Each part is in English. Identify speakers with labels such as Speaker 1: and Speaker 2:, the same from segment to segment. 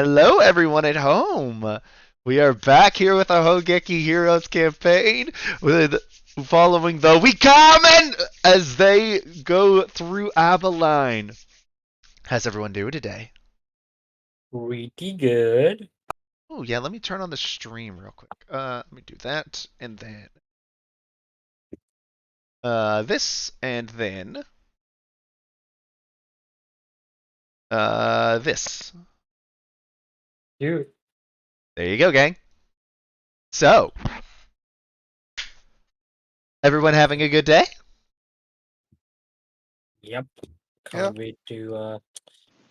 Speaker 1: Hello, everyone at home. We are back here with our Hougeki Heroes campaign, with following the Wickermen as they go through Abilene. How's everyone doing today?
Speaker 2: Pretty good.
Speaker 1: Oh yeah, let me turn on the stream real quick. Let me do that, and then this, and then this.
Speaker 2: Dude,
Speaker 1: There you go, gang. So, everyone having a good day?
Speaker 2: yep.
Speaker 1: Yeah,
Speaker 2: Can't wait to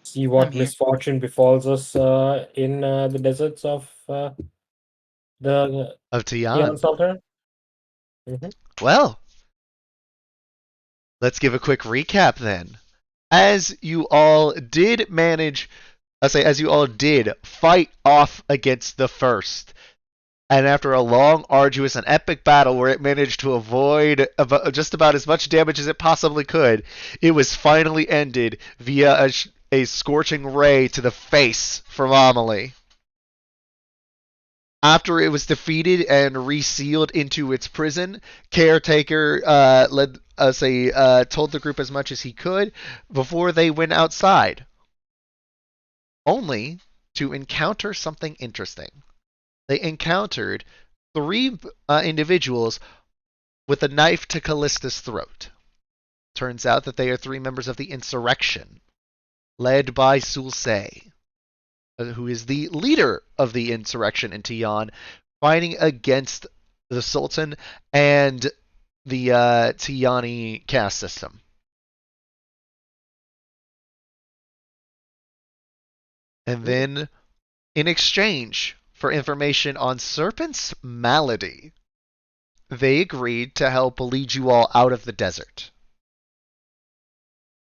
Speaker 2: see what
Speaker 1: I'm here.
Speaker 2: misfortune befalls us in the deserts of the
Speaker 1: Of
Speaker 2: Neon
Speaker 1: Tian.
Speaker 2: Sultan. Mm-hmm.
Speaker 1: Well, let's give a quick recap then. As you all did manage, as you all did fight off against the first, and after a long, arduous, and epic battle where it managed to avoid just about as much damage as it possibly could, it was finally ended via a scorching ray to the face from Amelie. After it was defeated and resealed into its prison, Caretaker told the group as much as he could before they went outside, only to encounter something interesting. They encountered three individuals with a knife to Callista's throat. Turns out that they are three members of the insurrection, led by Sulse, who is the leader of the insurrection in Tian, fighting against the Sultan and the Tiani caste system. And then, in exchange for information on Serpent's malady, they agreed to help lead you all out of the desert,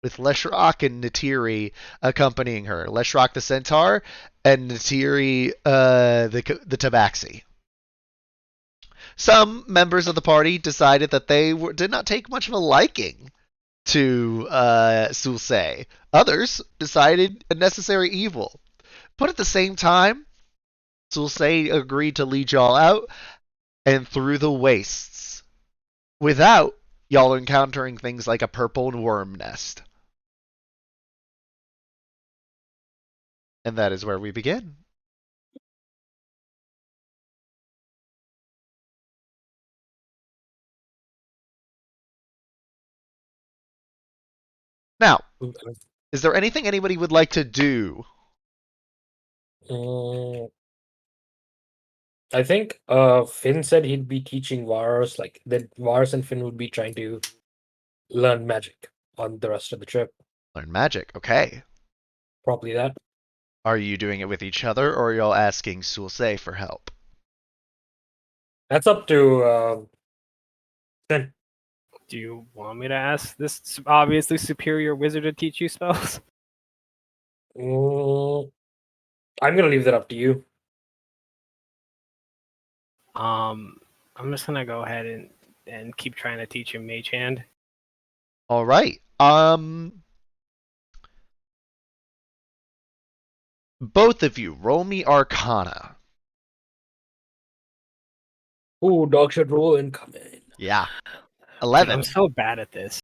Speaker 1: with Leshrock and Natiri accompanying her. Leshrock the Centaur and Natiri the Tabaxi. Some members of the party decided that did not take much of a liking to Sulse. Others decided a necessary evil. But at the same time, Sulse agreed to lead y'all out and through the wastes without y'all encountering things like a purple worm nest. And that is where we begin. Now, is there anything anybody would like to do?
Speaker 2: Mm, I think Finn said he'd be teaching Varus, like that Varus and Finn would be trying to learn magic on the rest of the trip.
Speaker 1: Learn magic. Okay.
Speaker 2: Probably that.
Speaker 1: Are you doing it with each other, or are y'all asking Sulse for help?
Speaker 2: That's up to Finn.
Speaker 3: Do you want me to ask this obviously superior wizard to teach you spells?
Speaker 2: Mm, I'm gonna leave that up to you.
Speaker 3: I'm just gonna go ahead and keep trying to teach him Mage Hand.
Speaker 1: All right. Both of you, roll me Arcana.
Speaker 2: Ooh, dog shit roll incoming.
Speaker 1: Yeah.
Speaker 3: Dude,
Speaker 1: 11.
Speaker 3: I'm so bad at this.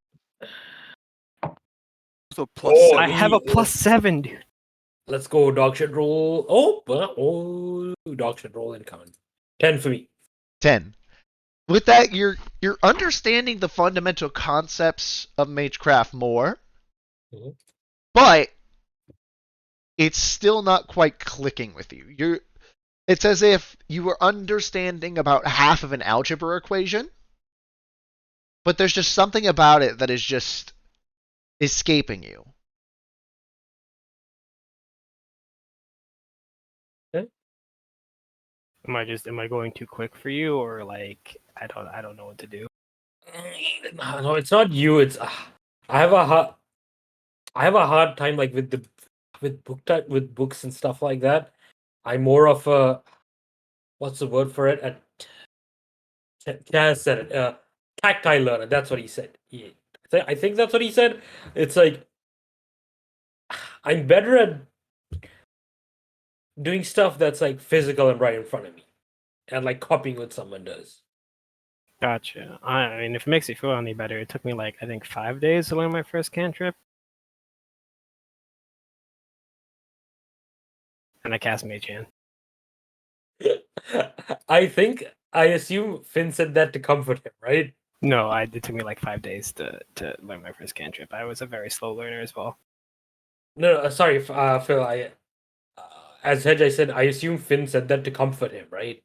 Speaker 4: So plus
Speaker 2: Oh,
Speaker 3: I
Speaker 4: seven.
Speaker 3: have a +7, dude.
Speaker 2: Let's go, dog shit roll. Oh, dog shit roll incoming. 10 for me.
Speaker 1: 10. With that, you're understanding the fundamental concepts of Magecraft more,
Speaker 2: Mhm.
Speaker 1: but it's still not quite clicking with you. It's as if you were understanding about half of an algebra equation, but there's just something about it that is just escaping you.
Speaker 3: Am I going too quick for you, or like I don't know what to do?
Speaker 2: No, it's not you. It's I have a hard time like with with books and stuff like that. I'm more of a what's the word for it? Taz said it. Tactile learner. That's what he said. I think that's what he said. It's like I'm better at doing stuff that's like physical and right in front of me, and like copying what someone does.
Speaker 3: Gotcha. I mean, if it makes you feel any better, it took me like I think 5 days to learn my first cantrip, and I cast Mage Hand.
Speaker 2: I assume Finn said that to comfort him, right?
Speaker 3: No, it took me like 5 days to learn my first cantrip. I was a very slow learner as well.
Speaker 2: No, sorry, Phil. As Hedge, I said, I assume Finn said that to comfort him, right?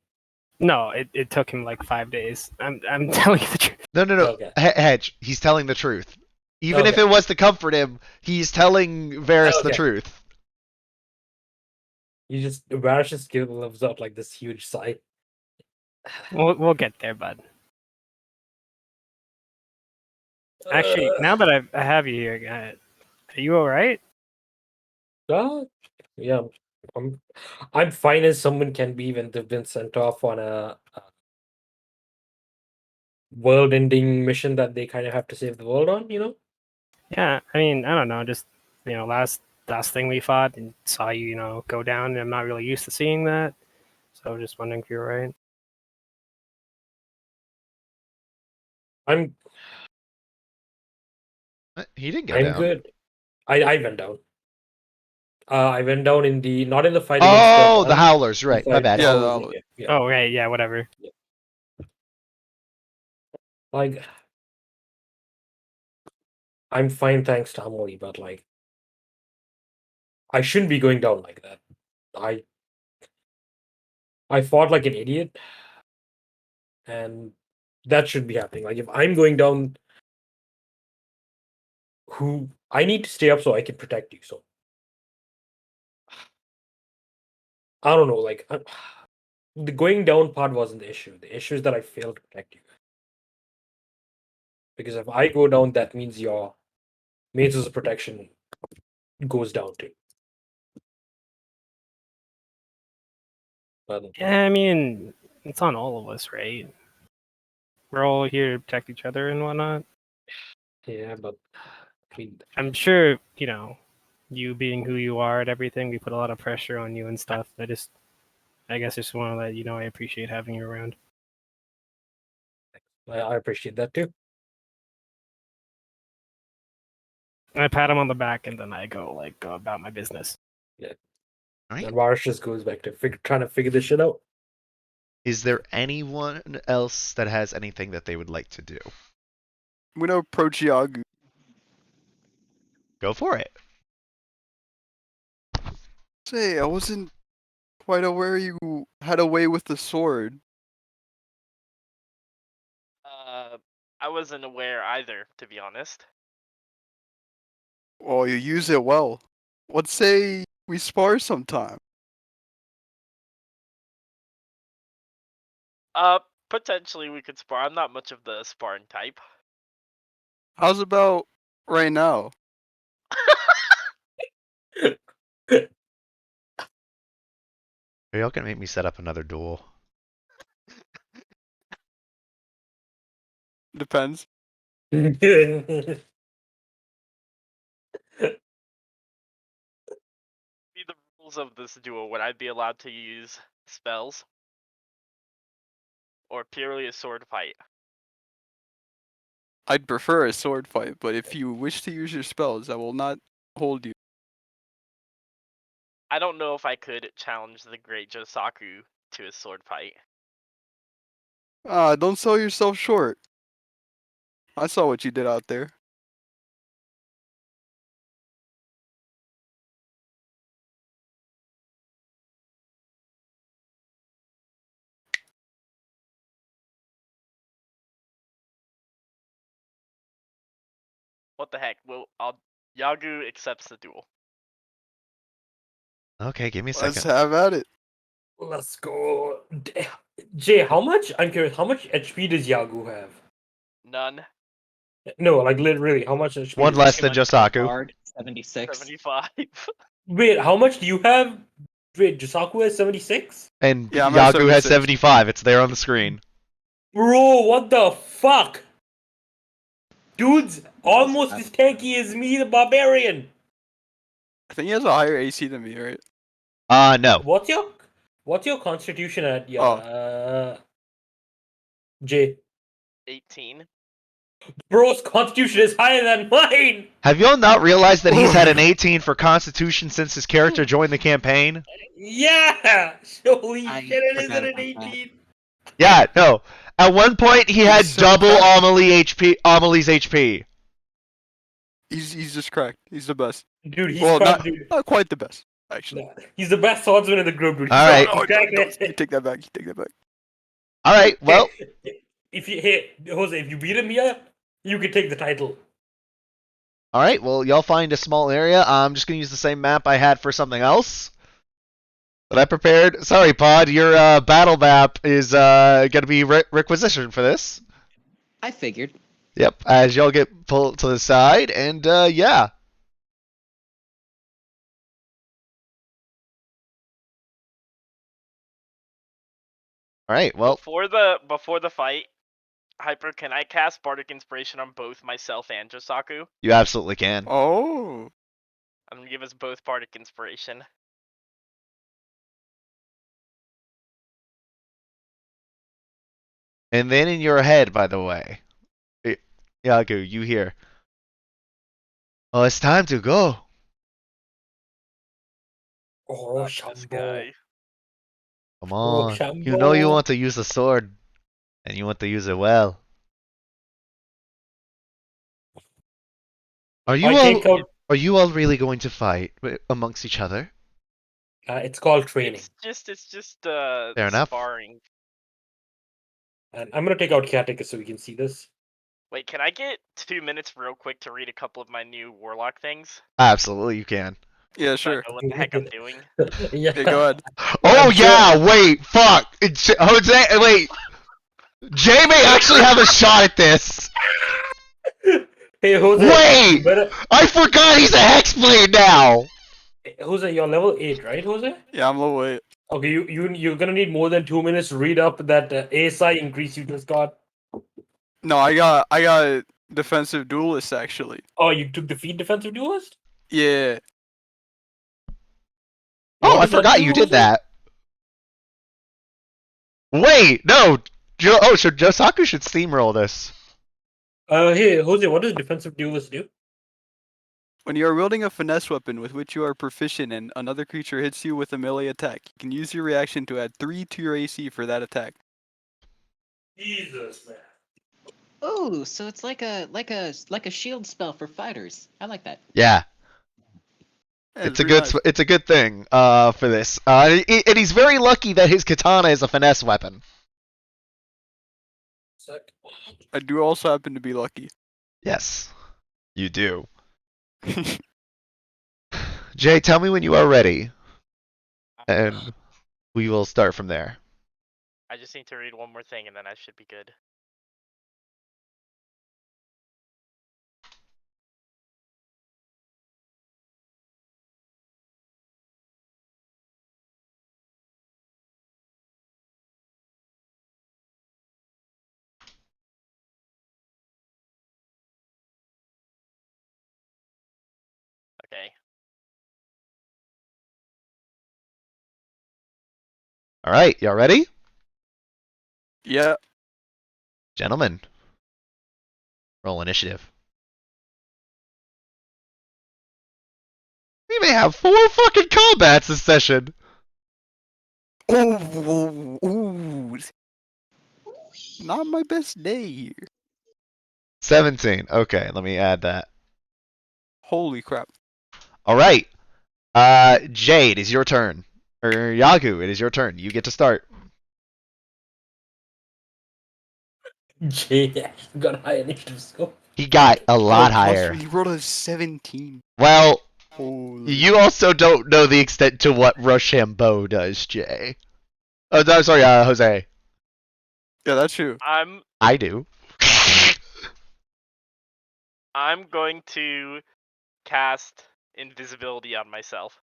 Speaker 3: No, it took him like 5 days. I'm telling you the truth.
Speaker 1: No.
Speaker 2: Okay.
Speaker 1: Hedge, he's telling the truth. Even if
Speaker 2: Okay.
Speaker 1: it was to comfort him, he's telling Varys the
Speaker 2: Okay.
Speaker 1: truth.
Speaker 2: Varys just lives out like this huge sigh.
Speaker 3: We'll get there, bud. Actually, now that I have you here, are you all right?
Speaker 2: Yeah, I'm fine as someone can be when they've been sent off on a world-ending mission that they kind of have to save the world on, you know?
Speaker 3: Yeah, I mean, I don't know, just last thing we fought and saw you, go down, and I'm not really used to seeing that. So I was just wondering if you're right.
Speaker 2: I'm
Speaker 1: He didn't go
Speaker 2: I'm
Speaker 1: down.
Speaker 2: good. I went down. I went down not in the fight
Speaker 1: Oh,
Speaker 2: against
Speaker 1: the Howlers, right? My
Speaker 2: fight-
Speaker 1: bad.
Speaker 4: Yeah,
Speaker 2: oh,
Speaker 4: the
Speaker 2: yeah.
Speaker 3: Oh, right, yeah, whatever.
Speaker 2: Like, I'm fine thanks to Amori, but like, I shouldn't be going down like that. I fought like an idiot, and that should be happening. Like, if I'm going down, I need to stay up so I can protect you. So I don't know. Like, the going down part wasn't the issue. The issue is that I failed to protect you. Because if I go down, that means your Mazes of protection goes down too. But,
Speaker 3: Yeah, I mean, it's on all of us, right? We're all here to protect each other and whatnot.
Speaker 2: yeah, but I mean,
Speaker 3: I'm sure, you being who you are and everything, we put a lot of pressure on you and stuff. I guess just want to let you know I appreciate having you around.
Speaker 2: I appreciate that too.
Speaker 3: And I pat him on the back, and then I go about my business.
Speaker 1: Right.
Speaker 2: And Varus just goes back to trying to figure this shit out.
Speaker 1: Is there anyone else that has anything that they would like to do?
Speaker 4: I'm gonna approach Yagu.
Speaker 1: Go for it.
Speaker 4: Say, I wasn't quite aware you had a way with the sword.
Speaker 5: I wasn't aware either, to be honest.
Speaker 4: Well, you use it well. Let's say we spar sometime.
Speaker 5: Potentially we could spar. I'm not much of the sparring type.
Speaker 4: How's about right now?
Speaker 1: Are y'all gonna make me set up another duel?
Speaker 4: Depends.
Speaker 5: Be the rules of this duel. Would I be allowed to use spells? Or purely a sword fight?
Speaker 4: I'd prefer a sword fight, but if you wish to use your spells, I will not hold you.
Speaker 5: I don't know if I could challenge the great Josaku to a sword fight.
Speaker 4: Don't sell yourself short. I saw what you did out there.
Speaker 5: What the heck? Yagu accepts the duel.
Speaker 1: Okay, give me a
Speaker 4: Let's
Speaker 1: second.
Speaker 4: have at it.
Speaker 2: Let's go. Jay, how much? I'm curious. How much HP does Yagu have?
Speaker 5: None.
Speaker 2: No, like literally, how much HP?
Speaker 1: One less than Josaku.
Speaker 6: Guard, 76.
Speaker 5: 75.
Speaker 2: Wait, how much do you have? Wait, Josaku has 76?
Speaker 1: And
Speaker 4: Yeah, I'm at
Speaker 1: Yagu has
Speaker 4: 76.
Speaker 1: 75. It's there on the screen.
Speaker 2: Bro, what the fuck? Dude's almost as tanky as me, the barbarian.
Speaker 4: I think he has a higher AC than me, right?
Speaker 1: No.
Speaker 2: What's your constitution at? Yeah. Jay.
Speaker 5: 18.
Speaker 2: Bro's constitution is higher than mine.
Speaker 1: Have y'all not realized that he's had an 18 for Constitution since his character joined the campaign?
Speaker 2: Yeah. Holy
Speaker 6: I
Speaker 2: shit! It is
Speaker 6: forgot
Speaker 2: an
Speaker 6: about that.
Speaker 2: 18.
Speaker 1: Yeah, no. At one point, he had
Speaker 4: so
Speaker 1: double
Speaker 4: cracked.
Speaker 1: Amelie's HP.
Speaker 4: He's just cracked. He's the best.
Speaker 2: Dude, he's
Speaker 4: Well,
Speaker 2: cracked,
Speaker 4: not,
Speaker 2: dude.
Speaker 4: not quite the best, actually.
Speaker 2: No, he's the best swordsman in the group, dude. He's
Speaker 1: All right.
Speaker 2: so
Speaker 4: Oh,
Speaker 2: cracked,
Speaker 4: don't,
Speaker 2: that's
Speaker 4: you
Speaker 2: it.
Speaker 4: take that back. You take that back.
Speaker 1: All right, well,
Speaker 2: Hey, Jose, if you beat him here, you can take the title.
Speaker 1: all right, well, y'all find a small area. I'm just gonna use the same map I had for something else that I prepared. Sorry, Pod, your battle map is gonna be requisitioned for this.
Speaker 6: I figured.
Speaker 1: Yep, as y'all get pulled to the side, and yeah. All right, well,
Speaker 5: Before the fight, Hyper, can I cast Bardic Inspiration on both myself and Josaku?
Speaker 1: you absolutely can.
Speaker 4: Oh.
Speaker 5: I'm gonna give us both Bardic Inspiration.
Speaker 1: And then in your head, by the way, Yagu, you hear, "Oh, it's time to go."
Speaker 2: Oh,
Speaker 5: This
Speaker 2: Shambo.
Speaker 5: guy.
Speaker 1: Come on, you
Speaker 2: Rochambeau.
Speaker 1: know you want to use the sword, and you want to use it well. Are you
Speaker 2: I
Speaker 1: all?
Speaker 2: take out.
Speaker 1: Are you all really going to fight amongst each other?
Speaker 2: It's called training,
Speaker 5: It's just
Speaker 1: Fair enough.
Speaker 5: sparring.
Speaker 2: and I'm gonna take out Katika so we can see this.
Speaker 5: Wait, can I get 2 minutes real quick to read a couple of my new Warlock things?
Speaker 1: Absolutely, you can.
Speaker 4: Yeah,
Speaker 5: So I
Speaker 4: sure.
Speaker 5: know what the heck I'm doing.
Speaker 2: Yeah.
Speaker 4: Okay, go ahead.
Speaker 1: Oh
Speaker 2: I'm sure-
Speaker 1: yeah, wait, fuck, Jose, wait. Jay may actually have a shot at this.
Speaker 2: Hey, Jose.
Speaker 1: Wait!
Speaker 2: you better-
Speaker 1: I forgot he's a Hexblade now.
Speaker 2: Jose, you're level 8, right, Jose?
Speaker 4: Yeah, I'm low 8.
Speaker 2: Okay, you're gonna need more than 2 minutes to read up that ASI increase you just got.
Speaker 4: No, I got defensive duelist actually.
Speaker 2: Oh, you took the feed defensive duelist?
Speaker 4: Yeah.
Speaker 1: Oh,
Speaker 2: What
Speaker 1: I
Speaker 2: does that
Speaker 1: forgot
Speaker 2: do,
Speaker 1: you did
Speaker 2: Jose?
Speaker 1: that. Wait, no. So Josaku should steamroll this.
Speaker 2: Hey, Jose, what does defensive duelist do?
Speaker 4: When you are wielding a finesse weapon with which you are proficient and another creature hits you with a melee attack, you can use your reaction to add 3 to your AC for that attack.
Speaker 2: Jesus, man.
Speaker 6: Oh, so it's like a shield spell for fighters. I like that.
Speaker 1: Yeah,
Speaker 4: Yeah,
Speaker 1: it's a
Speaker 4: pretty
Speaker 1: good
Speaker 4: nice.
Speaker 1: it's a good thing for this. And he's very lucky that his katana is a finesse weapon.
Speaker 2: Sec.
Speaker 4: I do also happen to be lucky.
Speaker 1: Yes, you do. Jay, tell me when you are ready, and we will start from there.
Speaker 5: I just need to read one more thing and then I should be good. Okay.
Speaker 1: All right, y'all ready,
Speaker 4: Yeah.
Speaker 1: gentlemen? Roll initiative. We may have 4 fucking combats this session.
Speaker 4: Oh, ooh. Not my best day here.
Speaker 1: 17. Okay, let me add that.
Speaker 4: Holy crap.
Speaker 1: All right. Jay, it is your turn. Or Yagu, it is your turn. You get to start.
Speaker 2: Jay actually got high initiative score.
Speaker 1: He got a lot
Speaker 4: Oh, plus
Speaker 1: higher.
Speaker 4: He rolled a 17.
Speaker 1: Well,
Speaker 4: Holy.
Speaker 1: you also don't know the extent to what Rochambeau does, Jay. Oh, no, sorry, Jose.
Speaker 4: Yeah, that's true.
Speaker 1: I do.
Speaker 5: I'm going to cast invisibility on myself.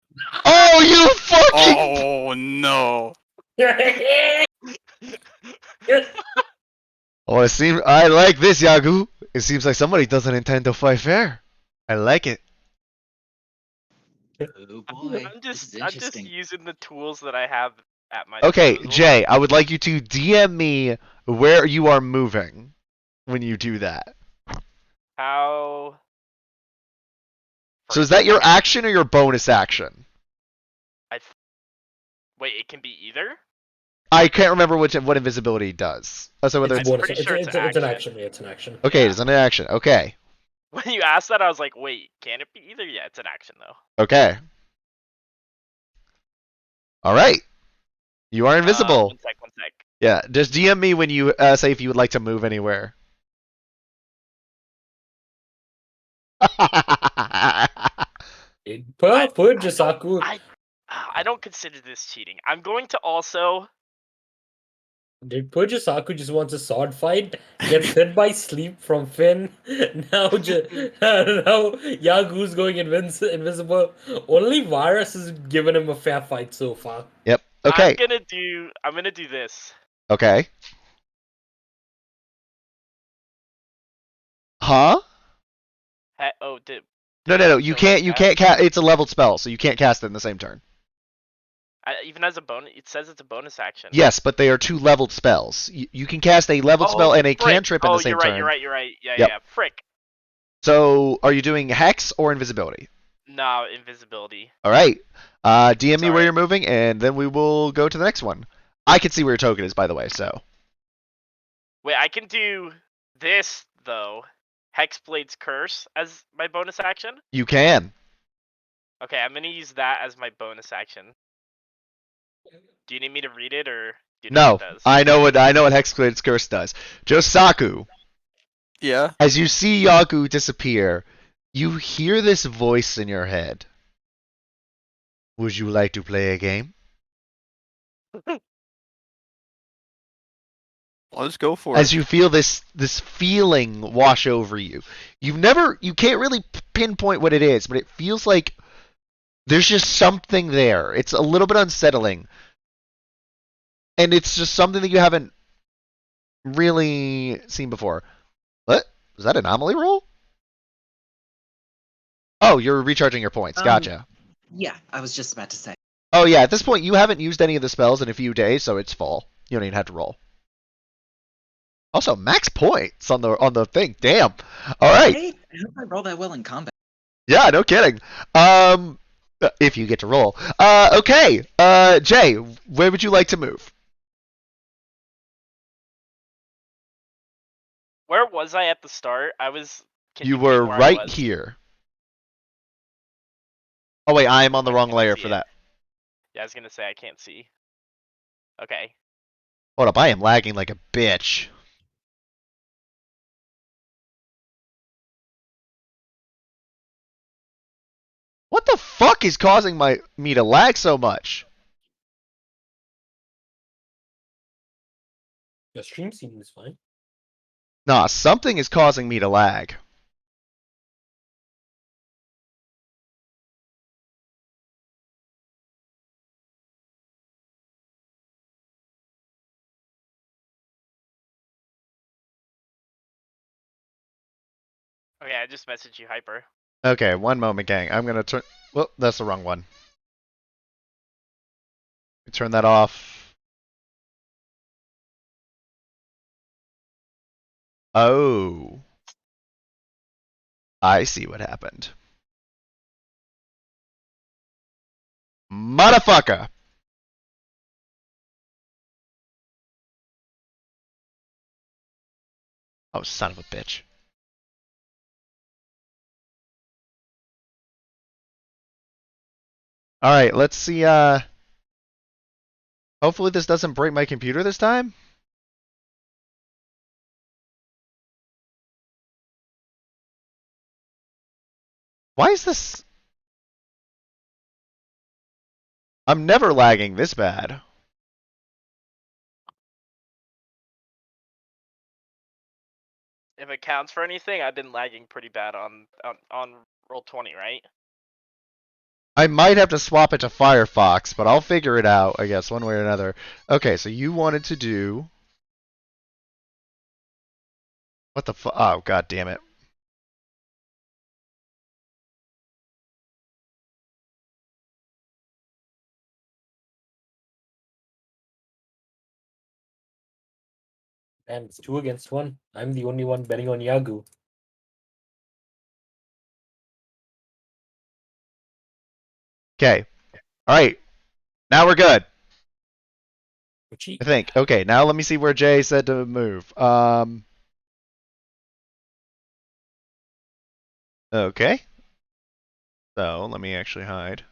Speaker 1: Oh, you fucking!
Speaker 4: Oh no.
Speaker 1: Oh, I like this, Yagu. It seems like somebody doesn't intend to fight fair. I like it.
Speaker 6: Oh boy,
Speaker 5: I'm
Speaker 6: this is
Speaker 5: just
Speaker 6: interesting.
Speaker 5: using the tools that I have at my
Speaker 1: Okay,
Speaker 5: disposal.
Speaker 1: Jay, I would like you to DM me where you are moving when you do that.
Speaker 5: How?
Speaker 1: So is that your action or your bonus action?
Speaker 5: Wait, it can be either.
Speaker 1: I can't remember what invisibility does. So whether
Speaker 2: It's
Speaker 1: it's
Speaker 2: bonus.
Speaker 5: pretty sure it's
Speaker 2: an
Speaker 5: action.
Speaker 2: action. Yeah, it's an action.
Speaker 1: okay,
Speaker 5: Yeah.
Speaker 1: it's an action. Okay,
Speaker 5: When you asked that, I was like, wait, can it be either? Yeah, it's an action though.
Speaker 1: okay. All right, you are invisible.
Speaker 5: 1 sec, 1 sec.
Speaker 1: Yeah, just DM me when you say if you would like to move anywhere.
Speaker 2: Poor Jisaku.
Speaker 5: I don't consider this cheating. I'm going to also.
Speaker 2: Dude, poor Jisaku just wants a sword fight, gets hit by sleep from Finn. Now, now Yagu's going invisible. Only Virus has given him a fair fight so far.
Speaker 1: Yep. Okay.
Speaker 5: I'm gonna do this.
Speaker 1: Okay. Huh?
Speaker 5: Oh, did
Speaker 1: No. You can't. You can't cast. It's a leveled spell, so you can't cast it in the same turn.
Speaker 5: even as a bonus, it says it's a bonus action.
Speaker 1: Yes, but they are two leveled spells. You can cast a leveled spell and a
Speaker 5: frick.
Speaker 1: cantrip in the same turn.
Speaker 5: You're right. Yeah,
Speaker 1: Yep.
Speaker 5: yeah. Frick.
Speaker 1: So, are you doing hex or invisibility?
Speaker 5: No, invisibility.
Speaker 1: All right. DM me where
Speaker 5: Sorry.
Speaker 1: you're moving, and then we will go to the next one. I can see where your token is, by the way. So.
Speaker 5: Wait, I can do this though. Hexblade's Curse as my bonus action.
Speaker 1: You can.
Speaker 5: Okay, I'm gonna use that as my bonus action. Do you need me to read it or do you know
Speaker 1: No,
Speaker 5: what it does?
Speaker 1: I know what Hexblade's Curse does. Josaku,
Speaker 4: Yeah.
Speaker 1: as you see Yagu disappear, you hear this voice in your head. Would you like to play a game?
Speaker 4: Let's go for
Speaker 1: As
Speaker 4: it.
Speaker 1: you feel this feeling wash over you. You can't really pinpoint what it is, but it feels like there's just something there. It's a little bit unsettling. And it's just something that you haven't really seen before. What? Was that an anomaly roll? Oh, you're recharging your points. Gotcha.
Speaker 6: Yeah, I was just about to say.
Speaker 1: Oh yeah, at this point you haven't used any of the spells in a few days, so it's full. You don't even have to roll. Also, max points on the thing. Damn. All right.
Speaker 6: Hey, I hope I roll that well in combat.
Speaker 1: Yeah, no kidding. If you get to roll. Okay. Jay, where would you like to move?
Speaker 5: Where was I at the start?
Speaker 1: You were right here. Oh wait, I am on the wrong layer for that.
Speaker 5: Yeah, I was gonna say I can't see. Okay.
Speaker 1: Hold up, I am lagging like a bitch. What the fuck is causing me to lag so much?
Speaker 2: Your stream seems fine.
Speaker 1: Nah, something is causing me to lag.
Speaker 5: Okay, I just messaged you, Hyper.
Speaker 1: Okay, one moment, gang. I'm gonna turn. Well, that's the wrong one. Turn that off. Oh. I see what happened. Motherfucker! Oh, son of a bitch. Alright, let's see, hopefully this doesn't break my computer this time. Why is this... I'm never lagging this bad.
Speaker 5: If it counts for anything, I've been lagging pretty bad on Roll20, right?
Speaker 1: I might have to swap it to Firefox, but I'll figure it out, I guess, one way or another. Okay, so you wanted to do... What the fu... Oh, god damn it.
Speaker 2: And it's 2 against 1. I'm the only one betting on Yagu.
Speaker 1: Okay. All right. Now we're good.
Speaker 2: Which
Speaker 1: I think. Okay. Now let me see where Jay said to move. Okay. So let me actually hide.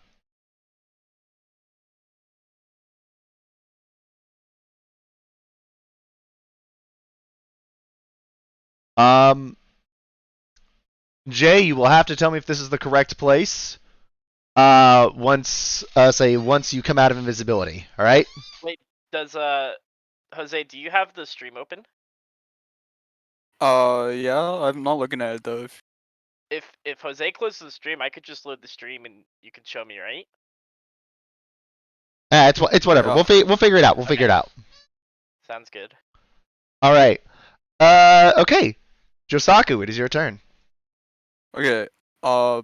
Speaker 1: Jay, you will have to tell me if this is the correct place. Once you come out of invisibility. All right.
Speaker 5: Wait, does Jose, do you have the stream open?
Speaker 4: Yeah, I'm not looking at it though.
Speaker 5: If Jose closes the stream, I could just load the stream and you can show me, right?
Speaker 1: It's whatever.
Speaker 4: Yeah.
Speaker 1: We'll figure it out. We'll figure it out.
Speaker 5: Sounds good.
Speaker 1: All right. Okay. Josaku, it is your turn.
Speaker 4: Okay. I'm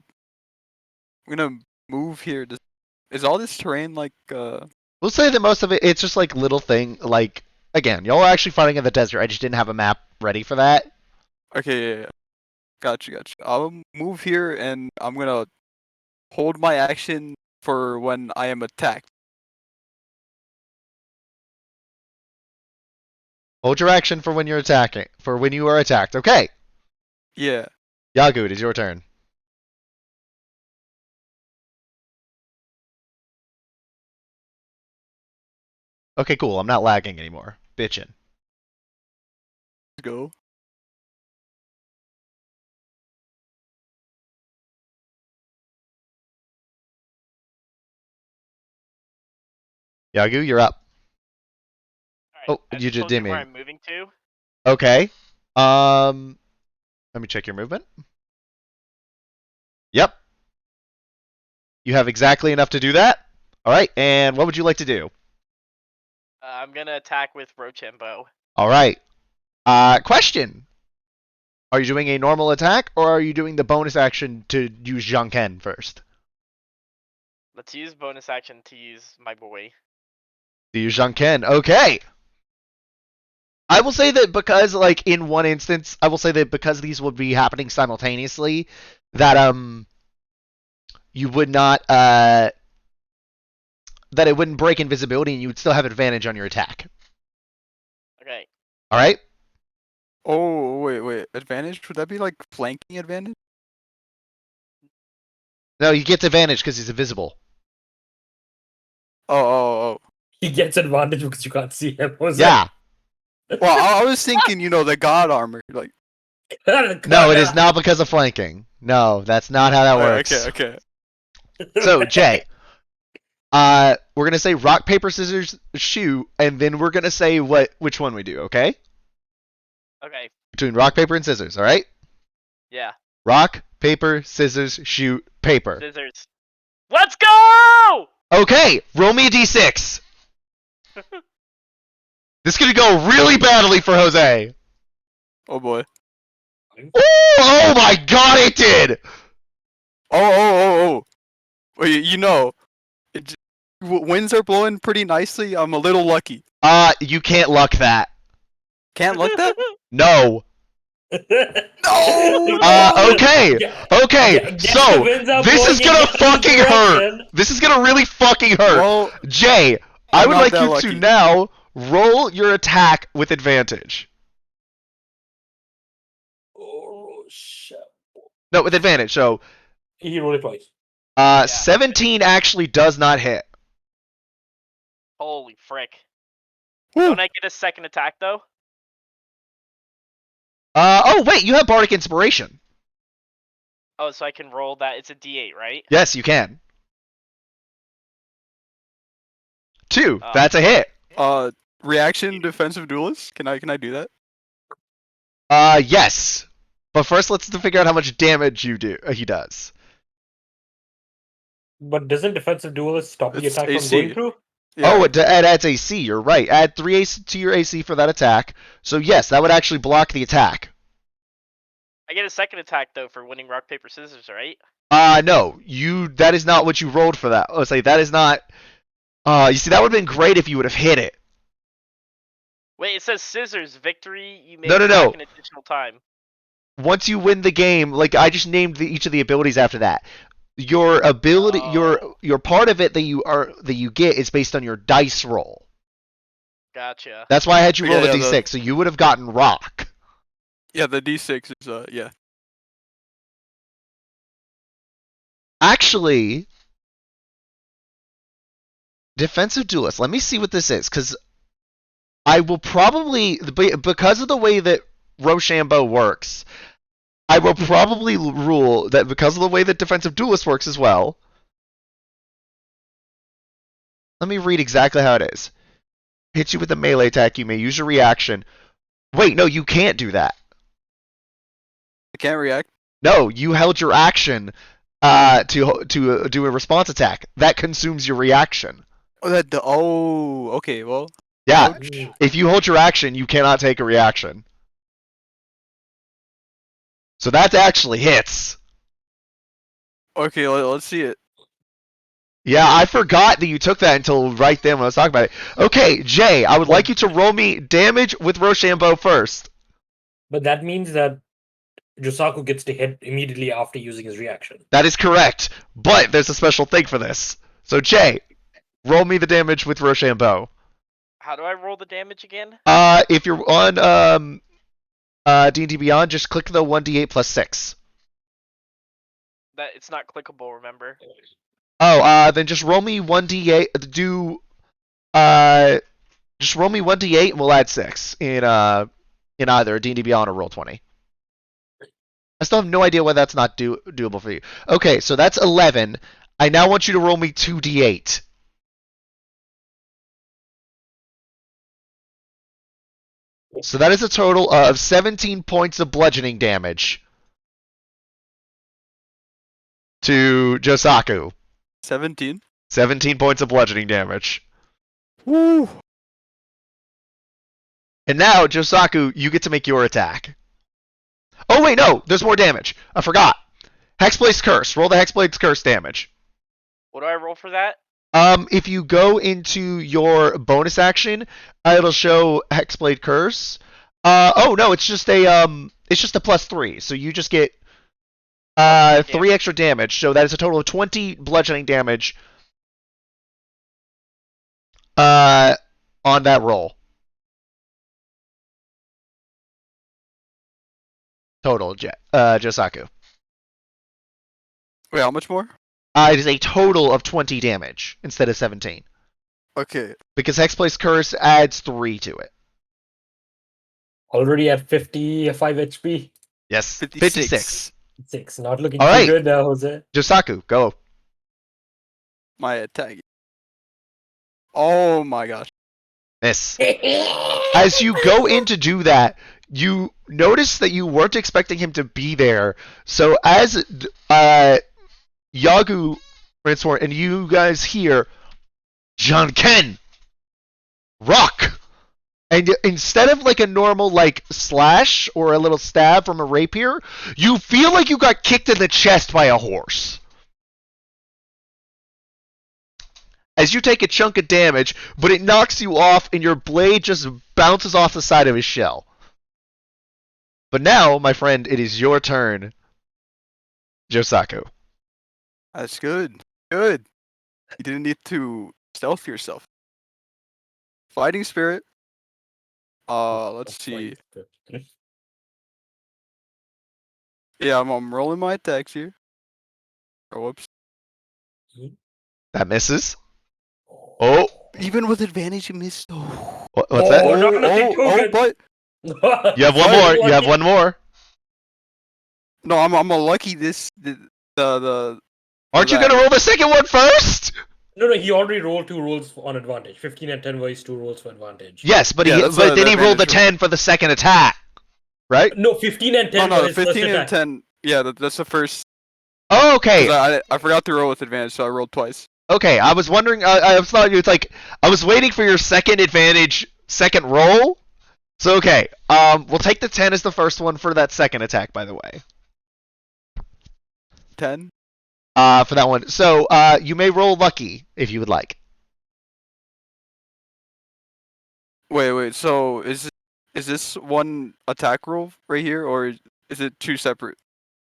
Speaker 4: gonna move here. Is all this terrain like
Speaker 1: We'll say that most of it's just like little thing. Like again, y'all are actually fighting in the desert. I just didn't have a map ready for that.
Speaker 4: Okay, yeah. Gotcha. I'll move here and I'm gonna hold my action for when I am attacked.
Speaker 1: Hold your action for when you're attacking. For when you are attacked. Okay.
Speaker 4: Yeah.
Speaker 1: Yagu, it is your turn. Okay, cool. I'm not lagging anymore. Bitchin'.
Speaker 4: Let's go.
Speaker 1: Yagu, you're up.
Speaker 5: All right.
Speaker 1: Oh,
Speaker 5: I
Speaker 1: you just
Speaker 5: told
Speaker 1: did
Speaker 5: where
Speaker 1: me.
Speaker 5: I'm moving to.
Speaker 1: Okay. Let me check your movement. Yep. You have exactly enough to do that. All right. And what would you like to do?
Speaker 5: I'm gonna attack with Rochambeau.
Speaker 1: All right. Question. Are you doing a normal attack or are you doing the bonus action to use Janken first?
Speaker 5: Let's use bonus action to use my boy.
Speaker 1: To use Janken. Okay. I will say that because, like, in one instance, I will say that because these would be happening simultaneously, that you would not that it wouldn't break invisibility and you would still have advantage on your attack.
Speaker 5: Okay.
Speaker 1: All right.
Speaker 4: Oh wait. Advantage? Would that be like flanking advantage?
Speaker 1: No, he gets advantage because he's invisible.
Speaker 4: Oh.
Speaker 2: He gets advantage because you can't see him.
Speaker 1: Yeah.
Speaker 4: Well, I was thinking, the god armor. Like.
Speaker 1: No, it is not because of flanking. No, that's not how that works.
Speaker 4: Okay.
Speaker 1: So, Jay, we're gonna say rock, paper, scissors, shoot, and then we're gonna say which one we do. Okay?
Speaker 5: Okay.
Speaker 1: Between rock, paper, and scissors. All right?
Speaker 5: Yeah.
Speaker 1: Rock, paper, scissors, shoot, paper.
Speaker 5: Scissors. Let's go!
Speaker 1: Okay, roll me a d6. This is gonna go really badly for Jose.
Speaker 4: Oh boy.
Speaker 1: Oh my god, it did!
Speaker 4: Oh. Well, winds are blowing pretty nicely. I'm a little lucky.
Speaker 1: You can't luck that.
Speaker 4: Can't luck that?
Speaker 1: No.
Speaker 4: No!
Speaker 1: Okay. So, this is gonna fucking hurt. This is gonna really fucking hurt.
Speaker 4: Well,
Speaker 1: Jay, I
Speaker 4: I'm
Speaker 1: would
Speaker 4: not
Speaker 1: like
Speaker 4: that
Speaker 1: you
Speaker 4: lucky.
Speaker 1: to now roll your attack with advantage.
Speaker 2: Oh, shit.
Speaker 1: No, with advantage. So,
Speaker 2: He rolled it twice.
Speaker 1: 17 actually does not hit.
Speaker 5: Holy frick.
Speaker 4: Woo.
Speaker 5: Don't I get a second attack though?
Speaker 1: Oh wait, you have Bardic Inspiration.
Speaker 5: Oh, so I can roll that. It's a D8, right?
Speaker 1: Yes, you can. 2.
Speaker 5: Oh.
Speaker 1: That's a hit.
Speaker 4: Reaction defensive duelist. Can I do that?
Speaker 1: Yes. But first, let's figure out how much damage he does.
Speaker 2: But doesn't defensive duelist stop the
Speaker 4: It's
Speaker 2: attack
Speaker 4: AC.
Speaker 2: from going through?
Speaker 4: Yeah.
Speaker 1: Oh, it adds AC. You're right. Add 3 AC to your AC for that attack. So yes, that would actually block the attack.
Speaker 5: I get a second attack though for winning rock paper scissors, right?
Speaker 1: No. That is not what you rolled for that. Oh, say that is not. You see, that would have been great if you would have hit it.
Speaker 5: Wait, it says scissors. Victory, you may
Speaker 1: No, no,
Speaker 5: attack
Speaker 1: no.
Speaker 5: an additional time.
Speaker 1: Once you win the game, like I just named each of the abilities after that. Your ability, your part of it that you get is based on your dice roll.
Speaker 5: Gotcha.
Speaker 1: That's why I had you roll
Speaker 4: Yeah,
Speaker 1: the
Speaker 4: yeah,
Speaker 1: d6, so you would have gotten rock.
Speaker 4: Yeah, the D6 is yeah.
Speaker 1: Actually, defensive duelist. Let me see what this is, because I will probably, because of the way that Rochambeau works, I will probably rule that because of the way that defensive duelist works as well. Let me read exactly how it is. Hit you with a melee attack, you may use your reaction. Wait, no, you can't do that.
Speaker 4: I can't react.
Speaker 1: No, you held your action to do a response attack. That consumes your reaction.
Speaker 4: Okay, well.
Speaker 1: Yeah,
Speaker 4: Ouch.
Speaker 1: if you hold your action, you cannot take a reaction. So that actually hits.
Speaker 4: Okay, let's see it.
Speaker 1: Yeah, I forgot that you took that until right then when I was talking about it. Okay, Jay, I would like you to roll me damage with Rochambeau first.
Speaker 2: But that means that Josaku gets to hit immediately after using his reaction.
Speaker 1: That is correct, but there's a special thing for this. So Jay, roll me the damage with Rochambeau.
Speaker 5: How do I roll the damage again?
Speaker 1: If you're on D&D Beyond, just click the 1d8 plus 6.
Speaker 5: That it's not clickable, remember?
Speaker 1: Oh, then just roll me 1d8. Just roll me 1d8 and we'll add 6 in either D&D Beyond or Roll20. I still have no idea why that's not doable for you. Okay, so that's 11. I now want you to roll me 2d8. So that is a total of 17 points of bludgeoning damage to Josaku.
Speaker 4: 17.
Speaker 1: 17 points of bludgeoning damage.
Speaker 4: Woo!
Speaker 1: And now, Josaku, you get to make your attack. Oh, wait, no. There's more damage. I forgot. Hexblade's Curse. Roll the Hexblade's Curse damage.
Speaker 5: What do I roll for that?
Speaker 1: If you go into your bonus action, it'll show Hexblade Curse. Oh, no, it's just a +3. So you just get 3 extra damage. So that is a total of 20 bludgeoning damage on that roll. Total, Josaku.
Speaker 4: Wait, how much more?
Speaker 1: It is a total of 20 damage instead of 17.
Speaker 4: Okay.
Speaker 1: Because Hexblade's Curse adds 3 to it.
Speaker 2: Already at 55 HP.
Speaker 1: Yes,
Speaker 4: 56.
Speaker 1: 56.
Speaker 2: 6. Not looking
Speaker 1: All
Speaker 2: too
Speaker 1: right.
Speaker 2: good now, Jose.
Speaker 1: Josaku, go.
Speaker 4: My attack. Oh my gosh.
Speaker 1: Miss. As you go in to do that, you notice that you weren't expecting him to be there. So as Yagu rinse forward, and you guys hear, John Ken, rock! And instead of like a normal like slash or a little stab from a rapier, you feel like you got kicked in the chest by a horse. As you take a chunk of damage, but it knocks you off and your blade just bounces off the side of his shell. But now, my friend, it is your turn, Josaku.
Speaker 4: That's good. Good. You didn't need to stealth yourself. Fighting Spirit. Let's see. Yeah, I'm rolling my attacks here. Oh, whoops.
Speaker 1: That misses. Oh,
Speaker 4: Even with advantage, you missed. Oh,
Speaker 1: what's that?
Speaker 2: Oh, not looking too good.
Speaker 4: but
Speaker 1: You have one more. You have one more.
Speaker 4: no, I'm a lucky the.
Speaker 1: Aren't you gonna roll the second one first?
Speaker 2: No, he already rolled 2 rolls on advantage. 15 and 10 were 2 rolls for advantage.
Speaker 1: Yes, but
Speaker 4: Yeah, that's
Speaker 1: but then
Speaker 4: the
Speaker 1: he rolled the
Speaker 4: advantage
Speaker 1: 10 for the second attack, right?
Speaker 2: No, 15 and 10
Speaker 4: No,
Speaker 2: were his
Speaker 4: 15
Speaker 2: first
Speaker 4: and
Speaker 2: attack.
Speaker 4: 10. Yeah, that's the first.
Speaker 1: Oh, okay.
Speaker 4: 'Cause I forgot to roll with advantage, so I rolled twice.
Speaker 1: Okay, I was wondering. I thought it's like I was waiting for your second advantage, second roll. So okay, we'll take the 10 as the first one for that second attack. By the way,
Speaker 4: 10.
Speaker 1: for that one. So you may roll lucky if you would like.
Speaker 4: Wait. So is this one attack roll right here, or is it two separate?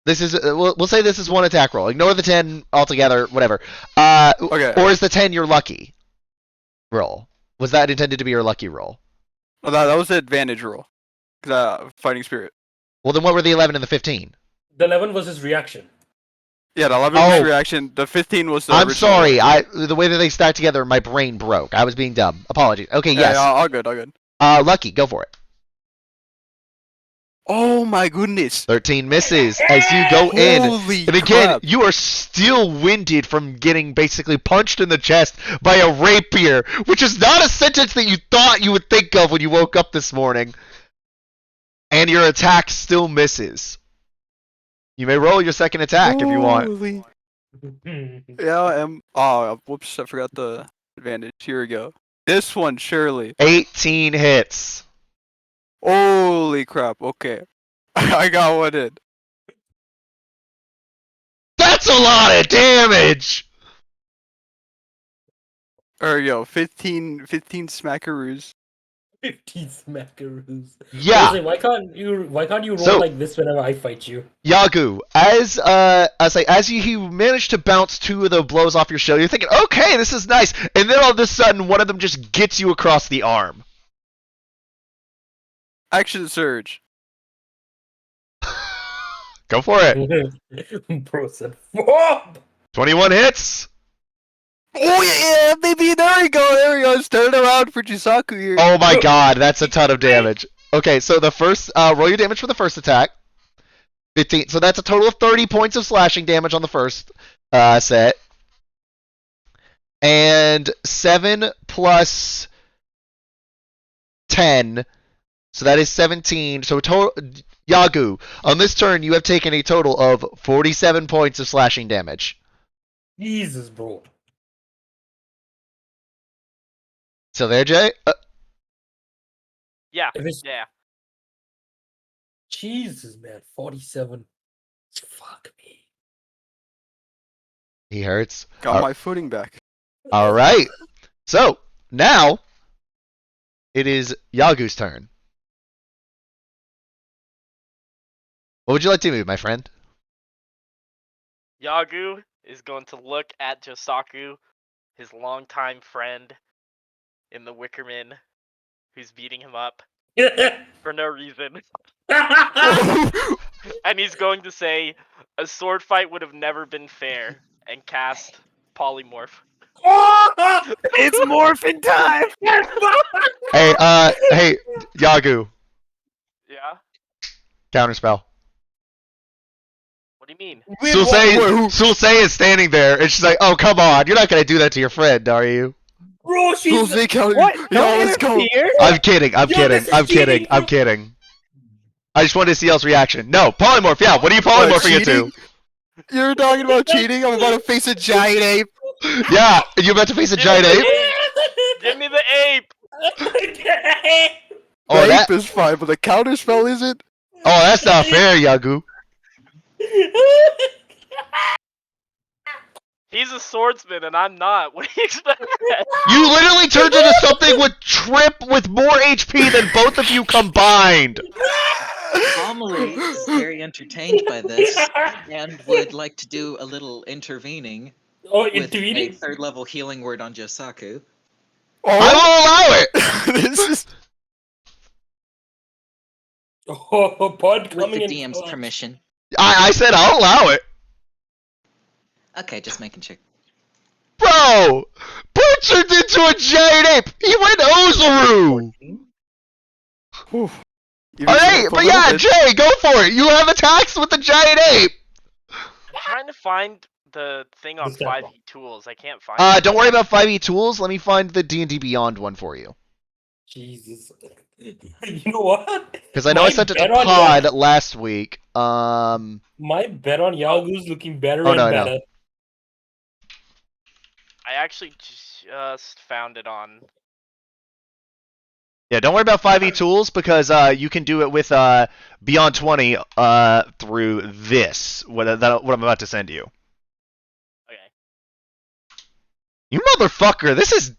Speaker 1: This is we'll say this is one attack roll. Ignore the 10 altogether, whatever.
Speaker 4: Okay.
Speaker 1: Or is the 10 your lucky roll? Was that intended to be your lucky roll?
Speaker 4: Oh, that was the advantage roll. Fighting spirit.
Speaker 1: Well, then what were the 11 and the 15?
Speaker 2: The 11 was his reaction.
Speaker 4: Yeah, the 11 was reaction. The 15 was the
Speaker 1: I'm
Speaker 4: original
Speaker 1: sorry.
Speaker 4: one.
Speaker 1: The way that they stacked together, my brain broke. I was being dumb. Apologies. Okay, yes.
Speaker 4: Yeah, all good.
Speaker 1: Lucky, go for it.
Speaker 4: Oh my goodness.
Speaker 1: 13 misses as you go in.
Speaker 4: Holy
Speaker 1: And again,
Speaker 4: crap.
Speaker 1: you are still winded from getting basically punched in the chest by a rapier, which is not a sentence that you thought you would think of when you woke up this morning. And your attack still misses. You may roll your second attack if you want.
Speaker 4: Holy- Yeah, oh, whoops, I forgot the advantage. Here we go. This one, surely.
Speaker 1: 18 hits.
Speaker 4: Holy crap, okay. I got one in.
Speaker 1: That's a lot of damage!
Speaker 4: There we go, 15 smackaroos.
Speaker 2: 15 smackaroos.
Speaker 1: Yeah.
Speaker 2: Honestly, why can't you roll
Speaker 1: So-
Speaker 2: like this whenever I fight you?
Speaker 1: Yagu, as you manage to bounce 2 of the blows off your shield, you're thinking, okay, this is nice, and then all of a sudden one of them just gets you across the arm.
Speaker 4: Action surge.
Speaker 1: Go for it.
Speaker 2: Bro said, "Whoop!"
Speaker 1: 21 hits.
Speaker 4: Oh yeah, baby, there we go. Let's turn it around for Jisaku here.
Speaker 1: Oh my god, that's a ton of damage. Okay, so the first, roll your damage for the first attack. 15, so that's a total of 30 points of slashing damage on the first set. And 7 plus 10, so that is 17. So total, Yagu, on this turn you have taken a total of 47 points of slashing damage.
Speaker 2: Jesus, bro.
Speaker 1: So there, Jay?
Speaker 5: Yeah.
Speaker 2: If it's
Speaker 5: Yeah.
Speaker 2: Jesus, man, 47. Fuck me.
Speaker 1: He hurts.
Speaker 4: Got my footing back.
Speaker 1: All right. So now it is Yagu's turn. What would you like to do, my friend?
Speaker 5: Yagu is going to look at Josaku, his longtime friend in the Wickermen, who's beating him up for no reason. And he's going to say, a sword fight would have never been fair, and cast Polymorph.
Speaker 3: It's morphin' time.
Speaker 1: Hey, Yagu,
Speaker 5: Yeah?
Speaker 1: counterspell.
Speaker 5: What do you mean?
Speaker 1: Sulsei is standing there, and she's like, "Oh, come on, you're not gonna do that to your friend, are you?"
Speaker 2: Bro, she's
Speaker 4: Jose County.
Speaker 3: What?
Speaker 4: Yo,
Speaker 3: Don't
Speaker 4: let's go.
Speaker 3: interfere.
Speaker 1: I'm kidding.
Speaker 2: Yo, this is cheating.
Speaker 1: I'm kidding. I just wanted to see y'all's reaction. No, polymorph. Yeah, what are you polymorphing into?
Speaker 4: You're talking about cheating? I'm about to face a giant ape.
Speaker 1: Yeah, you about to face a giant ape?
Speaker 5: Give me the ape!
Speaker 1: Oh,
Speaker 4: The
Speaker 1: that.
Speaker 4: ape is fine, but the counterspell isn't?
Speaker 1: Oh, that's not fair, Yagu.
Speaker 5: He's a swordsman and I'm not. What do you expect?
Speaker 1: You literally turned into something with more HP than both of you combined.
Speaker 6: Amelie is very entertained by this and would like to do a little intervening
Speaker 2: Oh,
Speaker 6: with a
Speaker 2: intervening?
Speaker 6: third level healing word on Josaku.
Speaker 1: I will allow it.
Speaker 4: This is...
Speaker 2: Oh, pod
Speaker 6: With
Speaker 2: coming
Speaker 6: the
Speaker 2: in.
Speaker 6: DM's permission.
Speaker 1: I said I'll allow it.
Speaker 6: Okay, just making sure.
Speaker 1: Bro, Bert turned into a giant ape. He went Ozaru. Alright, but yeah, Jay, go for it. You have attacks with the giant ape.
Speaker 5: I'm trying to find the thing on
Speaker 2: The step
Speaker 5: 5e tools. I can't find it.
Speaker 1: Don't worry about 5e tools. Let me find the D&D Beyond one for you.
Speaker 2: Jesus. You know what?
Speaker 1: Because I know I
Speaker 2: My
Speaker 1: sent it to
Speaker 2: bet on
Speaker 1: Pod last week. Oh,
Speaker 2: My bet on Yagu's looking better
Speaker 1: Oh,
Speaker 2: and
Speaker 1: no, I know.
Speaker 2: better.
Speaker 5: I actually just found it on.
Speaker 1: yeah, don't worry about 5e tools because you can do it with Beyond 20 through this, what I'm about to send you.
Speaker 5: Okay.
Speaker 1: You motherfucker, this is...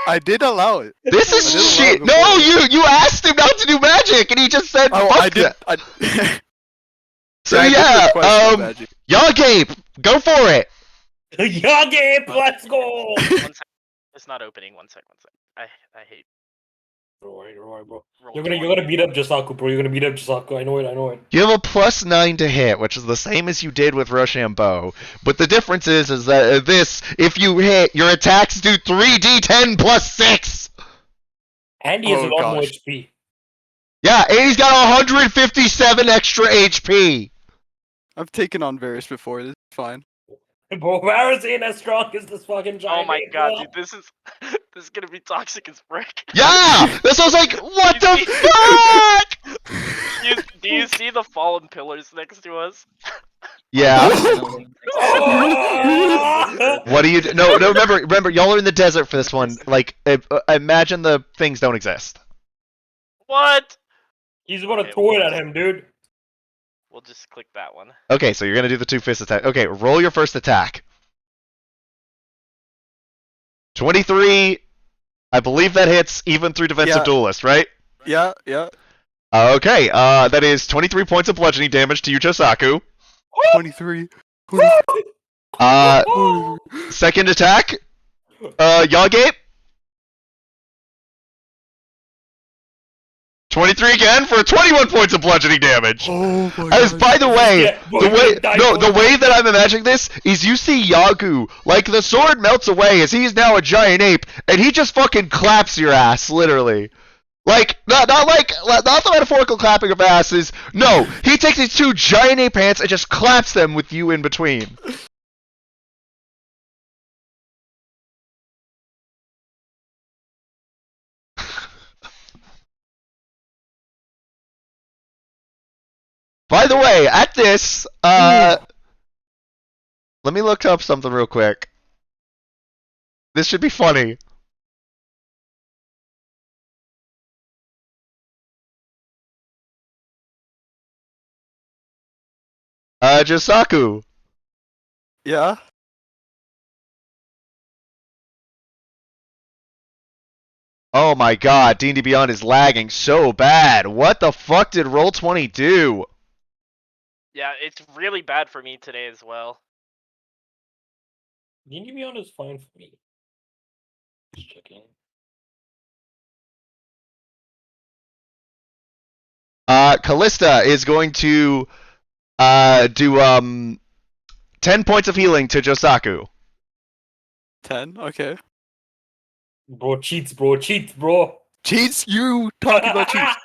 Speaker 4: I did allow it.
Speaker 1: This
Speaker 4: I
Speaker 1: is
Speaker 4: didn't
Speaker 1: shit.
Speaker 4: allow it
Speaker 1: No,
Speaker 4: before.
Speaker 1: you asked him not to do magic, and he just said
Speaker 4: Oh,
Speaker 1: fuck
Speaker 4: I did.
Speaker 1: that.
Speaker 4: So
Speaker 1: So
Speaker 4: I did
Speaker 1: yeah,
Speaker 4: request no magic.
Speaker 1: y'all, Gabe, go for it.
Speaker 2: Yeah, Gabe, let's go.
Speaker 5: 1 second. It's not opening. 1 second. 1 second. I hate.
Speaker 2: Bro.
Speaker 5: roll
Speaker 2: You're
Speaker 5: 20.
Speaker 2: gonna beat up Jasaku, bro. You're gonna beat up Jasaku. I know it.
Speaker 1: You have a +9 to hit, which is the same as you did with Rochambeau. But the difference is that this, if you hit, your attacks do 3d10 plus 6.
Speaker 2: And he has a
Speaker 4: Oh,
Speaker 2: lot more
Speaker 4: gosh.
Speaker 2: HP.
Speaker 1: Yeah, and he's got 157 extra HP.
Speaker 4: I've taken on Varys before. This is fine.
Speaker 2: Bro, Varys ain't as strong as this fucking giant.
Speaker 5: Oh my
Speaker 2: ape,
Speaker 5: god,
Speaker 2: bro.
Speaker 5: dude, this is gonna be toxic as frick.
Speaker 1: Yeah! That's what I was like, what the fuck?
Speaker 5: Do you see the fallen pillars next to us?
Speaker 1: Yeah.
Speaker 2: Oh!
Speaker 1: What do you do? No, remember, y'all are in the desert for this one. Like, imagine the things don't exist.
Speaker 5: What?
Speaker 2: He's gonna
Speaker 5: Okay,
Speaker 2: throw it at him, dude.
Speaker 5: We'll just click that one.
Speaker 1: Okay, so you're gonna do the 2-fist attack. Okay, roll your first attack. 23. I believe that hits even through defensive
Speaker 4: Yeah.
Speaker 1: duelist, right?
Speaker 4: Yeah.
Speaker 1: Okay, that is 23 points of bludgeoning damage to you, Chosaku.
Speaker 4: 23.
Speaker 1: Second attack, Yagate. 23 again for 21 points of bludgeoning damage.
Speaker 4: Oh my
Speaker 1: As by the way,
Speaker 2: Yeah, boy,
Speaker 1: the way
Speaker 2: die,
Speaker 1: no,
Speaker 2: boy.
Speaker 1: the way that I'm imagining this is you see Yagu, like the sword melts away as he's now a giant ape, and he just fucking claps your ass, literally. Like not the metaphorical clapping of asses. No, he takes his 2 giant ape hands and just claps them with you in between. By the way, at this, let me look up something real quick. This should be funny. Josaku.
Speaker 4: Yeah.
Speaker 1: Oh my god, D&D Beyond is lagging so bad. What the fuck did Roll20 do?
Speaker 5: Yeah, it's really bad for me today as well.
Speaker 2: D&D Beyond is fine for me. Just checking.
Speaker 1: Callista is going to do 10 points of healing to Josaku.
Speaker 4: 10. Okay.
Speaker 2: Bro, cheats, bro.
Speaker 4: Cheats? You talking about cheats?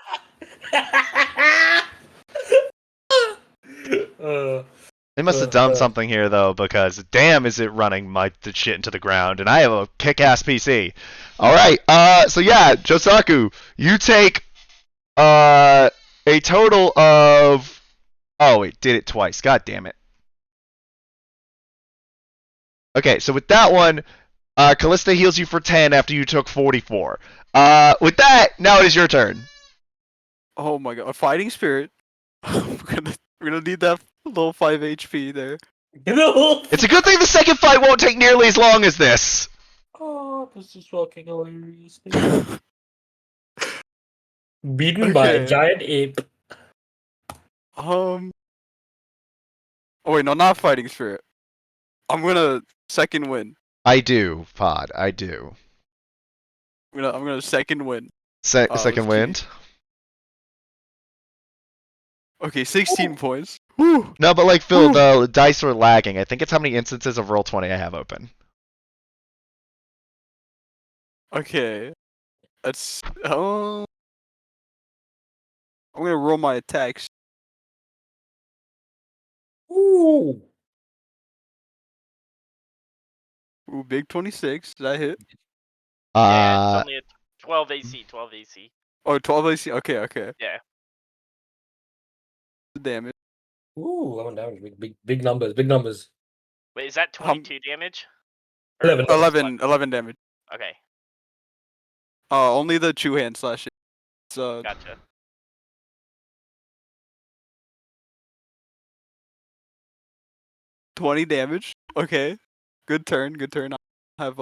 Speaker 1: They must have done something here though, because damn is it running the shit into the ground, and I have a kick-ass PC. Alright, so yeah, Josaku, you take a total of... Oh, it did it twice. God damn it. Okay, so with that one, Callista heals you for 10 after you took 44. With that, now it is your turn.
Speaker 4: Oh my god. A fighting spirit. We're gonna need that little 5 HP there.
Speaker 1: It's a good thing the second fight won't take nearly as long as this.
Speaker 2: Oh, this is fucking hilarious. Beaten by a
Speaker 4: Okay.
Speaker 2: giant ape.
Speaker 4: Oh wait, no, not fighting spirit. I'm gonna second win.
Speaker 1: I do, Pod, I do.
Speaker 4: I'm gonna second win.
Speaker 1: Second
Speaker 4: let's
Speaker 1: wind?
Speaker 4: Okay, 16 points. Whew.
Speaker 1: No, but like Phil, the dice are lagging. I think it's how many instances of Roll20 I have open.
Speaker 4: Okay. That's I'm gonna roll my attacks.
Speaker 2: Ooh.
Speaker 4: Ooh, big 26. Did I hit?
Speaker 5: Yeah, it's only a 12 AC. 12 AC.
Speaker 4: Oh, 12 AC. Okay.
Speaker 5: Yeah.
Speaker 4: Damage.
Speaker 2: Ooh, 11 damage. Big numbers.
Speaker 5: Wait, is that 22 damage?
Speaker 2: 11.
Speaker 4: 11 damage.
Speaker 5: Okay,
Speaker 4: Only the 2-hand slash. It's
Speaker 5: gotcha.
Speaker 4: $20 damage. Okay. Good turn. I have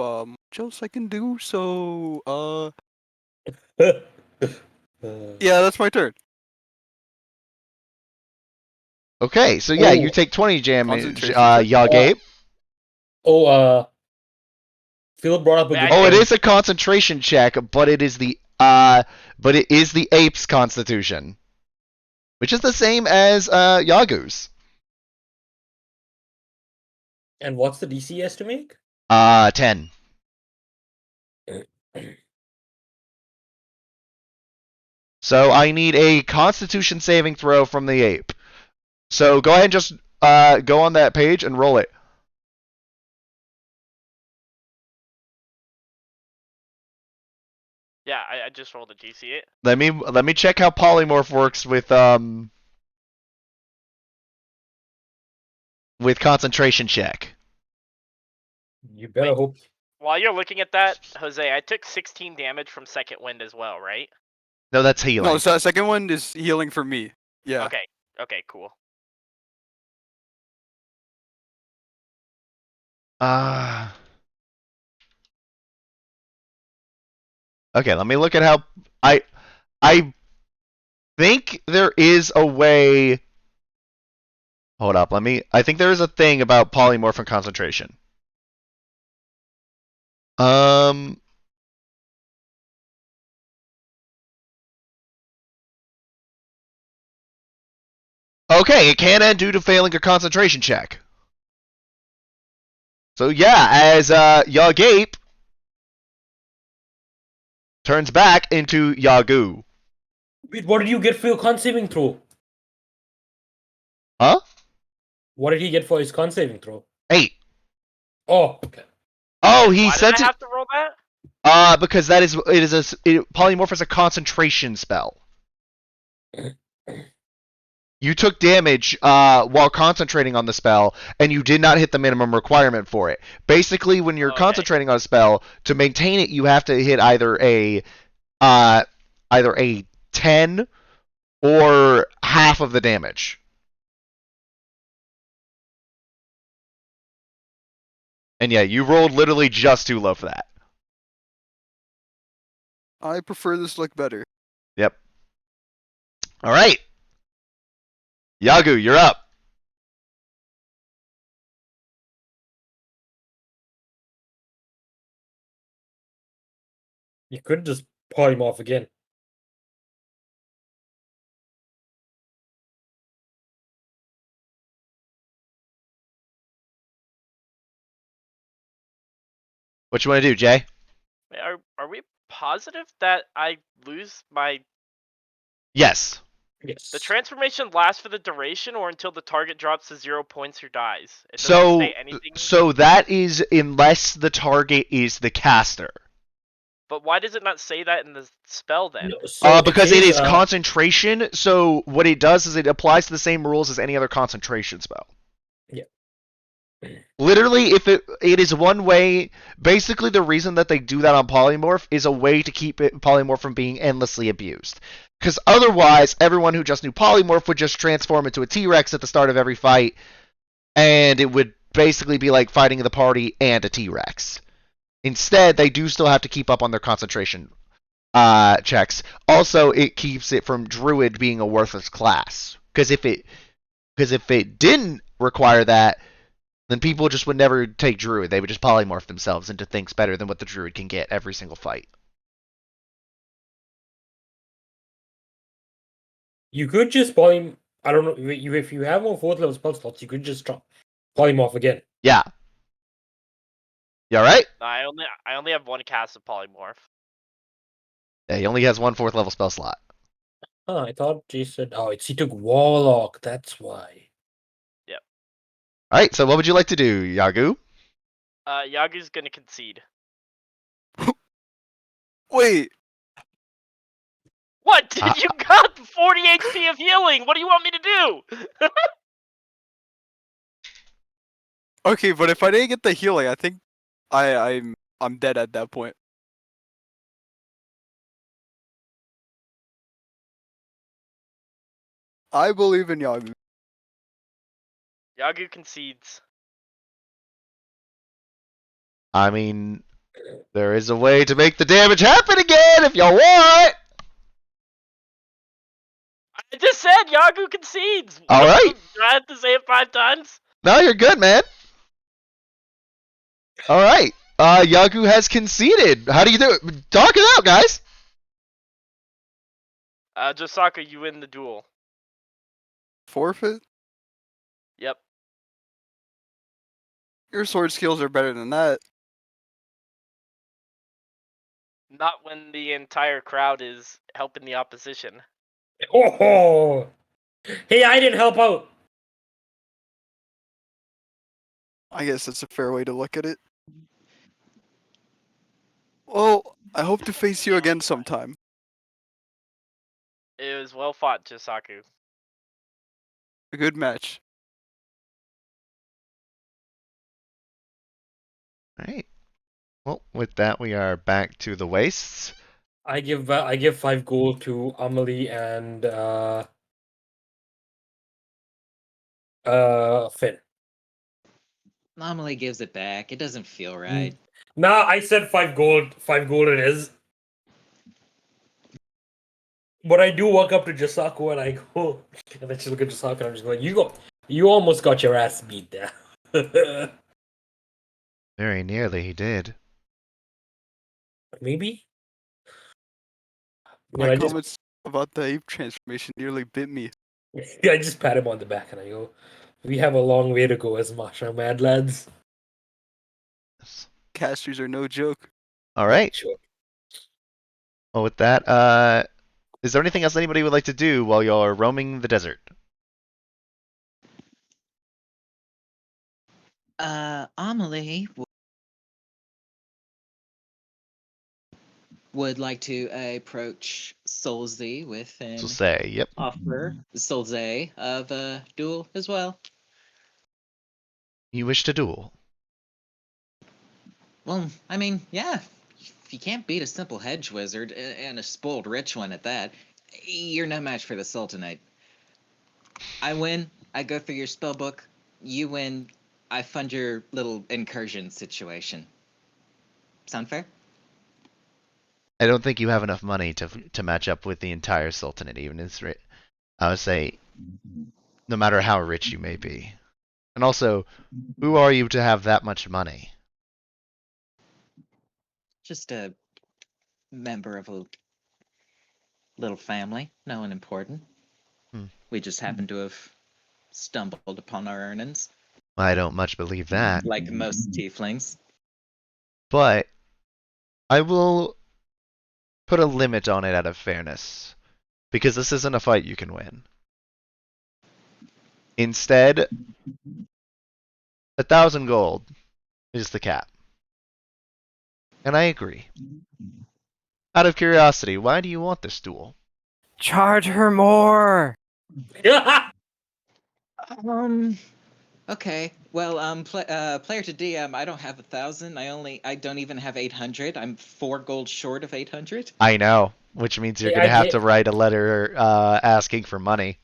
Speaker 4: else I can do. So,
Speaker 2: Uh,
Speaker 4: yeah, that's my turn.
Speaker 1: Okay, so yeah, you
Speaker 2: Oh.
Speaker 1: take 20 damage,
Speaker 4: Concentration check?
Speaker 1: Yagabe.
Speaker 2: Phil brought up a
Speaker 5: Wait,
Speaker 2: good
Speaker 5: I
Speaker 1: Oh, it
Speaker 2: point.
Speaker 1: is a concentration check, but it is the ape's constitution, which is the same as Yagu's.
Speaker 2: And what's the DC he has to make?
Speaker 1: 10. So I need a Constitution saving throw from the ape. So go ahead and just go on that page and roll it.
Speaker 5: Yeah, I just rolled a DC.
Speaker 1: Let me check how polymorph works with concentration check.
Speaker 2: You better
Speaker 5: Wait.
Speaker 2: hope.
Speaker 5: While you're looking at that, Jose, I took 16 damage from second wind as well, right?
Speaker 1: No, that's healing.
Speaker 4: No, so second one is healing for me. Yeah.
Speaker 5: Okay. Okay, cool.
Speaker 1: Okay, let me look at how I think there is a way. Hold up, I think there is a thing about polymorph and concentration. Okay, it can end due to failing a concentration check. So yeah, as Yagape turns back into Yagu.
Speaker 2: Wait, what did you get for your con saving throw?
Speaker 1: Huh?
Speaker 2: What did he get for his con saving throw?
Speaker 1: 8.
Speaker 2: Oh, okay.
Speaker 1: Oh, he
Speaker 5: Why did
Speaker 1: sent
Speaker 5: I
Speaker 1: it.
Speaker 5: have to roll that?
Speaker 1: Because polymorph is a concentration spell. You took damage while concentrating on the spell, and you did not hit the minimum requirement for it. Basically, when you're
Speaker 5: Okay.
Speaker 1: concentrating on a spell, to maintain it, you have to hit either a 10 or half of the damage. And yeah, you rolled literally just too low for that.
Speaker 4: I prefer this look better.
Speaker 1: Yep. All right. Yagu, you're up.
Speaker 2: You could just polymorph again.
Speaker 1: What you want to do, Jay?
Speaker 5: Wait, are we positive that I lose my...
Speaker 1: Yes.
Speaker 2: Yes.
Speaker 5: The transformation lasts for the duration or until the target drops to 0 points or dies? It doesn't say anything.
Speaker 1: So that is unless the target is the caster.
Speaker 5: But why does it not say that in the spell then?
Speaker 2: No, so
Speaker 1: Because it
Speaker 2: says,
Speaker 1: is concentration, so what it does is it applies to the same rules as any other concentration spell.
Speaker 2: Yeah.
Speaker 1: Literally, if it is one way, basically the reason that they do that on polymorph is a way to keep polymorph from being endlessly abused. Because otherwise, everyone who just knew polymorph would just transform into a T-Rex at the start of every fight, and it would basically be like fighting the party and a T-Rex. Instead, they do still have to keep up on their concentration checks. Also, it keeps it from Druid being a worthless class. Because if it didn't require that, then people just would never take Druid. They would just polymorph themselves into things better than what the Druid can get every single fight.
Speaker 2: You could just polymorph. I don't know. If you have more 4th level spell slots, you could just polymorph again.
Speaker 1: Yeah. You alright?
Speaker 5: I only have one cast of polymorph.
Speaker 1: Yeah, he only has one 4th level spell slot.
Speaker 2: Oh, I thought Jay said. Oh, he took Warlock. That's why.
Speaker 5: Yep.
Speaker 1: Alright, so what would you like to do, Yagu?
Speaker 5: Yagu's gonna concede.
Speaker 4: Wait.
Speaker 5: What? Did you got 40 HP of healing? What do you want me to do?
Speaker 4: Okay, but if I didn't get the healing, I think I'm dead at that point. I believe in Yagu.
Speaker 5: Yagu concedes.
Speaker 1: I mean, There is a way to make the damage happen again if you want.
Speaker 5: I just said Yagu concedes.
Speaker 1: All right.
Speaker 5: Do I have to say it 5 times?
Speaker 1: No, you're good, man. All right. Yagu has conceded. How do you do it? Talk it out, guys.
Speaker 5: Josaku, you win the duel.
Speaker 4: Forfeit?
Speaker 5: Yep.
Speaker 4: Your sword skills are better than that.
Speaker 5: Not when the entire crowd is helping the opposition.
Speaker 2: Oh, hey, I didn't help out.
Speaker 4: I guess that's a fair way to look at it. Well, I hope to face you again sometime.
Speaker 5: It was well fought, Josaku.
Speaker 4: A good match.
Speaker 1: All right. Well, with that, we are back to the wastes.
Speaker 2: I give 5 gold to Amelie and Finn.
Speaker 6: Normally gives it back. It doesn't feel right.
Speaker 2: Nah, I said 5 gold. 5 gold it is. But I do walk up to Josaku and I go, and then she look at Josaku and I'm just going, you almost got your ass beat there.
Speaker 1: Very nearly, he did.
Speaker 2: Maybe.
Speaker 4: My
Speaker 2: I
Speaker 4: comments about the ape transformation nearly bit me.
Speaker 2: just pat him on the back and I go, we have a long way to go as Masha Mad Lads.
Speaker 4: Casters are no joke.
Speaker 1: All right.
Speaker 2: Sure.
Speaker 1: Well, with that, is there anything else anybody would like to do while y'all are roaming the desert?
Speaker 6: Amelie would like to approach Solzy with an
Speaker 1: So say, yep.
Speaker 6: offer Solzy of a duel as well.
Speaker 1: You wish to duel.
Speaker 6: Well, I mean, yeah. If you can't beat a simple hedge wizard and a spoiled rich one at that, you're no match for the Sultanate. I win. I go through your spell book. You win. I fund your little incursion situation. Sound fair?
Speaker 1: I don't think you have enough money to match up with the entire Sultanate, even as I would say, no matter how rich you may be. And also, who are you to have that much money?
Speaker 6: Just a member of a little family. No one important. We just happen to have stumbled upon our earnings,
Speaker 1: I don't much believe that.
Speaker 6: like most tieflings.
Speaker 1: But I will put a limit on it out of fairness, because this isn't a fight you can win. Instead, 1,000 gold is the cap. And I agree. Out of curiosity, why do you want this duel?
Speaker 3: Charge her more.
Speaker 6: Okay. Well, player to DM, I don't have 1,000. I don't even have 800. I'm 4 gold short of 800.
Speaker 1: I know, which means you're
Speaker 2: Hey,
Speaker 1: going to
Speaker 2: I
Speaker 1: have
Speaker 2: get-
Speaker 1: to write a letter asking for money.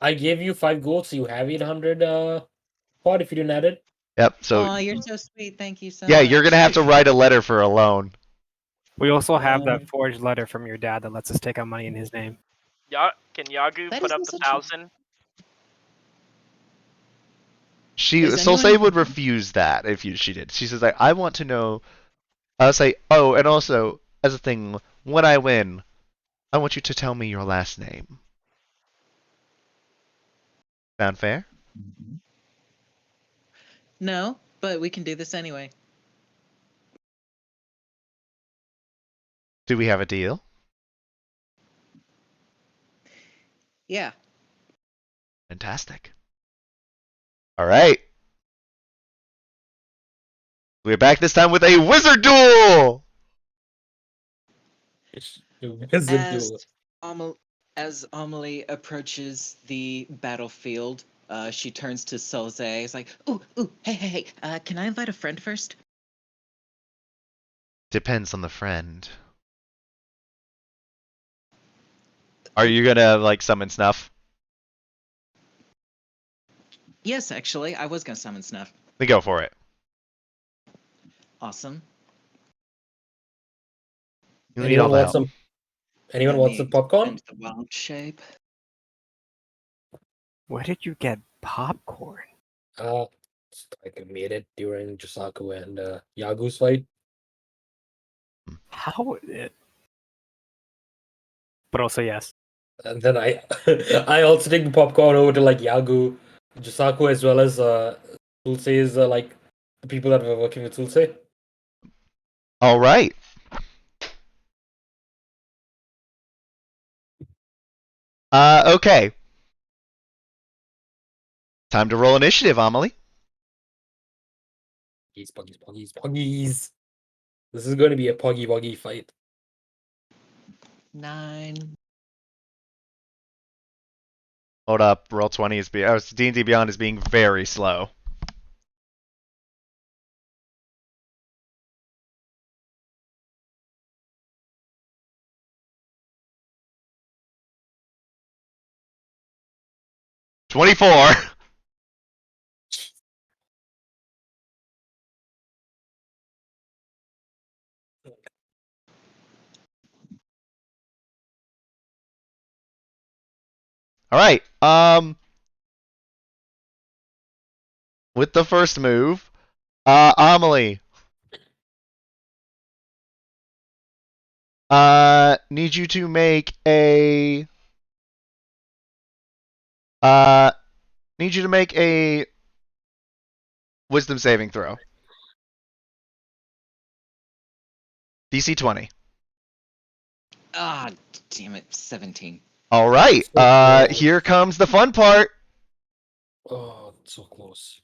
Speaker 2: I gave you 5 gold, so you have 800 pot if you didn't add it.
Speaker 1: Yep, so
Speaker 6: Oh, you're so sweet. Thank you so
Speaker 1: yeah,
Speaker 6: much.
Speaker 1: you're going to have to write a letter for a loan.
Speaker 3: We also have that forged letter from your dad that lets us take out money in his name.
Speaker 5: Can Yagu
Speaker 6: That
Speaker 5: put up
Speaker 6: isn't
Speaker 5: the
Speaker 6: such a-
Speaker 5: 1,000?
Speaker 1: Solsay
Speaker 6: anyone-
Speaker 1: would refuse that if she did. She says, I want to know. I'll say, oh, and also, as a thing, when I win, I want you to tell me your last name. Sound fair?
Speaker 6: No, but we can do this anyway.
Speaker 1: Do we have a deal?
Speaker 6: Yeah.
Speaker 1: Fantastic. All right. We're back this time with a wizard duel!
Speaker 6: As Amelie approaches the battlefield, she turns to Solze. It's like, ooh, hey, can I invite a friend first?
Speaker 1: Depends on the friend. Are you gonna, like, summon Snuff?
Speaker 6: Yes, actually, I was gonna summon Snuff.
Speaker 1: Then go for it.
Speaker 6: Awesome.
Speaker 1: You need all the help.
Speaker 2: Anyone
Speaker 6: Let
Speaker 2: want
Speaker 6: me
Speaker 2: some popcorn?
Speaker 6: expand the wild shape.
Speaker 3: Where did you get popcorn?
Speaker 2: I made it during Josaku and Yagu's fight.
Speaker 3: How? But also yes.
Speaker 2: And then I I also take the popcorn over to like Yagu, Josaku, as well as Sulsei's like the people that were working with Sulsei.
Speaker 1: All right. Okay. Time to roll initiative, Amelie.
Speaker 2: Puggies. This is going to be a puggy fight.
Speaker 6: 9.
Speaker 1: Hold up. Roll 20 is D&D Beyond is being very slow. $24. All right. With the first move, Amelie. Need you to make a wisdom saving throw. DC 20.
Speaker 6: Ah, damn it, 17.
Speaker 1: All right.
Speaker 2: So close.
Speaker 1: Here comes the fun part.
Speaker 2: Oh, it's so close.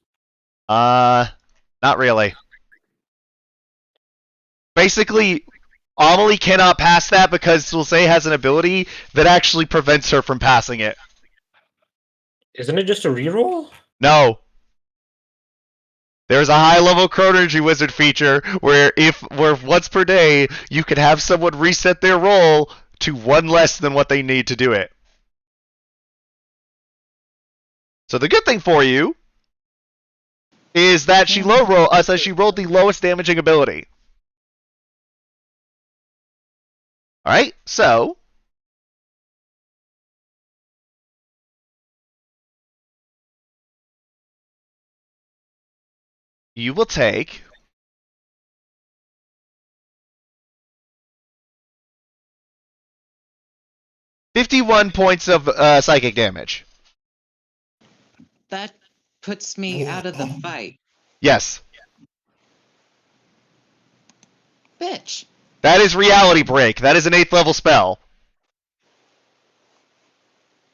Speaker 1: Not really. Basically, Amelie cannot pass that because Sulsei has an ability that actually prevents her from passing it.
Speaker 2: Isn't it just a reroll?
Speaker 1: No. There's a high-level chronergy wizard feature where once per day you can have someone reset their roll to one less than what they need to do it. So the good thing for you is that she rolled the lowest damaging ability. All right, so you will take 51 points of psychic damage.
Speaker 6: That puts me out of the fight.
Speaker 1: Yes.
Speaker 6: Bitch.
Speaker 1: That is Reality Break. That is an 8th level spell.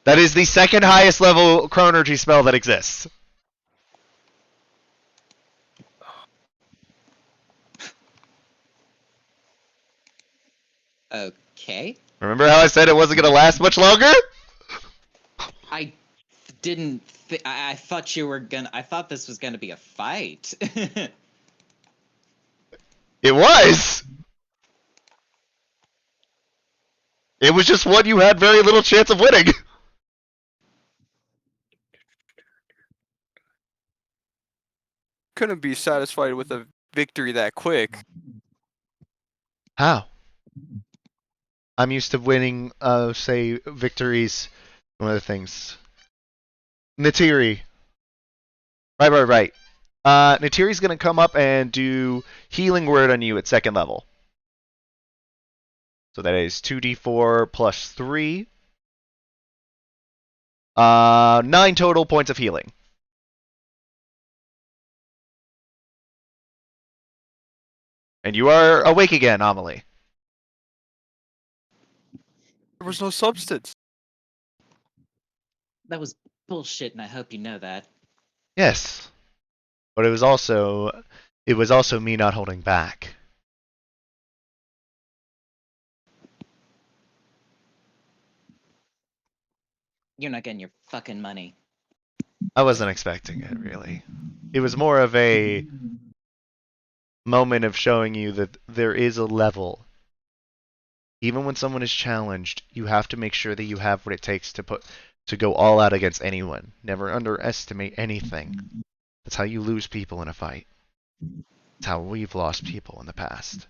Speaker 1: That is the second highest level chronergy spell that exists.
Speaker 6: Okay.
Speaker 1: Remember how I said it wasn't going to last much longer?
Speaker 6: I didn't. I thought you were gonna. I thought this was gonna be a fight.
Speaker 1: It was. It was just one you had very little chance of winning.
Speaker 4: Couldn't be satisfied with a victory that quick.
Speaker 1: How? I'm used to winning, say, victories. One of the things. Natiri. Right. Natiri's going to come up and do Healing Word on you at 2nd level. So that is 2d4 plus 3. 9 total points of healing. And you are awake again, Amelie.
Speaker 4: There was no substance.
Speaker 6: That was bullshit, and I hope you know that.
Speaker 1: Yes. But it was also me not holding back.
Speaker 6: You're not getting your fucking money.
Speaker 1: I wasn't expecting it, really. It was more of a moment of showing you that there is a level. Even when someone is challenged, you have to make sure that you have what it takes to go all out against anyone. Never underestimate anything. That's how you lose people in a fight. That's how we've lost people in the past.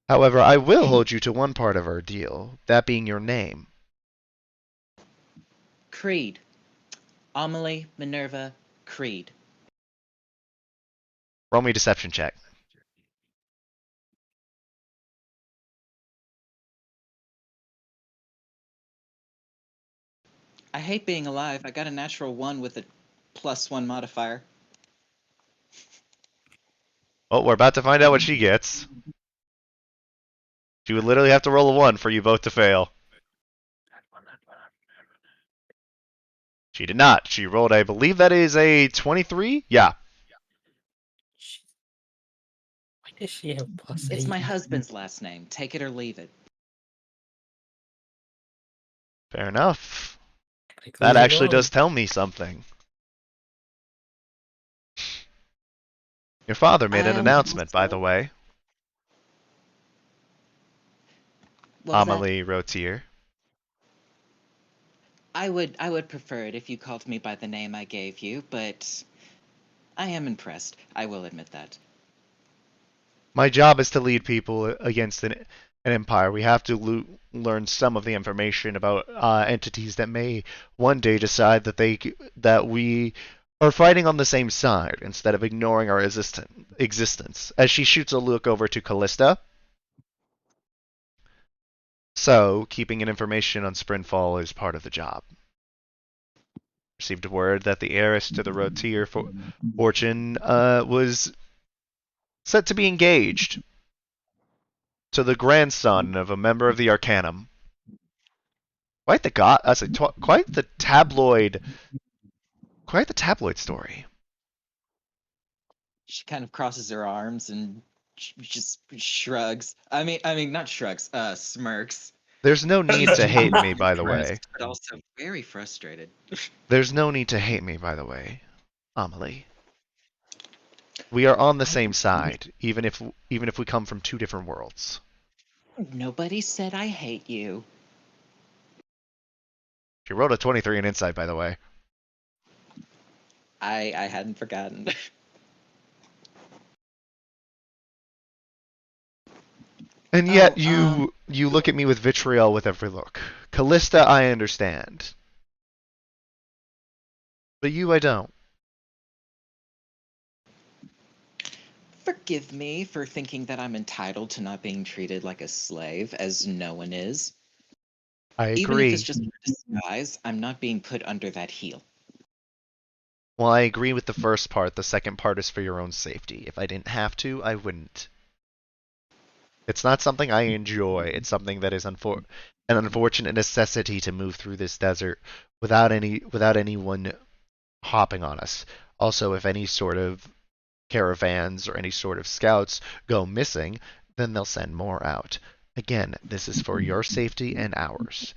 Speaker 1: However, I will hold you to one part of our deal, that being your name.
Speaker 6: Creed. Amelie Minerva Creed.
Speaker 1: Roll me a deception check.
Speaker 6: I hate being alive. I got a natural 1 with a +1 modifier.
Speaker 1: Oh, we're about to find out what she gets. She would literally have to roll a 1 for you both to fail. She did not. She rolled, I believe that is a 23? Yeah.
Speaker 2: Why does she have +8?
Speaker 6: It's my husband's last name. Take it or leave it.
Speaker 1: Fair enough.
Speaker 2: Technically,
Speaker 1: That
Speaker 2: you're
Speaker 1: actually
Speaker 2: wrong.
Speaker 1: does tell me something. Your father made an announcement, by the way.
Speaker 6: What was that?
Speaker 1: Amelie Rotier.
Speaker 6: I would prefer it if you called me by the name I gave you, but I am impressed. I will admit that.
Speaker 1: My job is to lead people against an empire. We have to learn some of the information about entities that may one day decide that we are fighting on the same side instead of ignoring our existence. As she shoots a look over to Callista. So, keeping an information on Sprinfall is part of the job. Received word that the heiress to the Rotier fortune was set to be engaged to the grandson of a member of the Arcanum. Quite the tabloid story.
Speaker 6: She kind of crosses her arms and just shrugs. I mean, not shrugs. Smirks.
Speaker 1: There's no need to hate me, by the way.
Speaker 6: Impressed, but also very frustrated.
Speaker 1: There's no need to hate me, by the way, Amelie. We are on the same side, even if we come from two different worlds.
Speaker 6: Nobody said I hate you.
Speaker 1: She rolled a 23 in insight, by the way.
Speaker 6: I hadn't forgotten.
Speaker 1: And yet you look at me with vitriol with every look. Callista, I understand. But you, I don't.
Speaker 6: Forgive me for thinking that I'm entitled to not being treated like a slave, as no one is.
Speaker 1: I agree.
Speaker 6: Even if it's just a disguise, I'm not being put under that heel.
Speaker 1: Well, I agree with the first part. The second part is for your own safety. If I didn't have to, I wouldn't. It's not something I enjoy. It's something that is an unfortunate necessity to move through this desert without anyone hopping on us. Also, if any sort of caravans or any sort of scouts go missing, then they'll send more out. Again, this is for your safety and ours.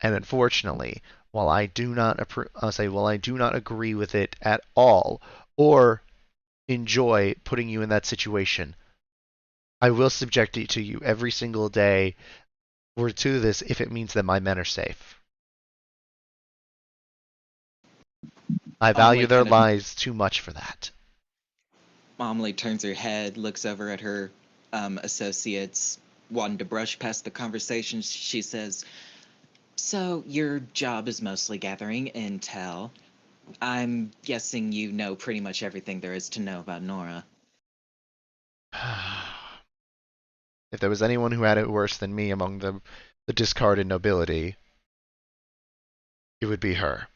Speaker 1: And unfortunately, while I do not agree with it at all or enjoy putting you in that situation, I will subject it to you every single day or to this if it means that my men are safe. I value their lives too much for that.
Speaker 6: Amelie turns her head, looks over at her associates, wanting to brush past the conversation. She says, "So your job is mostly gathering intel. I'm guessing you know pretty much everything there is to know about Nora."
Speaker 1: If there was anyone who had it worse than me among the discarded nobility, it would be her.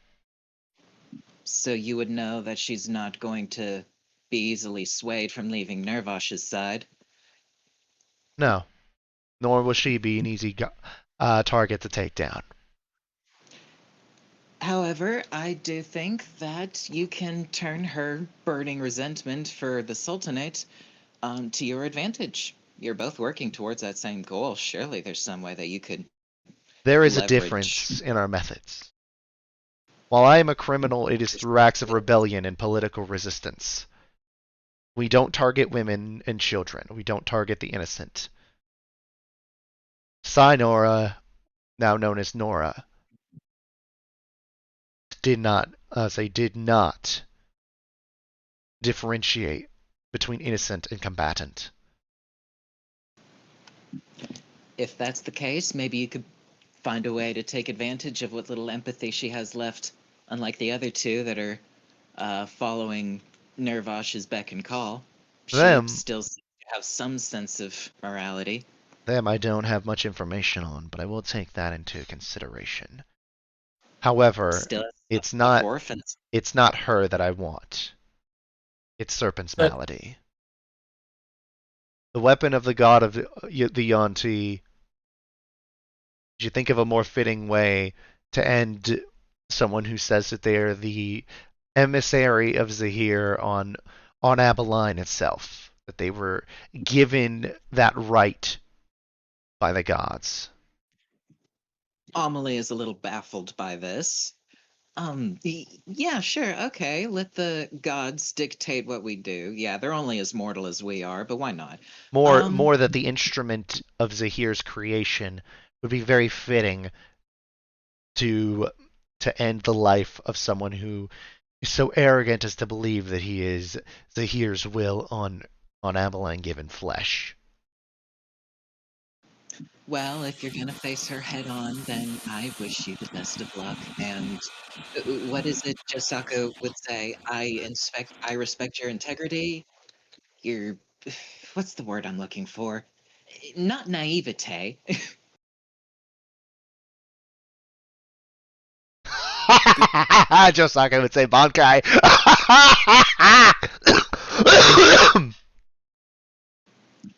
Speaker 6: So you would know that she's not going to be easily swayed from leaving Nervosh's side?
Speaker 1: No. Nor will she be an easy target to take down.
Speaker 6: However, I do think that you can turn her burning resentment for the Sultanate to your advantage. You're both working towards that same goal. Surely there's some way that you could
Speaker 1: There is a
Speaker 6: leverage.
Speaker 1: difference in our methods. While I am a criminal, it is through acts of rebellion and political resistance. We don't target women and children. We don't target the innocent. Nora, now known as Nora, did not differentiate between innocent and combatant.
Speaker 6: If that's the case, maybe you could find a way to take advantage of what little empathy she has left, unlike the other two that are following Nervosh's beck and call. She
Speaker 1: Them.
Speaker 6: still seems to have some sense of morality.
Speaker 1: Them I don't have much information on, but I will take that into consideration. However,
Speaker 6: Still has
Speaker 1: it's
Speaker 6: some
Speaker 1: not
Speaker 6: orphans.
Speaker 1: it's not her that I want. It's Serpent's malady. The weapon of the god of the Yonti. Did you think of a more fitting way to end someone who says that they are the emissary of Zahir on Abeline itself? That they were given that right by the gods.
Speaker 6: Amelie is a little baffled by this. Yeah, sure, okay. Let the gods dictate what we do. Yeah, they're only as mortal as we are, but why not?
Speaker 1: More that the instrument of Zahir's creation would be very fitting to end the life of someone who is so arrogant as to believe that he is Zahir's will on Abeline given flesh.
Speaker 6: Well, if you're gonna face her head on, then I wish you the best of luck. And what is it Josaku would say? I respect your integrity. Your what's the word I'm looking for? Not naivete.
Speaker 1: Josaka would say Bankai.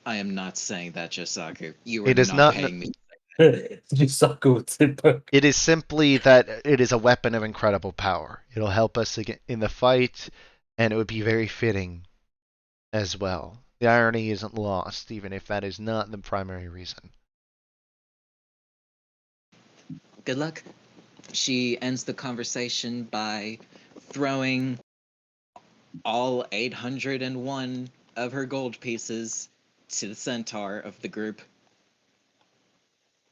Speaker 6: I am not saying that, Josaku. You are
Speaker 1: It is
Speaker 6: not
Speaker 1: not-
Speaker 6: paying me.
Speaker 2: Yusaku would say back.
Speaker 1: It is simply that it is a weapon of incredible power. It'll help us in the fight, and it would be very fitting as well. The irony isn't lost, even if that is not the primary reason.
Speaker 6: Good luck. She ends the conversation by throwing all 801 of her gold pieces to the centaur of the group,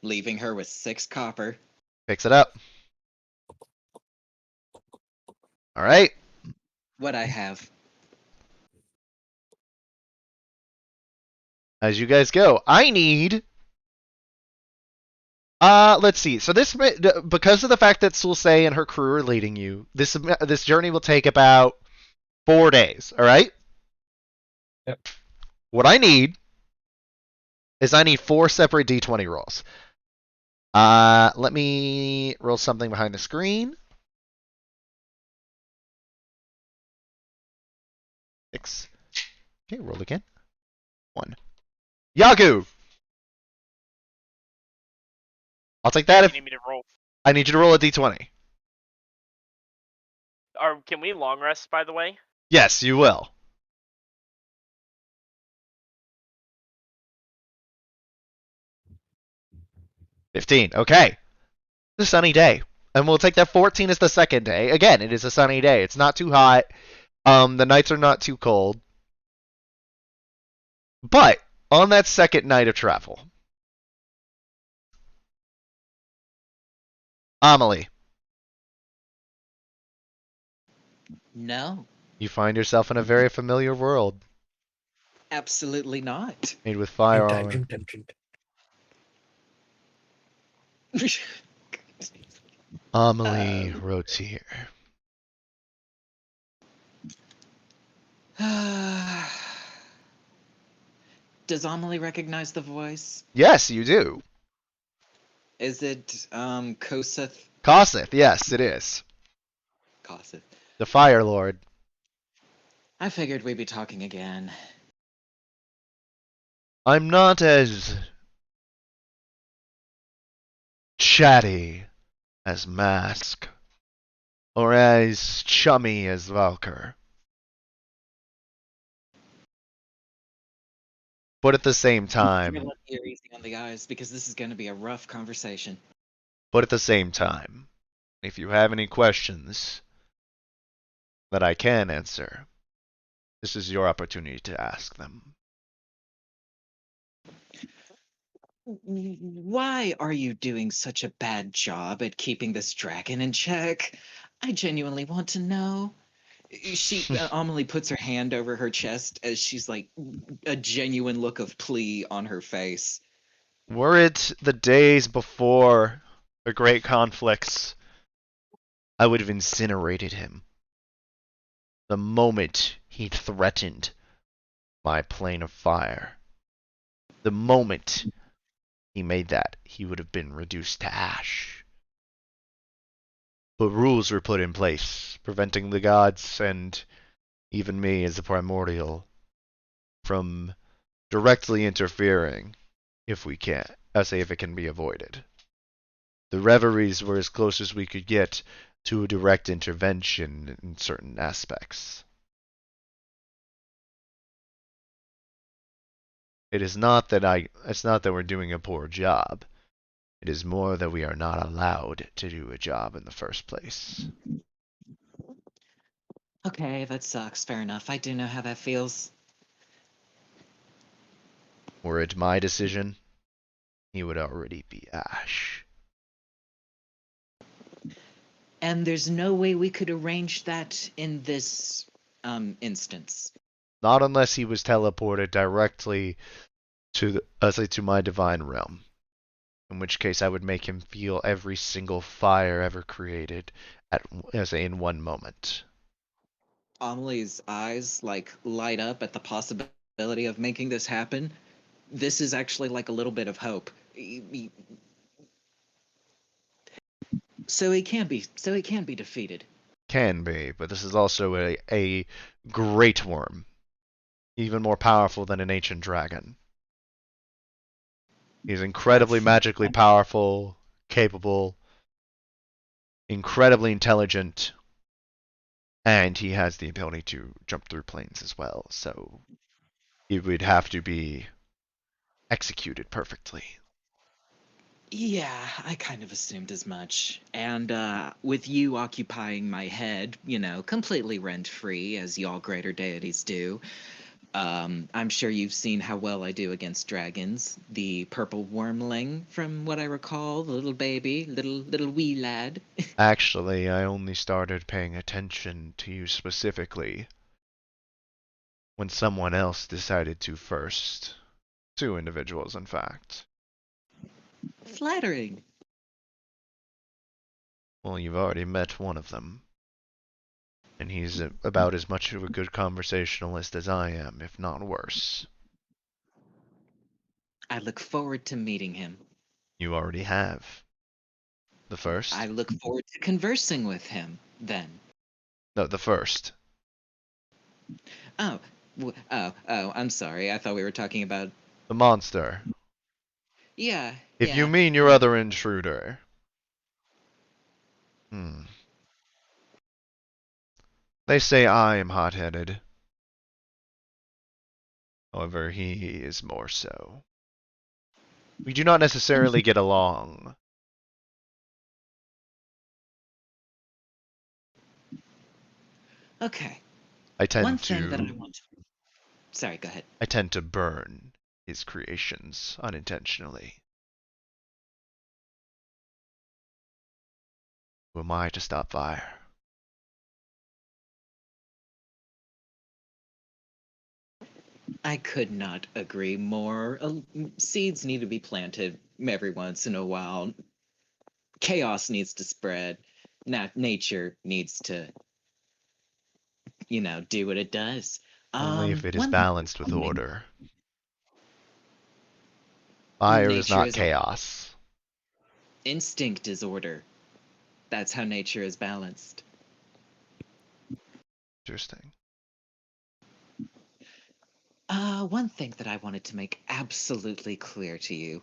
Speaker 6: leaving her with 6 copper.
Speaker 1: Picks it up. All right.
Speaker 6: What I have.
Speaker 1: As you guys go, I need. Let's see. So this, because of the fact that Sulsei and her crew are leading you, this journey will take about 4 days. All right.
Speaker 2: Yep.
Speaker 1: What I need is 4 separate D20 rolls. Let me roll something behind the screen. 6. Okay, roll again. 1. Yagu! I'll take that
Speaker 5: You
Speaker 1: if
Speaker 5: need me to roll.
Speaker 1: I need you to roll a D20.
Speaker 5: Or can we long rest, by the way?
Speaker 1: Yes, you will. $15. Okay. It's a sunny day. And we'll take that 14 as the second day. Again, it is a sunny day. It's not too hot. The nights are not too cold. But on that second night of travel, Amelie,
Speaker 6: No,
Speaker 1: you find yourself in a very familiar world,
Speaker 6: absolutely not.
Speaker 1: made with fire armor. Amelie Rotier.
Speaker 6: Does Amelie recognize the voice?
Speaker 1: Yes, you do.
Speaker 6: Is it Koseth?
Speaker 1: Kossith, yes, it is.
Speaker 6: Koseth.
Speaker 1: The Fire Lord.
Speaker 6: I figured we'd be talking again.
Speaker 1: I'm not as chatty as Mask, or as chummy as Valkyr. But at the same time,
Speaker 6: Let me easy on the eyes because this is going to be a rough conversation.
Speaker 1: if you have any questions that I can answer, this is your opportunity to ask them.
Speaker 6: Why are you doing such a bad job at keeping this dragon in check? I genuinely want to know. Amelie puts her hand over her chest as she's like a genuine look of plea on her face.
Speaker 1: Were it the days before the great conflicts, I would have incinerated him. The moment he threatened my plane of fire, the moment he made that, he would have been reduced to ash. But rules were put in place, preventing the gods and even me as a primordial from directly interfering if we can, if it can be avoided. The reveries were as close as we could get to a direct intervention in certain aspects. It's not that we're doing a poor job. It is more that we are not allowed to do a job in the first place.
Speaker 6: Okay, that sucks. Fair enough. I do know how that feels.
Speaker 1: Were it my decision, he would already be ash.
Speaker 6: And there's no way we could arrange that in this instance.
Speaker 1: Not unless he was teleported directly to my divine realm. In which case I would make him feel every single fire ever created in one moment.
Speaker 6: Amelie's eyes like light up at the possibility of making this happen. This is actually like a little bit of hope. So he can be defeated.
Speaker 1: Can be, but this is also a great worm. Even more powerful than an ancient dragon. He's incredibly magically powerful, capable, incredibly intelligent, and he has the ability to jump through planes as well, so he would have to be executed perfectly.
Speaker 6: Yeah, I kind of assumed as much. And with you occupying my head, completely rent-free, as y'all greater deities do, I'm sure you've seen how well I do against dragons. The purple wormling, from what I recall, the little baby, little wee lad.
Speaker 1: Actually, I only started paying attention to you specifically when someone else decided to first. 2 individuals, in fact.
Speaker 6: Flattering.
Speaker 1: Well, you've already met one of them. And he's about as much of a good conversationalist as I am, if not worse.
Speaker 6: I look forward to meeting him.
Speaker 1: You already have. The first?
Speaker 6: I look forward to conversing with him, then.
Speaker 1: No, the first.
Speaker 6: Oh, I'm sorry. I thought we were talking about...
Speaker 1: The monster.
Speaker 6: Yeah,
Speaker 1: If you
Speaker 6: yeah.
Speaker 1: mean your other intruder. They say I am hot-headed. However, he is more so. We do not necessarily get along.
Speaker 6: Okay.
Speaker 1: I tend
Speaker 6: One thing that I
Speaker 1: to
Speaker 6: want to... Sorry, go ahead.
Speaker 1: I tend to burn his creations unintentionally. Who am I to stop fire?
Speaker 6: I could not agree more. Seeds need to be planted every once in a while. Chaos needs to spread. Nature needs to, do what it does.
Speaker 1: Only if it is
Speaker 6: One
Speaker 1: balanced with
Speaker 6: thing-
Speaker 1: order. Fire is
Speaker 6: Nature
Speaker 1: not
Speaker 6: is
Speaker 1: chaos.
Speaker 6: Instinct is order. That's how nature is balanced.
Speaker 1: Interesting.
Speaker 6: One thing that I wanted to make absolutely clear to you.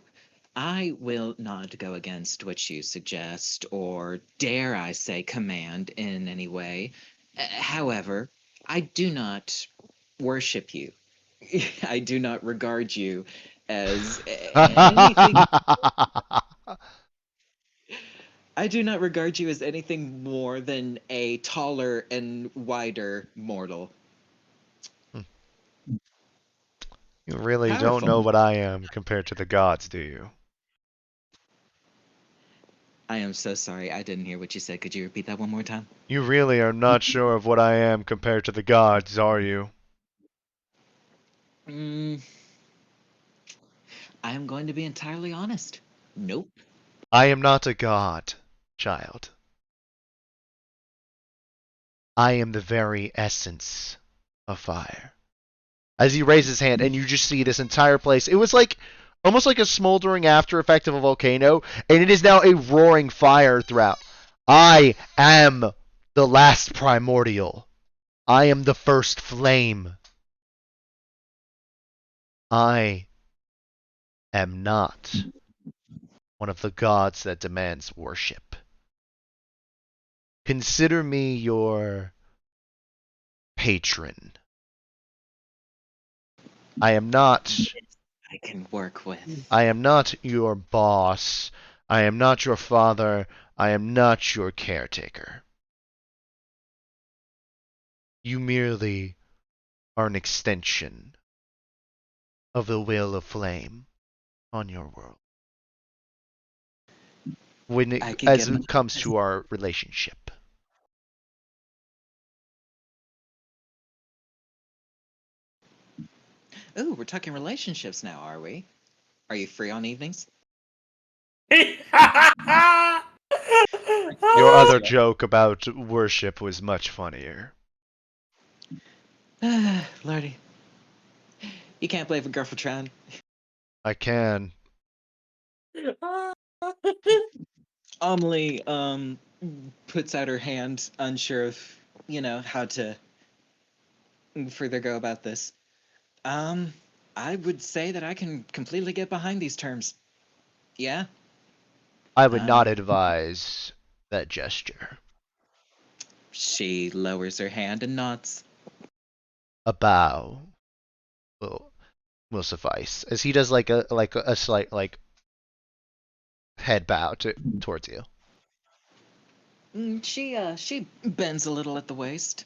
Speaker 6: I will not go against what you suggest, or dare I say command in any way. However, I do not worship you. I do not regard you as anything. I do not regard you as anything more than a taller and wider mortal.
Speaker 1: You really don't
Speaker 6: Powerful.
Speaker 1: know what I am compared to the gods, do you?
Speaker 6: I am so sorry. I didn't hear what you said. Could you repeat that one more time?
Speaker 1: You really are not sure of what I am compared to the gods, are you?
Speaker 6: Mm, I am going to be entirely honest. Nope.
Speaker 1: I am not a god, child. I am the very essence of fire. As he raises his hand, and you just see this entire place. It was like almost like a smoldering after effect of a volcano, and it is now a roaring fire throughout. I am the last primordial. I am the first flame. I am not one of the gods that demands worship. Consider me your patron. I am not
Speaker 6: I can work with.
Speaker 1: I am not your boss. I am not your father. I am not your caretaker. You merely are an extension of the will of flame on your world. When
Speaker 6: I can
Speaker 1: as
Speaker 6: get
Speaker 1: it comes to our relationship.
Speaker 6: Oh, we're talking relationships now, are we? Are you free on evenings?
Speaker 1: Your other joke about worship was much funnier.
Speaker 6: Lordy. You can't blame a girl for trying.
Speaker 1: I can.
Speaker 6: Amelie, puts out her hand, unsure of, how to further go about this. I would say that I can completely get behind these terms. Yeah?
Speaker 1: I would not
Speaker 6: Um,
Speaker 1: advise that gesture.
Speaker 6: She lowers her hand and nods.
Speaker 1: A bow will suffice. As he does like a slight like head bow towards you.
Speaker 6: She bends a little at the waist.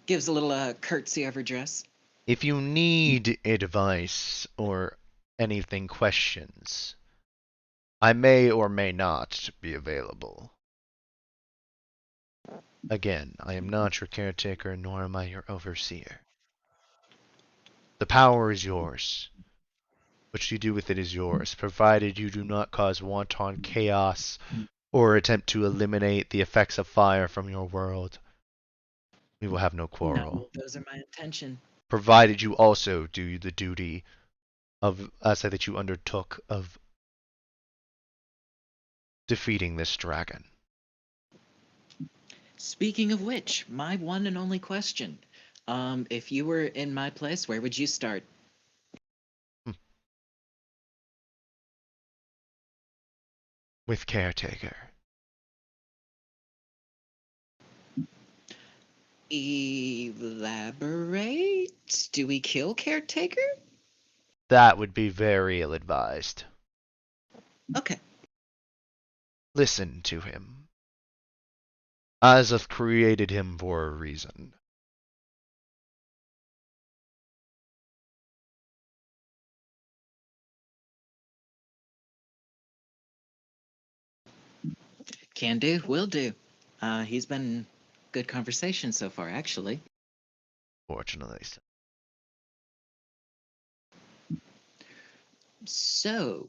Speaker 6: Gives a little curtsy of her dress.
Speaker 1: If you need advice or anything questions, I may or may not be available. Again, I am not your caretaker, nor am I your overseer. The power is yours. What you do with it is yours, provided you do not cause wanton chaos or attempt to eliminate the effects of fire from your world. We will have no quarrel.
Speaker 6: No, those are my intention.
Speaker 1: Provided you also do the duty of, say that you undertook of defeating this dragon.
Speaker 6: Speaking of which, my one and only question. If you were in my place, where would you start?
Speaker 1: With caretaker.
Speaker 6: Elaborate? Do we kill caretaker?
Speaker 1: That would be very ill-advised.
Speaker 6: Okay.
Speaker 1: Listen to him. Azeth created him for a reason.
Speaker 6: Can do, will do. He's been good conversation so far, actually.
Speaker 1: Fortunately.
Speaker 6: So,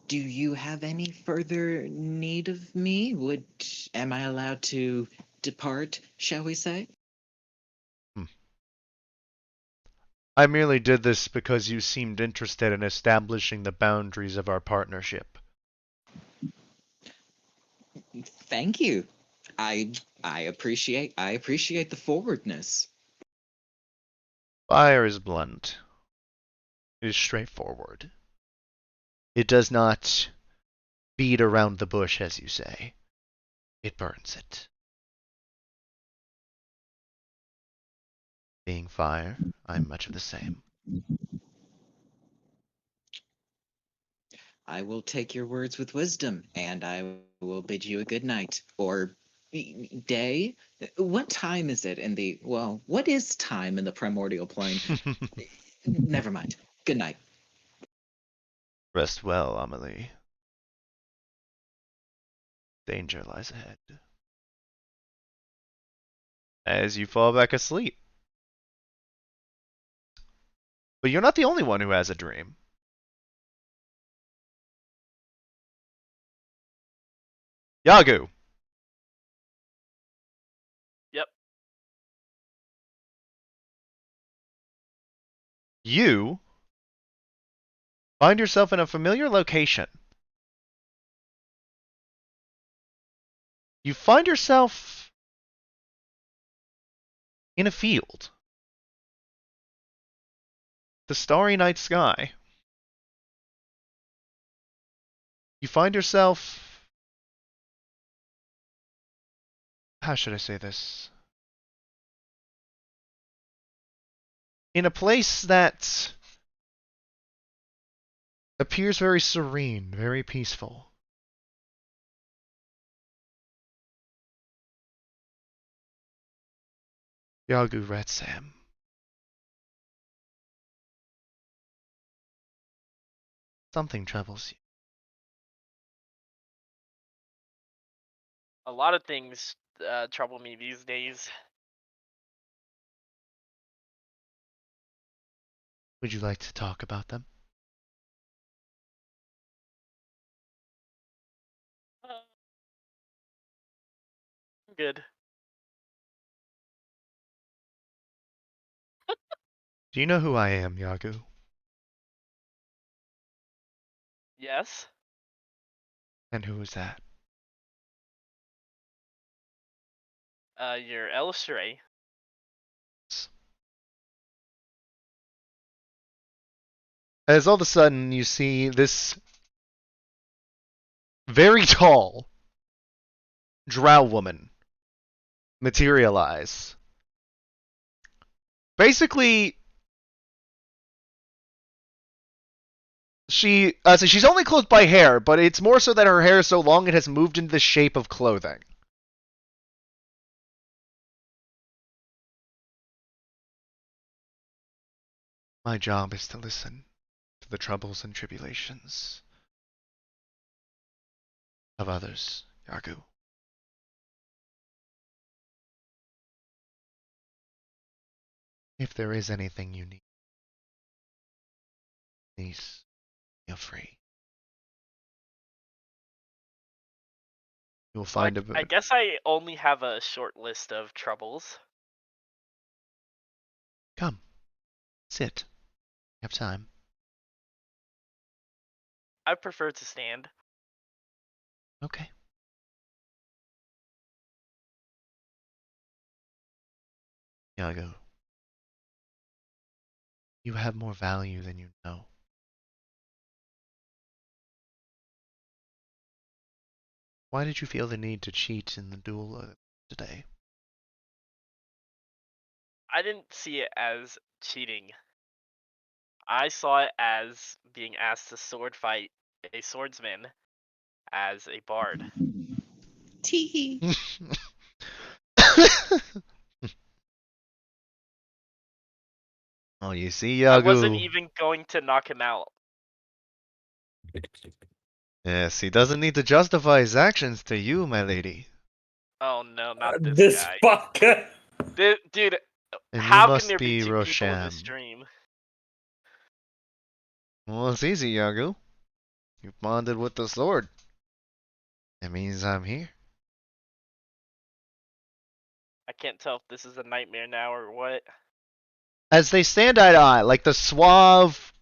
Speaker 6: do you have any further need of me? Am I allowed to depart, shall we say?
Speaker 1: I merely did this because you seemed interested in establishing the boundaries of our partnership.
Speaker 6: Thank you. I appreciate the forwardness.
Speaker 1: Fire is blunt. It is straightforward. It does not beat around the bush, as you say. It burns it. Being fire, I'm much of the same.
Speaker 6: I will take your words with wisdom, and I will bid you a good night. Or day? What time is it in the. Well, what is time in the primordial plane? Never mind. Good night.
Speaker 1: Rest well, Amelie. Danger lies ahead. As you fall back asleep. But you're not the only one who has a dream. Yagu.
Speaker 5: Yep.
Speaker 1: You find yourself in a familiar location. You find yourself in a field. The starry night sky. You find yourself... How should I say this? In a place that appears very serene, very peaceful. Yagu Red Sam. Something troubles you.
Speaker 5: A lot of things trouble me these days.
Speaker 1: Would you like to talk about them?
Speaker 5: Good.
Speaker 1: Do you know who I am, Yagu?
Speaker 5: Yes.
Speaker 1: And who is that?
Speaker 5: You're Elstray.
Speaker 1: As all of a sudden you see this very tall drow woman materialize. Basically, so she's only clothed by hair, but it's more so that her hair is so long it has moved into the shape of clothing. My job is to listen to the troubles and tribulations of others, Yagu. If there is anything you need, please feel free. You will find
Speaker 5: I guess I only have a short list of troubles.
Speaker 1: Come, sit. You have time.
Speaker 5: I prefer to stand.
Speaker 1: Okay. Yago, you have more value than you know. Why did you feel the need to cheat in the duel today?
Speaker 5: I didn't see it as cheating. I saw it as being asked to sword fight a swordsman as a bard.
Speaker 6: Tee.
Speaker 1: Oh, you see,
Speaker 5: I wasn't
Speaker 1: Yagu.
Speaker 5: even going to knock him out.
Speaker 1: Yes, he doesn't need to justify his actions to you, my lady.
Speaker 5: Oh no, not this
Speaker 2: This
Speaker 5: guy.
Speaker 2: fucker.
Speaker 5: Dude,
Speaker 1: And you
Speaker 5: how can
Speaker 1: must
Speaker 5: there
Speaker 1: be
Speaker 5: be two people in
Speaker 1: Rosham.
Speaker 5: this stream?
Speaker 1: Well, it's easy, Yagu. You bonded with the sword. That means I'm here.
Speaker 5: I can't tell if this is a nightmare now or what.
Speaker 1: As they stand eye to eye, like the suave,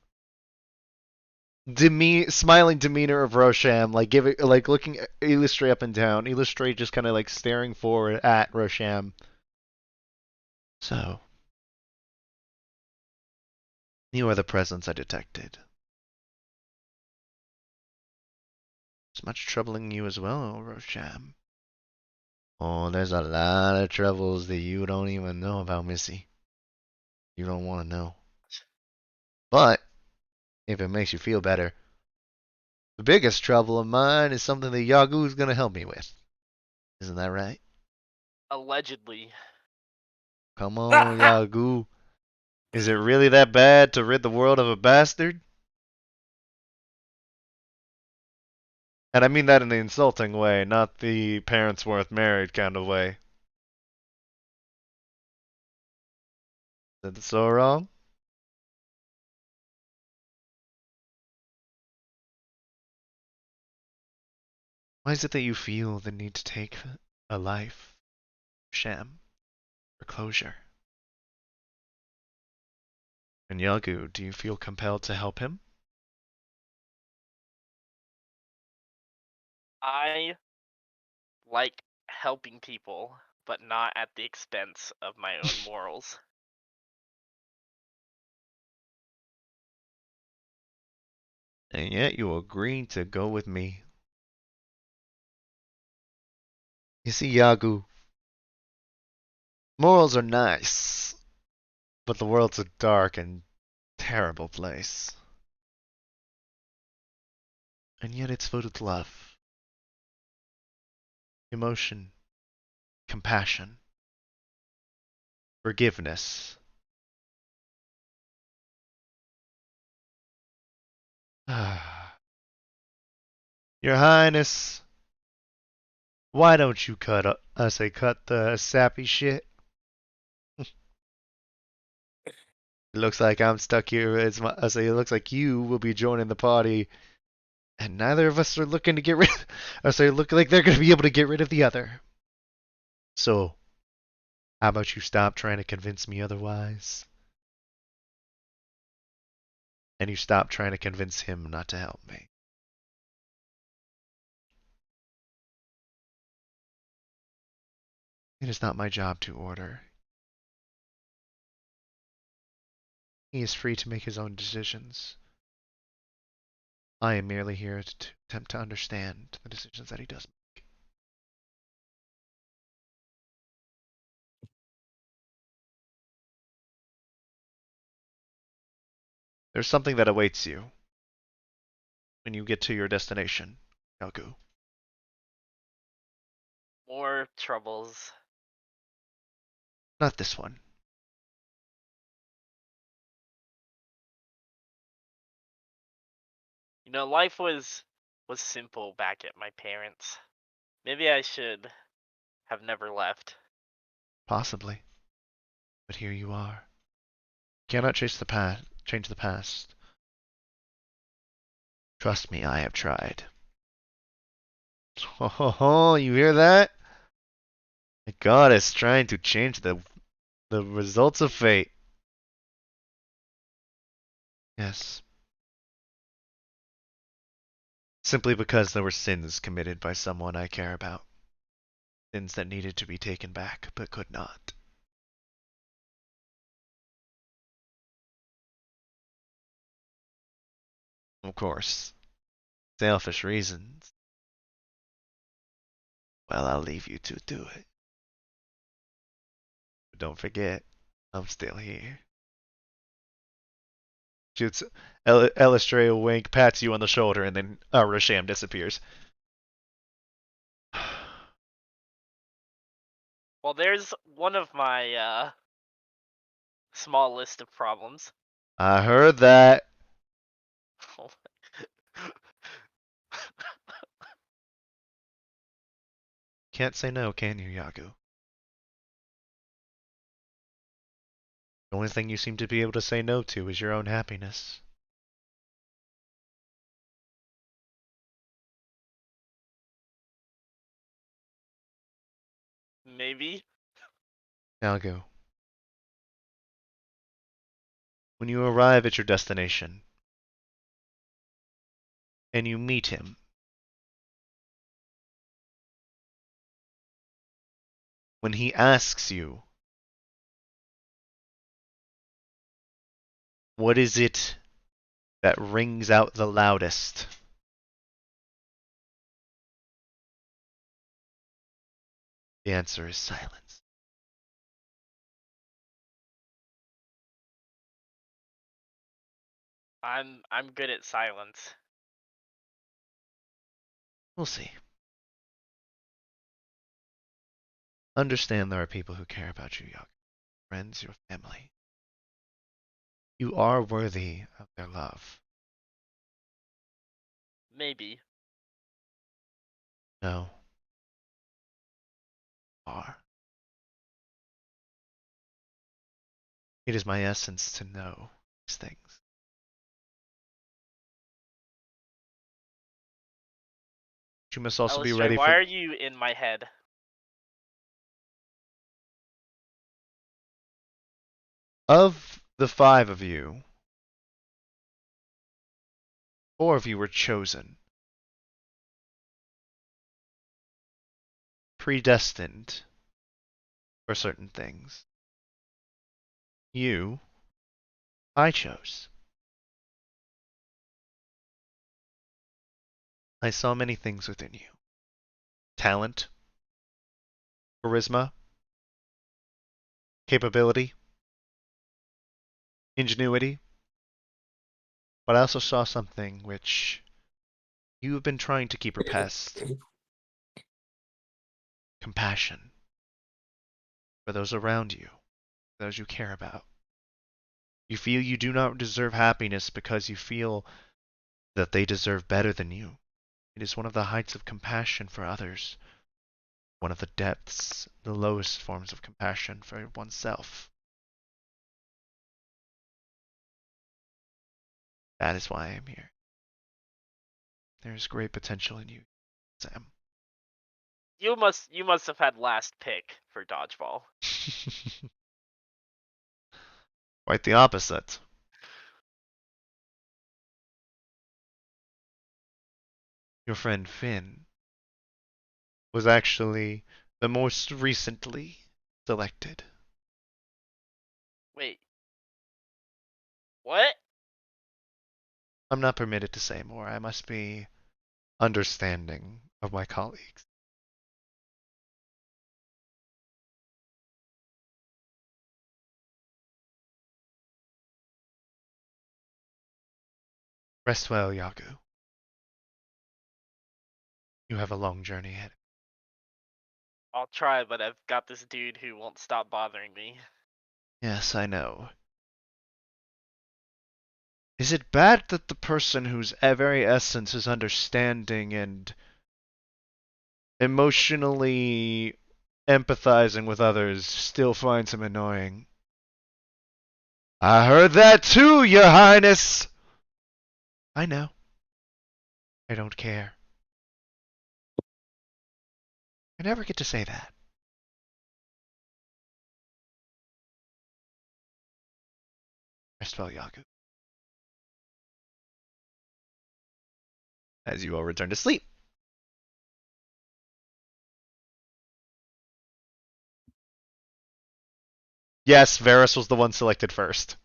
Speaker 1: smiling demeanor of Rosham, like looking at Illustray up and down. Illustray just kind of like staring forward at Rosham. So, you are the presence I detected. It's much troubling you as well, Rosham. Oh, there's a lot of troubles that you don't even know about, Missy. You don't want to know. But, if it makes you feel better, the biggest trouble of mine is something that Yagu's gonna help me with. Isn't that right?
Speaker 5: Allegedly.
Speaker 1: Come on, Yagu. Is it really that bad to rid the world of a bastard? And I mean that in the insulting way, not the parents weren't married kind of way. Is it so wrong? Why is it that you feel the need to take a life, sham, for closure? And Yagu, do you feel compelled to help him?
Speaker 5: I like helping people, but not at the expense of my own morals.
Speaker 1: And yet you agree to go with me. You see, Yagu, morals are nice, but the world's a dark and terrible place. And yet it's filled with love, emotion, compassion, forgiveness. Your Highness, why don't you cut the sappy shit? It looks like I'm stuck here. It looks like you will be joining the party, and neither of us are looking to get rid. Look like they're going to be able to get rid of the other. So, how about you stop trying to convince me otherwise, and you stop trying to convince him not to help me. It is not my job to order. He is free to make his own decisions. I am merely here to attempt to understand the decisions that he does make. There's something that awaits you when you get to your destination, Yagu.
Speaker 5: More troubles.
Speaker 1: Not this one.
Speaker 5: You know, life was simple back at my parents'. Maybe I should have never left.
Speaker 1: Possibly. But here you are. Cannot change the past. Trust me, I have tried. Oh, you hear that? The goddess trying to change the results of fate. Yes. Simply because there were sins committed by someone I care about. Sins that needed to be taken back, but could not. Of course. Selfish reasons. Well, I'll leave you to do it. But don't forget, I'm still here. Shoots Elistray a wink, pats you on the shoulder, and then Rasham disappears.
Speaker 5: Well, there's one of my small list of problems.
Speaker 1: I heard that. Can't say no, can you, Yagu? The only thing you seem to be able to say no to is your own happiness.
Speaker 5: Maybe.
Speaker 1: Yagu, when you arrive at your destination and you meet him, when he asks you, what is it that rings out the loudest? The answer is silence.
Speaker 5: I'm good at silence.
Speaker 1: We'll see. Understand there are people who care about you, Yagu. Friends, your family. You are worthy of their love.
Speaker 5: Maybe.
Speaker 1: No. Are. It is my essence to know these things. You must also be
Speaker 5: Alistair,
Speaker 1: ready
Speaker 5: why
Speaker 1: for...
Speaker 5: are you in my head?
Speaker 1: Of the 5 of you, 4 of you were chosen. Predestined for certain things. You, I chose. I saw many things within you. Talent, charisma, capability, ingenuity. But I also saw something which you have been trying to keep repressed. Compassion for those around you, those you care about. You feel you do not deserve happiness because you feel that they deserve better than you. It is one of the heights of compassion for others, one of the depths, the lowest forms of compassion for oneself. That is why I am here. There is great potential in you, Sam.
Speaker 5: You must have had last pick for dodgeball.
Speaker 1: Quite the opposite. Your friend Finn was actually the most recently selected.
Speaker 5: Wait. What?
Speaker 1: I'm not permitted to say more. I must be understanding of my colleagues. Rest well, Yagu. You have a long journey ahead.
Speaker 5: I'll try, but I've got this dude who won't stop bothering me.
Speaker 1: Yes, I know. Is it bad that the person whose very essence is understanding and emotionally empathizing with others still finds him annoying? I heard that too, Your Highness! I know. I don't care. I never get to say that. Rest well, Yagu. As you all return to sleep. Yes, Varys was the one selected first.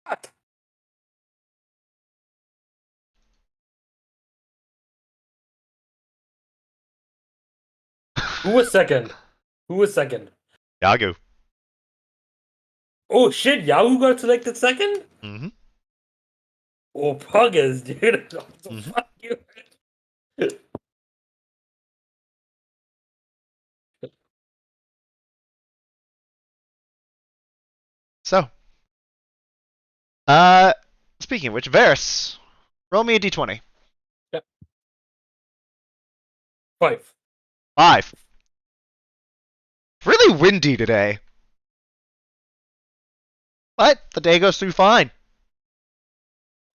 Speaker 2: What? Who was second? Who was second?
Speaker 1: Yagu.
Speaker 2: Oh shit, Yahoo got selected second?
Speaker 1: Mm-hmm.
Speaker 2: Oh, Puggers, dude. What the
Speaker 1: Mhm.
Speaker 2: fuck you?
Speaker 1: So, uh, speaking of which, Varys, roll me a d20.
Speaker 2: Yep. 5.
Speaker 1: 5. Really windy today. But the day goes through fine.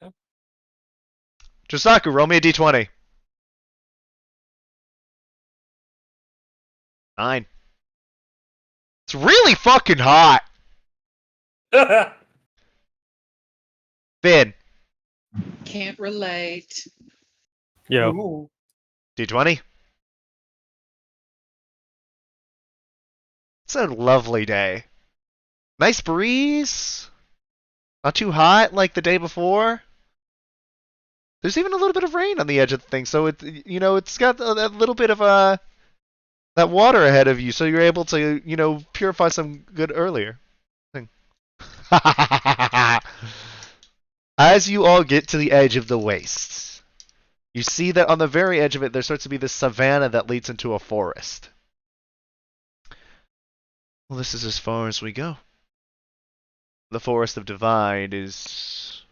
Speaker 2: Yep.
Speaker 1: Josaku, roll me a d20. 9. It's really fucking hot. Finn,
Speaker 6: Can't relate.
Speaker 3: Yo,
Speaker 2: Ooh.
Speaker 1: d20. It's a lovely day. Nice breeze. Not too hot like the day before. There's even a little bit of rain on the edge of the thing, so it's got a little bit of that water ahead of you, so you're able to purify some good earlier. As you all get to the edge of the wastes, you see that on the very edge of it there starts to be this savanna that leads into a forest. Well, this is as far as we go. The Forest of Divide is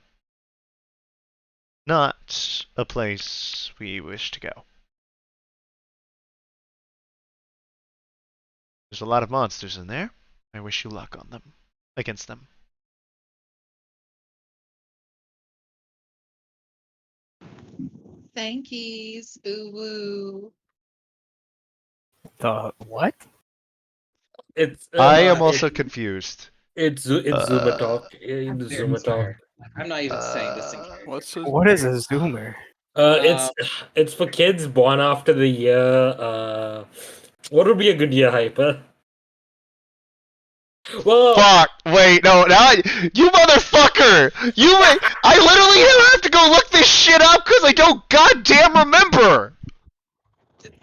Speaker 1: not a place we wish to go. There's a lot of monsters in there. I wish you luck on them. Against them.
Speaker 6: Thankies. Ooh woo.
Speaker 3: The what?
Speaker 2: It's
Speaker 1: I am also confused.
Speaker 2: it's Zuma
Speaker 1: Uh,
Speaker 2: talk.
Speaker 6: I'm
Speaker 2: It's
Speaker 6: very
Speaker 2: Zuma talk.
Speaker 6: sorry. I'm not even saying this in character.
Speaker 4: What's the
Speaker 3: What is a zoomer?
Speaker 2: It's for kids born after the year. What would be a good year, Hyper? Well,
Speaker 1: Fuck! Wait, no, you motherfucker! I literally have to go look this shit up because I don't goddamn remember!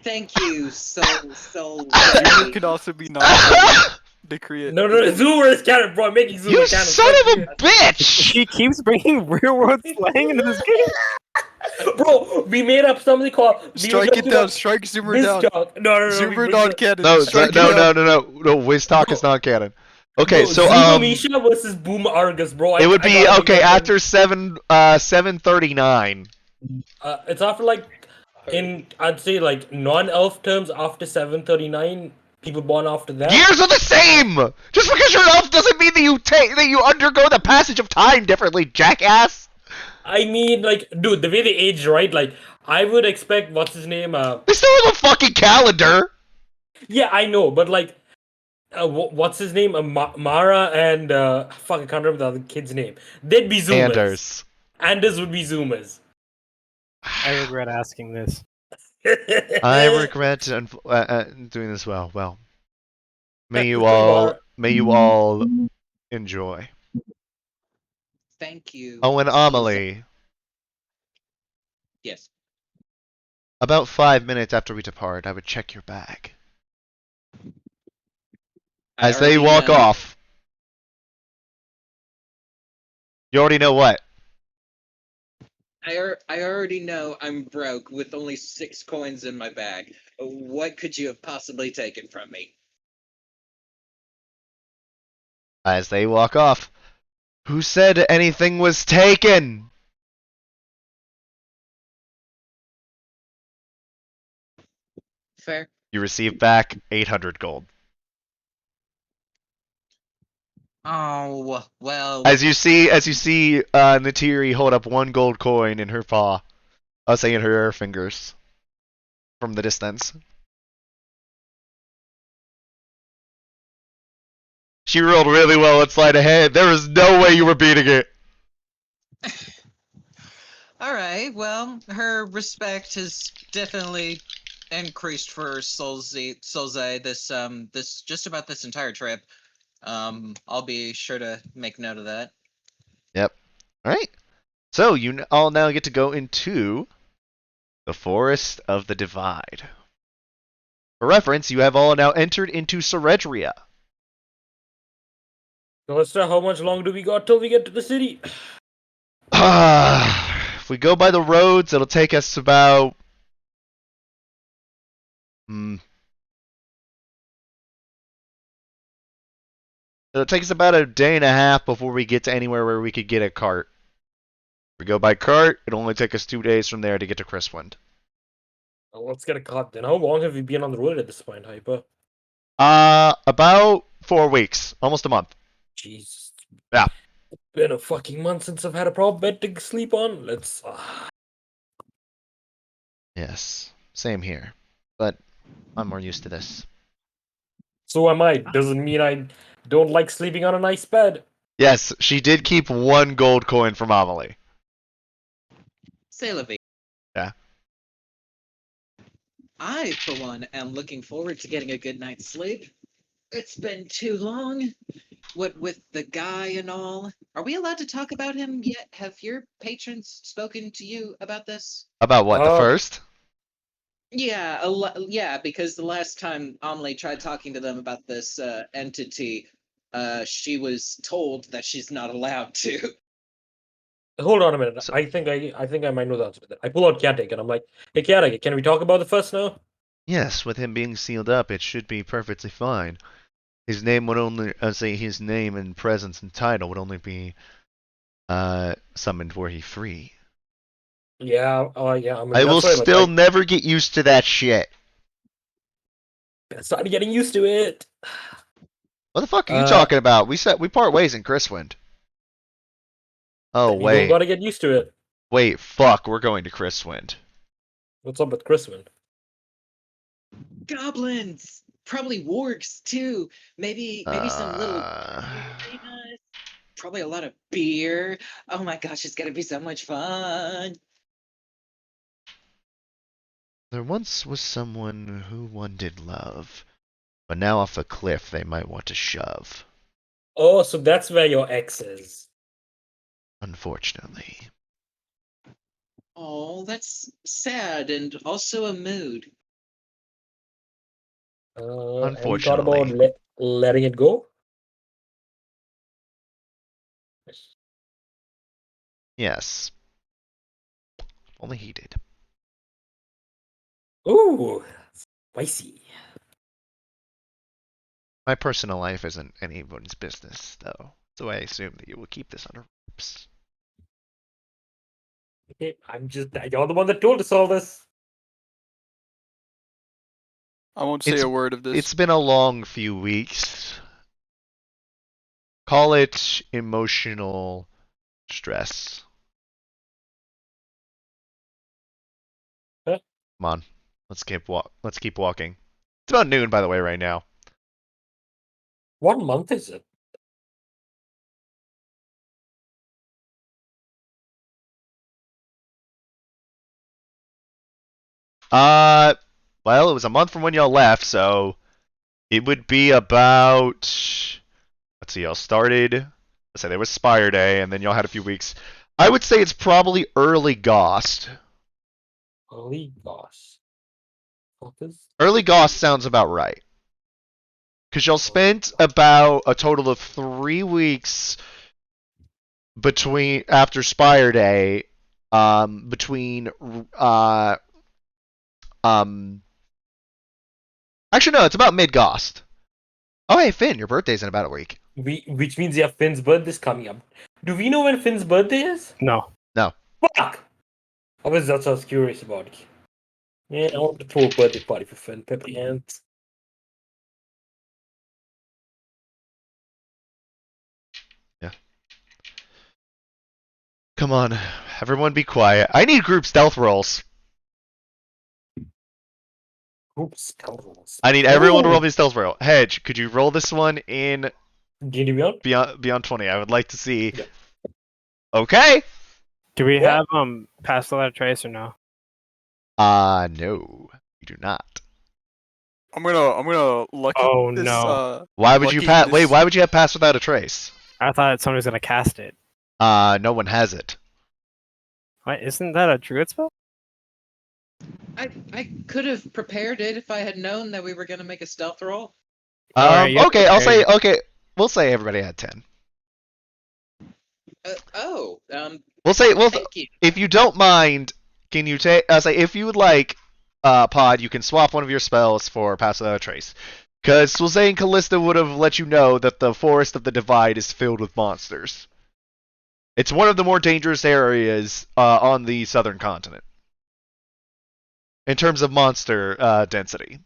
Speaker 6: Thank you so
Speaker 4: Zoomer
Speaker 6: very.
Speaker 4: could also be non-canon. Decree it.
Speaker 2: no, Zoomer is canon, bro. I'm making Zoomer
Speaker 1: You
Speaker 2: canon.
Speaker 1: son
Speaker 2: Fuck
Speaker 1: of
Speaker 2: you.
Speaker 1: a bitch!
Speaker 3: She keeps bringing real world slang into this game.
Speaker 2: Bro, we made up something called.
Speaker 4: Strike it down. Strike Zoomer
Speaker 2: Biz
Speaker 4: down.
Speaker 2: talk. No.
Speaker 4: Zoomer non-canon.
Speaker 1: No,
Speaker 4: Strike it
Speaker 1: no,
Speaker 4: down.
Speaker 1: no, Wiz Talk is not canon. Okay,
Speaker 2: Bro,
Speaker 1: so
Speaker 2: Zuma Misha versus Boom Argus, bro.
Speaker 1: it would
Speaker 2: I
Speaker 1: be
Speaker 2: gotta
Speaker 1: okay
Speaker 2: make that
Speaker 1: after 7:39.
Speaker 2: it's after like I'd say like non-elf terms after 7:39. People born after that.
Speaker 1: Years are the same. Just because you're an elf doesn't mean that you undergo the passage of time differently, jackass.
Speaker 2: I mean, like, dude, the way they age, right? Like, I would expect what's his name.
Speaker 1: They still have a fucking calendar.
Speaker 2: Yeah, I know, but like, what's his name? Mara and fuck, I can't remember the other kid's name. They'd be Zoomers.
Speaker 1: Anders.
Speaker 2: Anders would be Zoomers.
Speaker 3: I regret asking this.
Speaker 1: I regret doing this well. Well, may you
Speaker 2: Mara.
Speaker 1: all enjoy.
Speaker 6: Thank you.
Speaker 1: Oh, and Amelie.
Speaker 6: Yes.
Speaker 1: About 5 minutes after we depart, I would check your bag.
Speaker 6: I
Speaker 1: As they
Speaker 6: already
Speaker 1: walk
Speaker 6: know-
Speaker 1: off. You already know what?
Speaker 6: I already know I'm broke with only 6 coins in my bag. What could you have possibly taken from me?
Speaker 1: As they walk off. Who said anything was taken?
Speaker 6: Fair.
Speaker 1: You receive back 800 gold.
Speaker 6: Oh well.
Speaker 1: As you see Natiri hold up 1 gold coin in her paw. I'll say in her fingers. From the distance. She rolled really well at sleight of hand. There was no way you were beating it.
Speaker 6: All right. Well, her respect has definitely increased for Solze this just about this entire trip. I'll be sure to make note of that.
Speaker 1: Yep. Alright. So, you all now get to go into the Forest of the Divide. For reference, you have all now entered into Ceredria.
Speaker 2: So let's know how much longer do we got till we get to the city.
Speaker 1: If we go by the roads, it'll take us about... It'll take us about a day and a half before we get to anywhere where we could get a cart. If we go by cart, it'll only take us 2 days from there to get to Chriswind.
Speaker 2: Well, let's get a cart then. How long have we been on the road at this point, Hyper?
Speaker 1: About 4 weeks. Almost a month.
Speaker 2: Jesus.
Speaker 1: Yeah.
Speaker 2: It's been a fucking month since I've had a proper bed to sleep on. Let's...
Speaker 1: Yes. Same here. But I'm more used to this.
Speaker 2: So am I. Doesn't mean I don't like sleeping on a nice bed.
Speaker 1: Yes, she did keep 1 gold coin from Amelie.
Speaker 6: C'est la vie.
Speaker 1: Yeah.
Speaker 6: I, for one, am looking forward to getting a good night's sleep. It's been too long. What with the guy and all. Are we allowed to talk about him yet? Have your patrons spoken to you about this?
Speaker 1: About what, the first?
Speaker 6: Yeah, yeah, because the last time Amelie tried talking to them about this entity, she was told that she's not allowed to.
Speaker 2: Hold on a minute.
Speaker 1: So-
Speaker 2: I think I might know the answer to that. I pull out Caretaker and I'm like, hey Caretaker, can we talk about the first now?
Speaker 1: Yes, with him being sealed up, it should be perfectly fine. His name would only, his name and presence and title would only be summoned were he free.
Speaker 2: Yeah, yeah. I mean,
Speaker 1: I will
Speaker 2: that's why,
Speaker 1: still
Speaker 2: like,
Speaker 1: never get used to that shit.
Speaker 2: I started getting used to it.
Speaker 1: What the fuck are you talking about? We part ways in Chriswind. Oh
Speaker 2: You don't
Speaker 1: wait,
Speaker 2: gotta get used to it.
Speaker 1: wait, fuck, we're going to Chriswind.
Speaker 2: What's up with Chrisman?
Speaker 6: Goblins! Probably wargs too. Maybe some little arenas. Probably a lot of beer. Oh my gosh, it's gonna be so much fun.
Speaker 1: There once was someone who one did love, but now off a cliff they might want to shove.
Speaker 2: Oh, so that's where your ex is.
Speaker 1: Unfortunately.
Speaker 6: Oh, that's sad and also a mood.
Speaker 2: Have you thought about
Speaker 1: Unfortunately.
Speaker 2: letting it go?
Speaker 1: Yes. Only he did.
Speaker 2: Ooh, spicy.
Speaker 1: My personal life isn't anyone's business, though, so I assume that you will keep this under wraps.
Speaker 2: Okay, you're the one that told us all this.
Speaker 4: I won't say a word of this.
Speaker 1: It's been a long few weeks. Call it emotional stress.
Speaker 2: Huh?
Speaker 1: Come on, let's keep walking. It's about noon, by the way, right now.
Speaker 2: What month is it?
Speaker 1: Well, it was a month from when y'all left, so it would be about. Let's see, y'all started. Let's say there was Spire Day, and then y'all had a few weeks. I would say it's probably early Gost.
Speaker 2: Early gosh. What is?
Speaker 1: Early Gost sounds about right. Because y'all spent about a total of 3 weeks after Spire Day, between actually no, it's about mid-Gost. Oh hey Finn, your birthday's in about a week.
Speaker 2: Which means you have Finn's birthday's coming up. Do we know when Finn's birthday is?
Speaker 3: No.
Speaker 2: Fuck! I was curious about it. Yeah, I want to throw a birthday party for Finn. Peppy hands.
Speaker 1: Yeah. Come on, everyone be quiet. I need group stealth rolls.
Speaker 2: Oops, scoundrels.
Speaker 1: I need everyone to roll me a stealth roll. Hedge, could you roll this one in
Speaker 2: D&D
Speaker 1: beyond 20? I would like to see.
Speaker 2: Yeah.
Speaker 1: Okay.
Speaker 3: Do we
Speaker 2: Yeah.
Speaker 3: have pass without a trace or no?
Speaker 1: No, you do not.
Speaker 4: I'm gonna lucky
Speaker 3: Oh,
Speaker 4: this.
Speaker 3: no.
Speaker 1: Why would you
Speaker 4: lucky
Speaker 1: pass?
Speaker 4: this-
Speaker 1: Wait, why would you have pass without a trace?
Speaker 3: I thought someone was gonna cast it.
Speaker 1: No one has it.
Speaker 3: Wait, isn't that a druid spell?
Speaker 6: I could have prepared it if I had known that we were gonna make a stealth roll.
Speaker 3: Alright, yeah,
Speaker 1: Okay, I'll say.
Speaker 3: okay.
Speaker 1: Okay, we'll say everybody had 10. We'll say.
Speaker 6: Thank you.
Speaker 1: If you don't mind, can you take? I'll say if you would like, Pod, you can swap one of your spells for pass without a trace. Because Swilzane and Callista would have let you know that the Forest of the Divide is filled with monsters. It's one of the more dangerous areas on the southern continent in terms of monster density.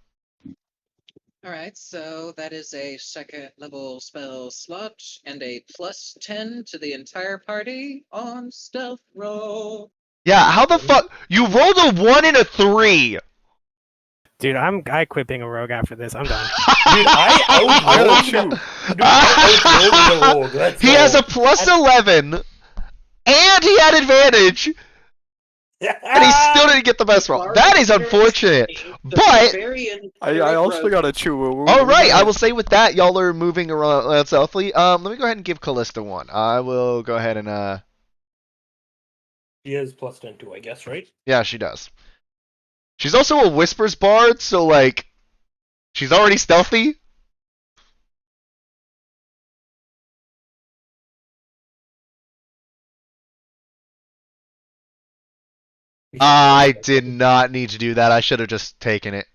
Speaker 6: Alright, so that is a second level spell slot and a plus 10 to the entire party on stealth roll.
Speaker 1: Yeah, how the fuck? You rolled a 1 and a 3!
Speaker 3: Dude, I quit being a rogue after this. I'm done.
Speaker 2: Dude, I outrolled the rogue. Let's
Speaker 1: He
Speaker 2: go.
Speaker 1: has a plus 11, and he had advantage, and he still didn't get the best roll. That is unfortunate. But
Speaker 4: I also got a chew.
Speaker 1: all right, I will say with that, y'all are moving around stealthily. Let me go ahead and give Callista 1. I will go ahead and
Speaker 2: She has plus 10 too, I guess, right?
Speaker 1: yeah, she does. She's also a Whispers bard, so like, she's already stealthy. I did not need to do that. I should have just taken it.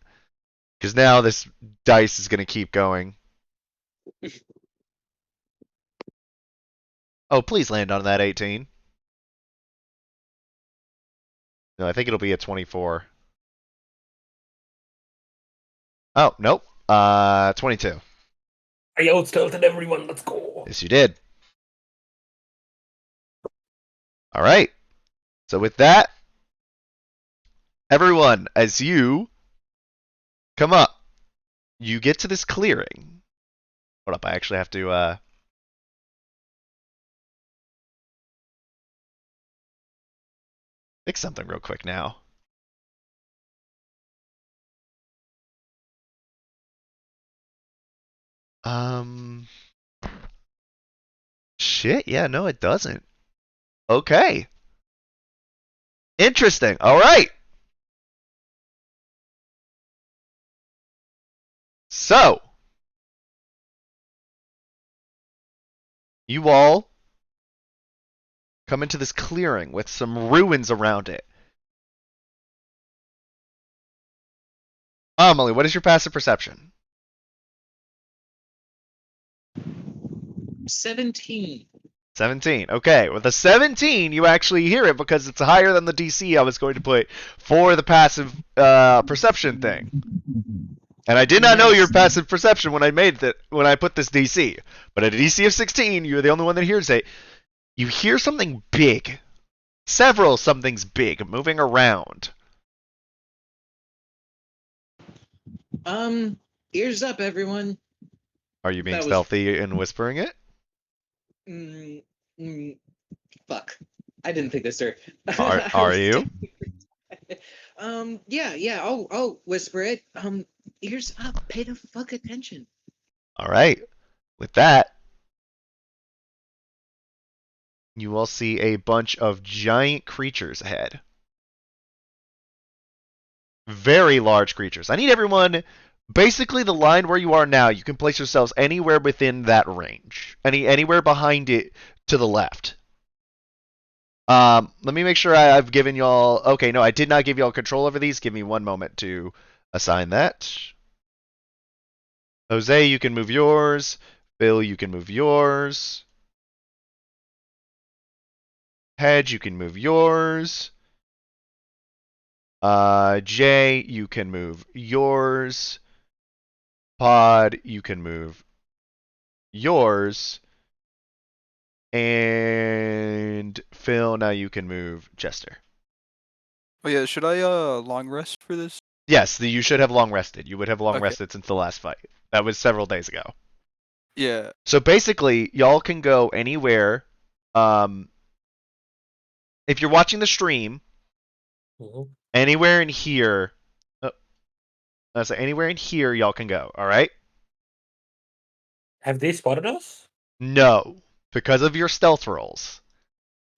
Speaker 1: Because now this dice is going to keep going. Oh, please land on that 18. No, I think it'll be a 24. Oh, nope. 22.
Speaker 2: I outstealthed everyone. Let's go.
Speaker 1: Yes, you did. All right. So with that, Everyone, as you come up, you get to this clearing. Hold up, I actually have to fix something real quick now. Shit, yeah, no, it doesn't. Okay. Interesting. All right. So, you all come into this clearing with some ruins around it. Amelie, what is your passive perception?
Speaker 6: 17.
Speaker 1: 17. Okay, with a 17, you actually hear it because it's higher than the DC I was going to put for the passive perception thing. And I did not know your
Speaker 6: Nice.
Speaker 1: passive perception when I put this DC. But at a DC of 16, you're the only one that hears it. You hear something big. Several somethings big moving around.
Speaker 6: Ears up, everyone.
Speaker 1: Are you being
Speaker 6: That was-
Speaker 1: stealthy and whispering it?
Speaker 6: Fuck. I didn't think this through.
Speaker 1: Are you?
Speaker 6: Yeah, I'll whisper it. Ears up, pay the fuck attention.
Speaker 1: All right. With that, you will see a bunch of giant creatures ahead. Very large creatures. I need everyone, basically the line where you are now, you can place yourselves anywhere within that range. Anywhere behind it to the left. Let me make sure I've given y'all... Okay, no, I did not give y'all control over these. Give me one moment to assign that. Jose, you can move yours. Bill, you can move yours. Hedge, you can move yours. Jay, you can move yours. Pod, you can move yours. And Phil, now you can move Jester.
Speaker 4: Oh yeah, should I long rest for this?
Speaker 1: Yes, you should have long rested. You would have long
Speaker 4: Okay.
Speaker 1: rested since the last fight. That was several days ago.
Speaker 4: Yeah.
Speaker 1: So basically, y'all can go anywhere. If you're watching the stream, anywhere in here. So anywhere in here, y'all can go. All right.
Speaker 2: Have they spotted us?
Speaker 1: No, because of your stealth rolls.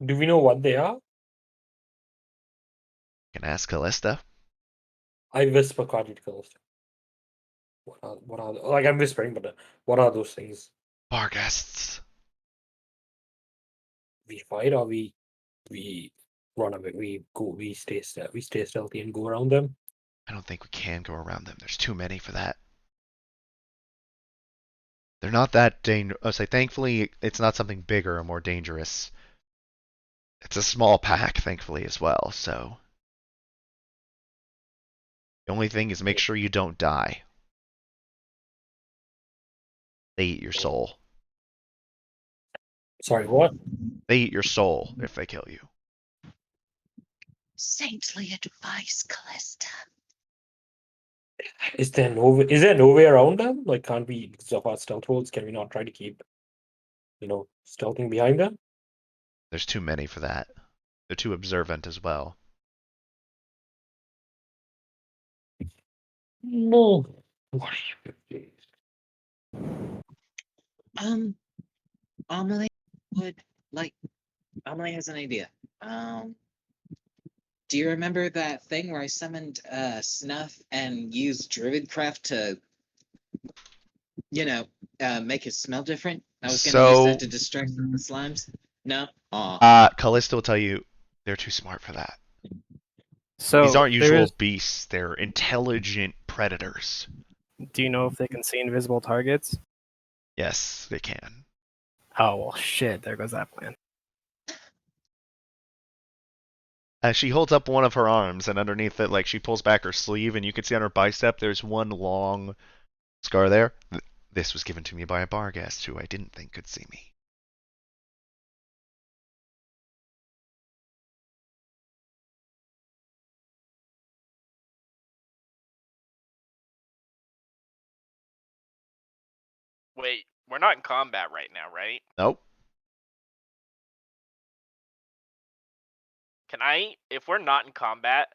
Speaker 2: Do we know what they are?
Speaker 1: You can ask Callista.
Speaker 2: I whisper cardigals. What are like I'm whispering, but what are those things?
Speaker 1: Barghests.
Speaker 2: We fight or we run away. We stay stealthy and go around them.
Speaker 1: I don't think we can go around them. There's too many for that. They're not that dangerous. I'll say, thankfully, it's not something bigger or more dangerous. It's a small pack, thankfully, as well, so. The only thing is make sure you don't die. They eat your soul.
Speaker 2: Sorry, what?
Speaker 1: They eat your soul if they kill you.
Speaker 6: Saintly advice, Callista.
Speaker 2: Is there no way around them? Like, can't we, because of our stealth rolls, can we not try to keep, stealthing behind them?
Speaker 1: There's too many for that. They're too observant as well.
Speaker 2: No. What are you?
Speaker 6: Amelie Amelie has an idea. Do you remember that thing where I summoned Snuff and used Druidcraft to, make it smell different? I was gonna use that to distract from the slimes. No? Aw.
Speaker 1: Callista will tell you they're too smart for that.
Speaker 3: So
Speaker 1: These aren't
Speaker 3: there
Speaker 1: usual
Speaker 3: is-
Speaker 1: beasts. They're intelligent predators.
Speaker 3: Do you know if they can see invisible targets?
Speaker 1: Yes, they can.
Speaker 3: Oh well, shit. There goes that plan.
Speaker 1: She holds up one of her arms, and underneath it, like, she pulls back her sleeve, and you can see on her bicep there's one long scar there. This was given to me by a barghest who I didn't think could see me.
Speaker 5: Wait, we're not in combat right now, right?
Speaker 1: Nope.
Speaker 5: Can I, if we're not in combat,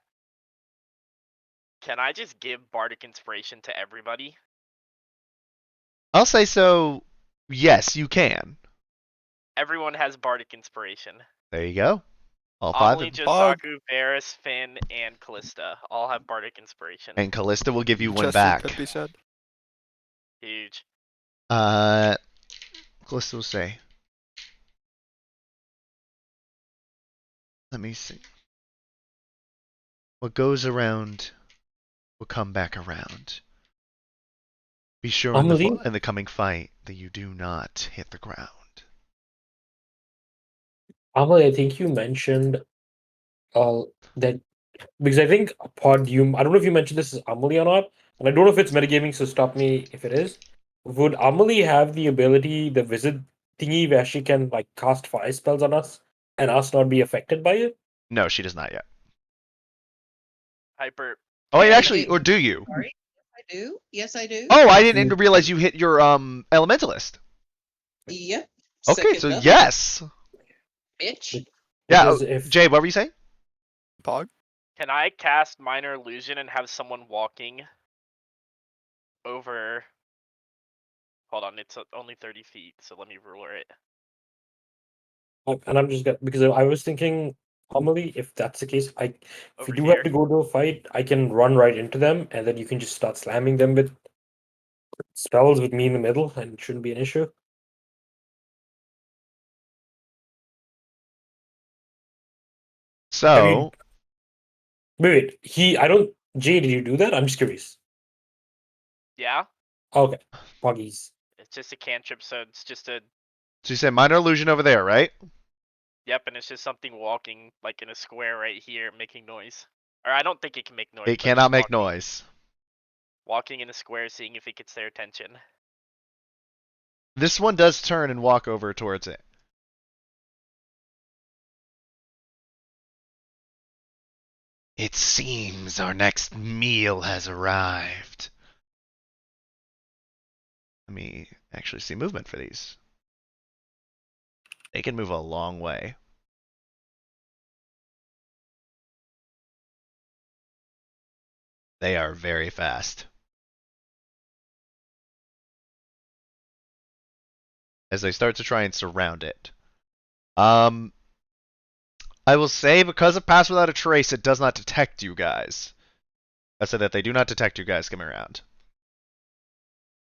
Speaker 5: can I just give Bardic Inspiration to everybody?
Speaker 1: I'll say so. Yes, you can.
Speaker 5: Everyone has Bardic Inspiration.
Speaker 1: There you go. All five.
Speaker 5: Amelie,
Speaker 1: Of,
Speaker 5: Josaku, Varys, Finn, and Callista all have Bardic Inspiration.
Speaker 1: and Callista will give you one
Speaker 4: Just
Speaker 1: back.
Speaker 4: could be said.
Speaker 5: Huge.
Speaker 1: Callista will say. Let me see. What goes around will come back around. Be sure
Speaker 2: Amelie?
Speaker 1: in the coming fight that you do not hit the ground.
Speaker 2: Amal, I think you mentioned that because I think Pod, I don't know if you mentioned this as Amelie or not, and I don't know if it's metagaming, so stop me if it is. Would Amelie have the ability, the visit thingy, where she can like cast fire spells on us and us not be affected by it?
Speaker 1: No, she does not yet.
Speaker 5: Hyper.
Speaker 1: Oh, wait,
Speaker 6: Yeah,
Speaker 1: actually,
Speaker 6: I-
Speaker 1: or do you?
Speaker 6: Sorry. I do. Yes, I do.
Speaker 1: Oh, I didn't realize you hit your elementalist.
Speaker 6: Yep.
Speaker 1: Okay,
Speaker 6: Second
Speaker 1: so
Speaker 6: up,
Speaker 1: yes.
Speaker 6: bitch.
Speaker 1: Yeah,
Speaker 2: Because if
Speaker 1: Jay, what were you saying?
Speaker 4: Pog.
Speaker 5: Can I cast Minor Illusion and have someone walking over? Hold on, it's only 30 feet, so let me ruler it.
Speaker 2: and I'm just because I was thinking, Amelie, if that's the case, if
Speaker 5: Over
Speaker 2: you do
Speaker 5: here.
Speaker 2: have to go to a fight, I can run right into them, and then you can just start slamming them with spells with me in the middle, and it shouldn't be an issue.
Speaker 1: So,
Speaker 2: Wait, I don't. Jay, did you do that? I'm just curious.
Speaker 5: Yeah,
Speaker 2: Okay, Poggies.
Speaker 5: it's just a cantrip, so it's just a.
Speaker 1: so you said minor illusion over there, right?
Speaker 5: Yep, and it's just something walking like in a square right here, making noise. Or I don't think it can make noise.
Speaker 1: It
Speaker 5: but
Speaker 1: cannot
Speaker 5: just
Speaker 1: make
Speaker 5: walking-
Speaker 1: noise.
Speaker 5: Walking in a square, seeing if it gets their attention.
Speaker 1: This one does turn and walk over towards it. It seems our next meal has arrived. Let me actually see movement for these. They can move a long way. They are very fast. As they start to try and surround it. I will say, because of Pass Without a Trace, it does not detect you guys. I said that they do not detect you guys coming around.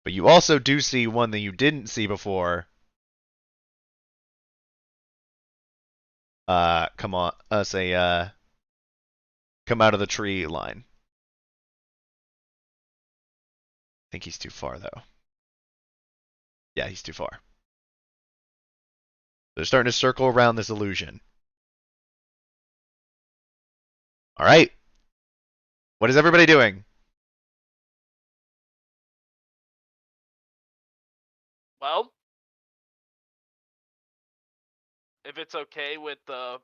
Speaker 1: But you also do see one that you didn't see before. Come on, come out of the tree line. I think he's too far, though. Yeah, he's too far. They're starting to circle around this illusion. All right. What is everybody doing?
Speaker 5: Well, if it's okay with the.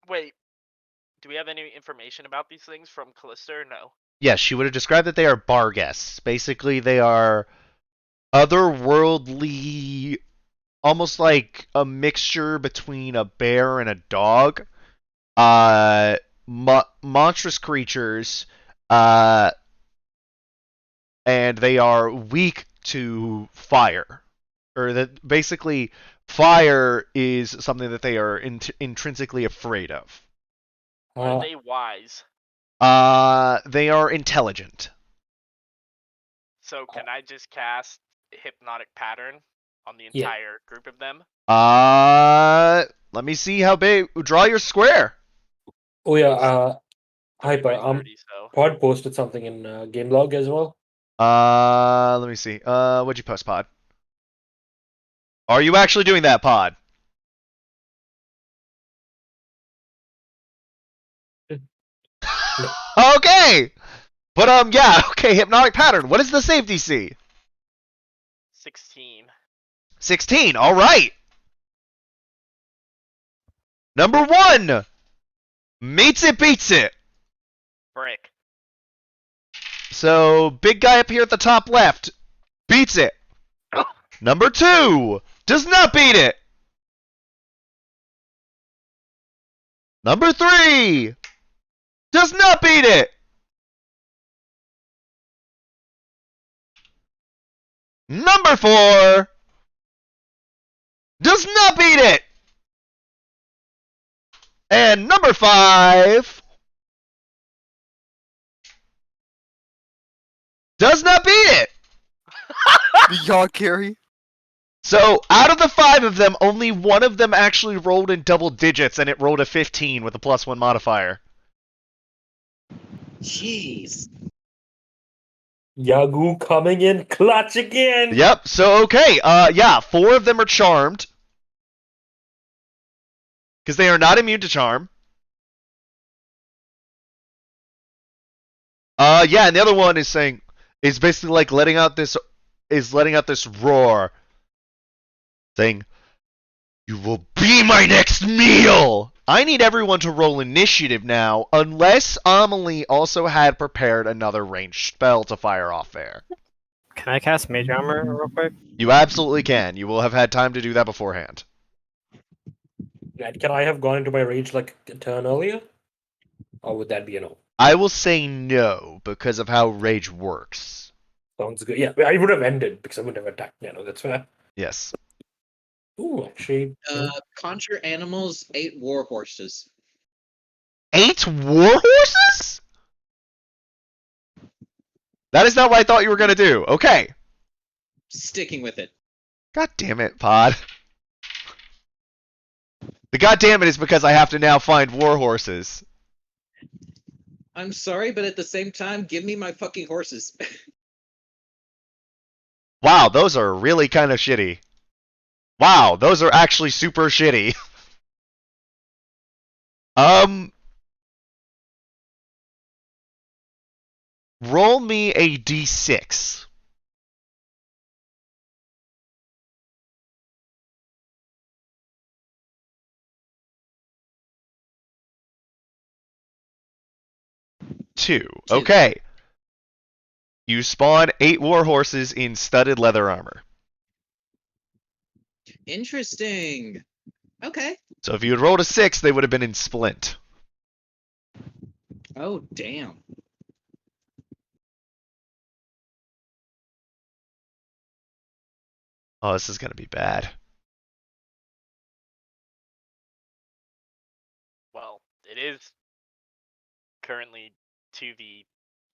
Speaker 5: Wait, do we have any information about these things from Callista or no?
Speaker 1: Yes, she would have described that they are bar guests. Basically, they are otherworldly, almost like a mixture between a bear and a dog. Monstrous creatures, and they are weak to fire. Or that basically, fire is something that they are intrinsically afraid of.
Speaker 5: Are they wise?
Speaker 1: They are intelligent.
Speaker 5: So can I just cast Hypnotic Pattern on the
Speaker 2: Yeah.
Speaker 5: entire group of them?
Speaker 1: Let me see how big. Draw your square.
Speaker 2: Oh yeah, Hyper.
Speaker 5: 30 by 30, so.
Speaker 2: Pod posted something in game log as well.
Speaker 1: Let me see. What'd you post, Pod? Are you actually doing that, Pod? Okay. But yeah, okay. Hypnotic pattern. What is the save DC?
Speaker 5: 16.
Speaker 1: 16. All right. Number 1. Meets it, beats it.
Speaker 5: Brick.
Speaker 1: So big guy up here at the top left beats it. Number 2 does not beat it. Number 3 does not beat it. Number 4 does not beat it. And number 5 does not beat it.
Speaker 4: The yaw carry.
Speaker 1: So, out of the 5 of them, only one of them actually rolled in double digits, and it rolled a 15 with a +1 modifier.
Speaker 6: Jeez.
Speaker 2: Yagu coming in clutch again.
Speaker 1: Yep, so okay, yeah, 4 of them are charmed. Because they are not immune to charm. Yeah, and the other one is basically like letting out this roar. Saying, "You will be my next meal!" I need everyone to roll initiative now, unless Amelie also had prepared another ranged spell to fire off there.
Speaker 3: Can I cast Mage Armor real quick?
Speaker 1: You absolutely can. You will have had time to do that beforehand.
Speaker 2: And can I have gone into my rage like a turn earlier? Or would that be a no?
Speaker 1: I will say no, because of how rage works.
Speaker 2: Sounds good. Yeah, I would have ended because I wouldn't have attacked. Yeah, no, that's fair.
Speaker 1: Yes.
Speaker 2: Ooh, actually.
Speaker 6: Conjure animals, 8 war horses.
Speaker 1: 8 war horses? That is not what I thought you were going to do. Okay.
Speaker 6: Sticking with it.
Speaker 1: God damn it, Pod. The god damn it is because I have to now find war horses.
Speaker 6: I'm sorry, but at the same time, give me my fucking horses.
Speaker 1: Wow, those are really kind of shitty. Wow, those are actually super shitty. Roll me a d6. Two. Okay. You spawn 8 war horses in studded leather armor.
Speaker 6: Interesting. Okay.
Speaker 1: So if you had rolled a 6, they would have been in splint.
Speaker 6: Oh, damn.
Speaker 1: Oh, this is going to be bad.
Speaker 5: Well, it is currently 2v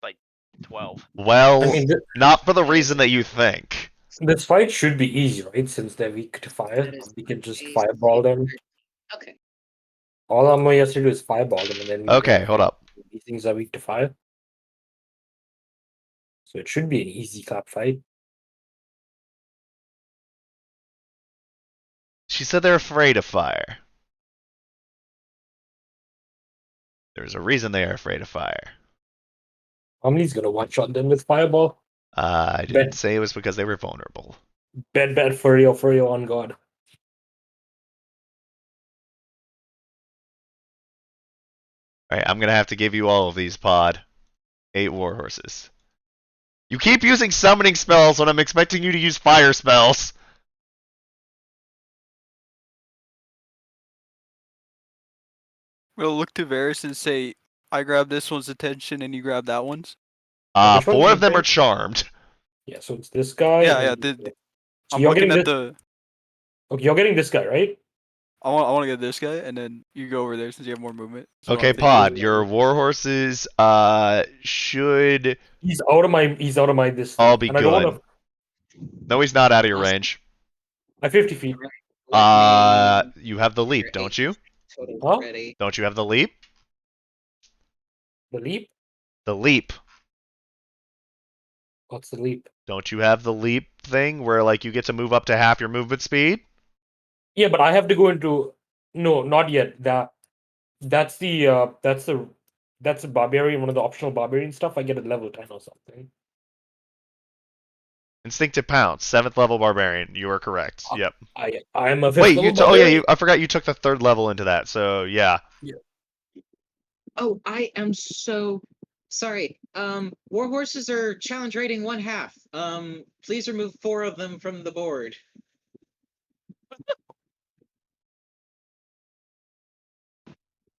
Speaker 5: like 12.
Speaker 1: Well,
Speaker 2: I mean,
Speaker 1: not for the reason that you think.
Speaker 2: this fight should be easy, right? Since they're weak to fire,
Speaker 6: That is
Speaker 2: we can just
Speaker 6: amazing.
Speaker 2: fireball them.
Speaker 6: Okay.
Speaker 2: All Amoy has to do is fireball them, and then we
Speaker 1: Okay,
Speaker 2: can-
Speaker 1: hold up.
Speaker 2: These things are weak to fire, so it should be an easy clap fight.
Speaker 1: She said they're afraid of fire. There's a reason they are afraid of fire.
Speaker 2: Amelie's gonna one-shot them with fireball.
Speaker 1: I didn't say it was because they were vulnerable.
Speaker 2: Bet for real on God.
Speaker 1: Alright, I'm gonna have to give you all of these, Pod. 8 war horses. You keep using summoning spells when I'm expecting you to use fire spells.
Speaker 4: We'll look to Varys and say, I grab this one's attention and you grab that one's.
Speaker 2: Which one
Speaker 1: 4
Speaker 2: do
Speaker 1: of
Speaker 2: you
Speaker 1: them are
Speaker 2: think?
Speaker 1: charmed.
Speaker 2: Yeah, so it's this guy.
Speaker 4: Yeah,
Speaker 2: and
Speaker 4: yeah.
Speaker 2: then this guy. So
Speaker 4: I'm
Speaker 2: you're
Speaker 4: looking
Speaker 2: getting
Speaker 4: at
Speaker 2: this.
Speaker 4: the.
Speaker 2: Okay, you're getting this guy, right?
Speaker 4: I want to get this guy, and then you go over there since you have more movement. So
Speaker 1: Okay,
Speaker 4: I'm thinking-
Speaker 1: Pod, your war horses should
Speaker 2: He's out of my this.
Speaker 1: all be
Speaker 2: and I don't
Speaker 1: good.
Speaker 2: wanna,
Speaker 1: No, he's not out of your range.
Speaker 2: I'm 50 feet.
Speaker 1: You have the leap, don't you?
Speaker 6: Totally
Speaker 2: Huh?
Speaker 6: ready.
Speaker 1: Don't you have the leap?
Speaker 2: The leap.
Speaker 1: The leap.
Speaker 2: What's the leap?
Speaker 1: Don't you have the leap thing where like you get to move up to half your movement speed?
Speaker 2: Yeah, but I have to go into. No, not yet. That's the barbarian. One of the optional barbarian stuff. I get at level 10 or something.
Speaker 1: Instinctive pounce, 7th level barbarian. You are correct. Yep.
Speaker 2: I am a fifth
Speaker 1: Wait,
Speaker 2: level
Speaker 1: oh yeah,
Speaker 2: barbarian.
Speaker 1: I forgot you took the 3rd level into that. So yeah.
Speaker 6: Oh, I am so sorry. War horses are challenge rating 1/2. Please remove 4 of them from the board.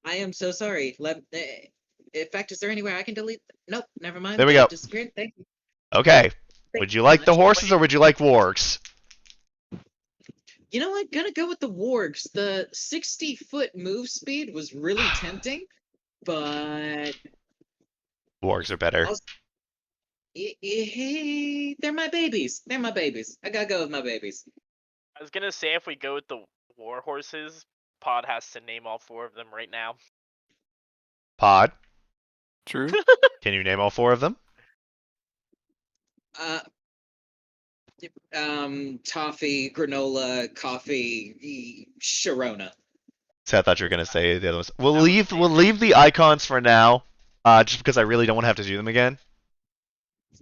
Speaker 6: I am so sorry. In fact, is there anywhere I can delete? Nope, never mind.
Speaker 1: There we
Speaker 6: They
Speaker 1: go.
Speaker 6: disappeared. Thank you.
Speaker 1: Okay.
Speaker 6: Thank
Speaker 1: Would you
Speaker 6: so
Speaker 1: like the
Speaker 6: much.
Speaker 1: horses or would you like wargs?
Speaker 6: You know what? Gonna go with the wargs. The 60-foot move speed was really tempting, but
Speaker 1: Wargs are better.
Speaker 6: they're my babies. They're my babies. I gotta go with my babies.
Speaker 5: I was gonna say if we go with the war horses, Pod has to name all 4 of them right now.
Speaker 1: Pod,
Speaker 4: True.
Speaker 1: can you name all 4 of them?
Speaker 6: Toffee, granola, coffee, Sharona.
Speaker 1: So I thought you were gonna say the other ones. We'll leave the icons for now, just because I really don't want to have to do them again.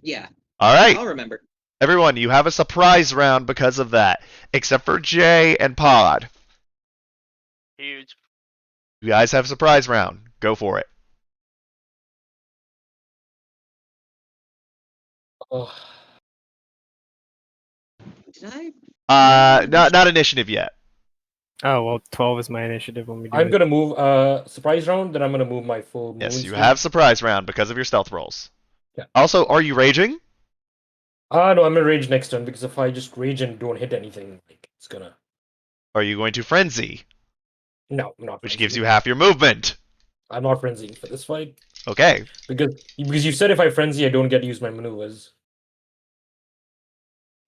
Speaker 6: Yeah,
Speaker 1: All right,
Speaker 6: I'll remember.
Speaker 1: everyone, you have a surprise round because of that, except for Jay and Pod.
Speaker 5: Huge.
Speaker 1: You guys have a surprise round. Go for it.
Speaker 2: Oh,
Speaker 6: Did I?
Speaker 1: Not initiative yet.
Speaker 3: Oh well, 12 is my initiative when we do
Speaker 2: I'm
Speaker 3: it.
Speaker 2: gonna move surprise round, then I'm gonna move my full
Speaker 1: Yes,
Speaker 2: movement
Speaker 1: you
Speaker 2: speed.
Speaker 1: have surprise round because of your stealth rolls.
Speaker 2: Yeah.
Speaker 1: Also, are you raging?
Speaker 2: No, I'm gonna rage next turn because if I just rage and don't hit anything, like it's gonna.
Speaker 1: Are you going to frenzy,
Speaker 2: No, I'm not.
Speaker 1: which gives
Speaker 2: frenzying.
Speaker 1: you half your movement?
Speaker 2: I'm not frenzying for this fight
Speaker 1: Okay.
Speaker 2: because you said if I frenzy, I don't get to use my maneuvers.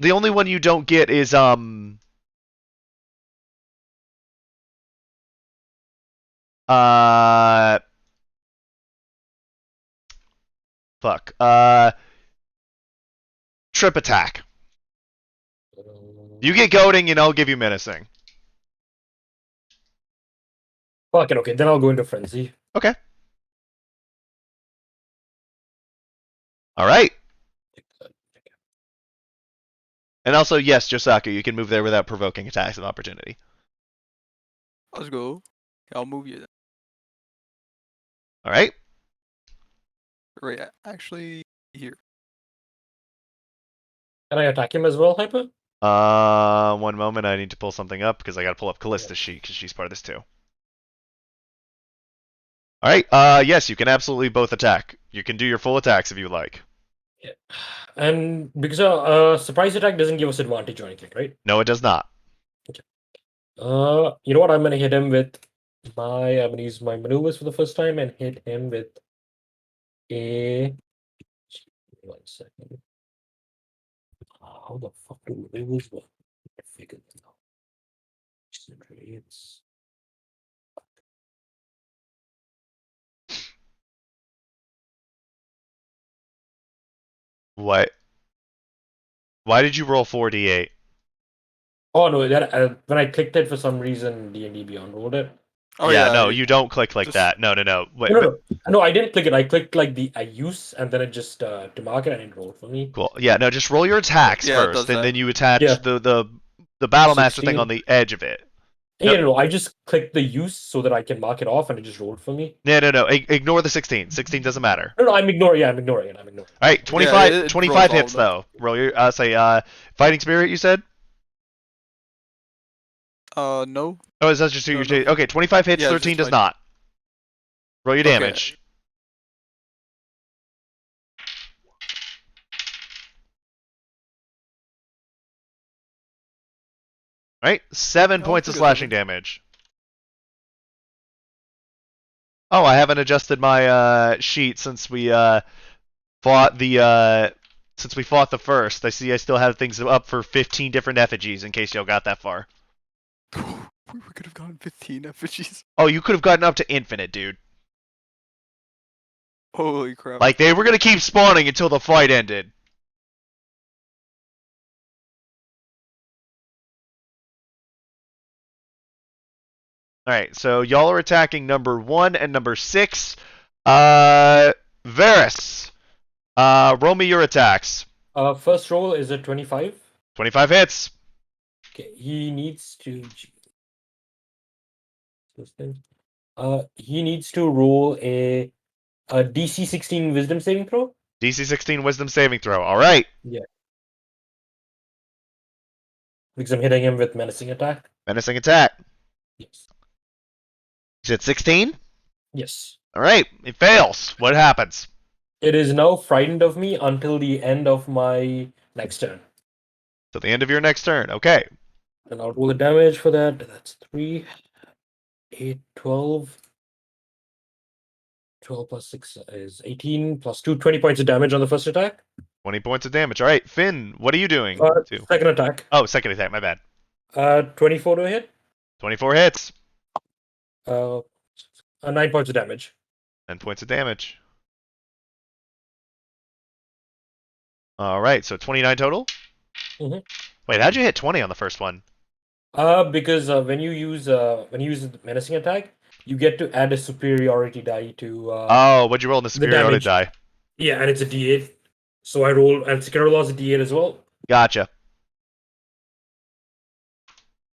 Speaker 1: The only one you don't get is fuck. Trip attack. You get goading and I'll give you menacing.
Speaker 2: Fuck it. Okay, then I'll go into frenzy.
Speaker 1: Okay. All right. And also, yes, Josaku, you can move there without provoking attacks of opportunity.
Speaker 4: Let's go. I'll move you then.
Speaker 1: All right.
Speaker 4: Right, actually, here.
Speaker 2: Can I attack him as well, Hyper?
Speaker 1: 1 moment. I need to pull something up because I got to pull up Callista's sheet because she's part of this too. All right. Yes, you can absolutely both attack. You can do your full attacks if you like.
Speaker 2: Yeah. And because surprise attack doesn't give us advantage or anything, right?
Speaker 1: No, it does not.
Speaker 2: You know what? I'm gonna hit him with I'm gonna use my maneuvers for the first time and hit him with a. 1 second. How the fuck do maneuvers work? I figured it out. It's
Speaker 1: What? Why did you roll 4d8?
Speaker 2: Oh no! That when I clicked it for some reason, D&D Beyond rolled it.
Speaker 4: Oh
Speaker 1: yeah, no, you don't click like
Speaker 4: just-
Speaker 1: that. No. Wait,
Speaker 2: No, I didn't click it. I clicked like the I use, and then it just to mark it, and it rolled for me.
Speaker 1: cool. Yeah, no, just roll your attacks
Speaker 4: Yeah, it
Speaker 1: first,
Speaker 4: does
Speaker 1: and
Speaker 4: that.
Speaker 1: then you attach
Speaker 2: Yeah.
Speaker 1: the battle master thing
Speaker 2: 16.
Speaker 1: on the edge of it.
Speaker 2: Yeah,
Speaker 1: Yep.
Speaker 2: no, I just clicked the use so that I can mark it off, and it just rolled for me.
Speaker 1: No. Ignore the 16. 16 doesn't matter.
Speaker 2: No, I'm ignoring. Yeah, I'm ignoring it. I'm ignoring.
Speaker 1: All right, 25,
Speaker 4: it
Speaker 1: 25
Speaker 4: rolls all
Speaker 1: hits
Speaker 4: of them.
Speaker 1: though. Roll your say fighting spirit. You said.
Speaker 4: No.
Speaker 1: Oh, is that just
Speaker 4: No,
Speaker 1: your
Speaker 4: no.
Speaker 1: Okay, 25 hits.
Speaker 4: Yeah, it's
Speaker 1: 13
Speaker 4: just
Speaker 1: does
Speaker 4: fighting.
Speaker 1: not. Roll your
Speaker 4: Okay.
Speaker 1: damage. Right, 7
Speaker 4: Oh,
Speaker 1: points of
Speaker 4: pretty good
Speaker 1: slashing damage. Oh, I haven't adjusted my sheet since we fought the first. I see I still have things up for 15 different effigies in case y'all got that far.
Speaker 4: We could have gotten 15 effigies.
Speaker 1: Oh, you could have gotten up to infinite, dude.
Speaker 4: Holy crap.
Speaker 1: Like they were gonna keep spawning until the fight ended. Alright, so y'all are attacking number 1 and number 6. Varys. Roll me your attacks.
Speaker 2: First roll is a 25.
Speaker 1: 25 hits.
Speaker 2: Okay, he needs to. He needs to roll a DC 16 Wisdom saving throw.
Speaker 1: DC 16 Wisdom saving throw. All right.
Speaker 2: Because I'm hitting him with menacing attack.
Speaker 1: Menacing attack.
Speaker 2: Yes.
Speaker 1: Is it 16?
Speaker 2: Yes.
Speaker 1: All right. It fails. What happens?
Speaker 2: It is now frightened of me until the end of my next turn.
Speaker 1: Till the end of your next turn. Okay.
Speaker 2: And I'll roll the damage for that. That's 3, 8, 12. 12 plus 6 is 18, plus 2, 20 points of damage on the first attack.
Speaker 1: 20 points of damage. All right. Finn, what are you doing?
Speaker 2: Second attack.
Speaker 1: Oh, second attack. My bad.
Speaker 2: 24 to hit.
Speaker 1: 24 hits.
Speaker 2: 9 points of damage.
Speaker 1: 10 points of damage. All right. So 29 total?
Speaker 2: Mhm.
Speaker 1: Wait, how'd you hit 20 on the first one?
Speaker 2: Because when you use the menacing attack, you get to add a superiority die to.
Speaker 1: Oh, what'd you roll in the superiority
Speaker 2: damage.
Speaker 1: die?
Speaker 2: Yeah, and it's a D8. So I roll, and secure law is a D8 as well.
Speaker 1: Gotcha.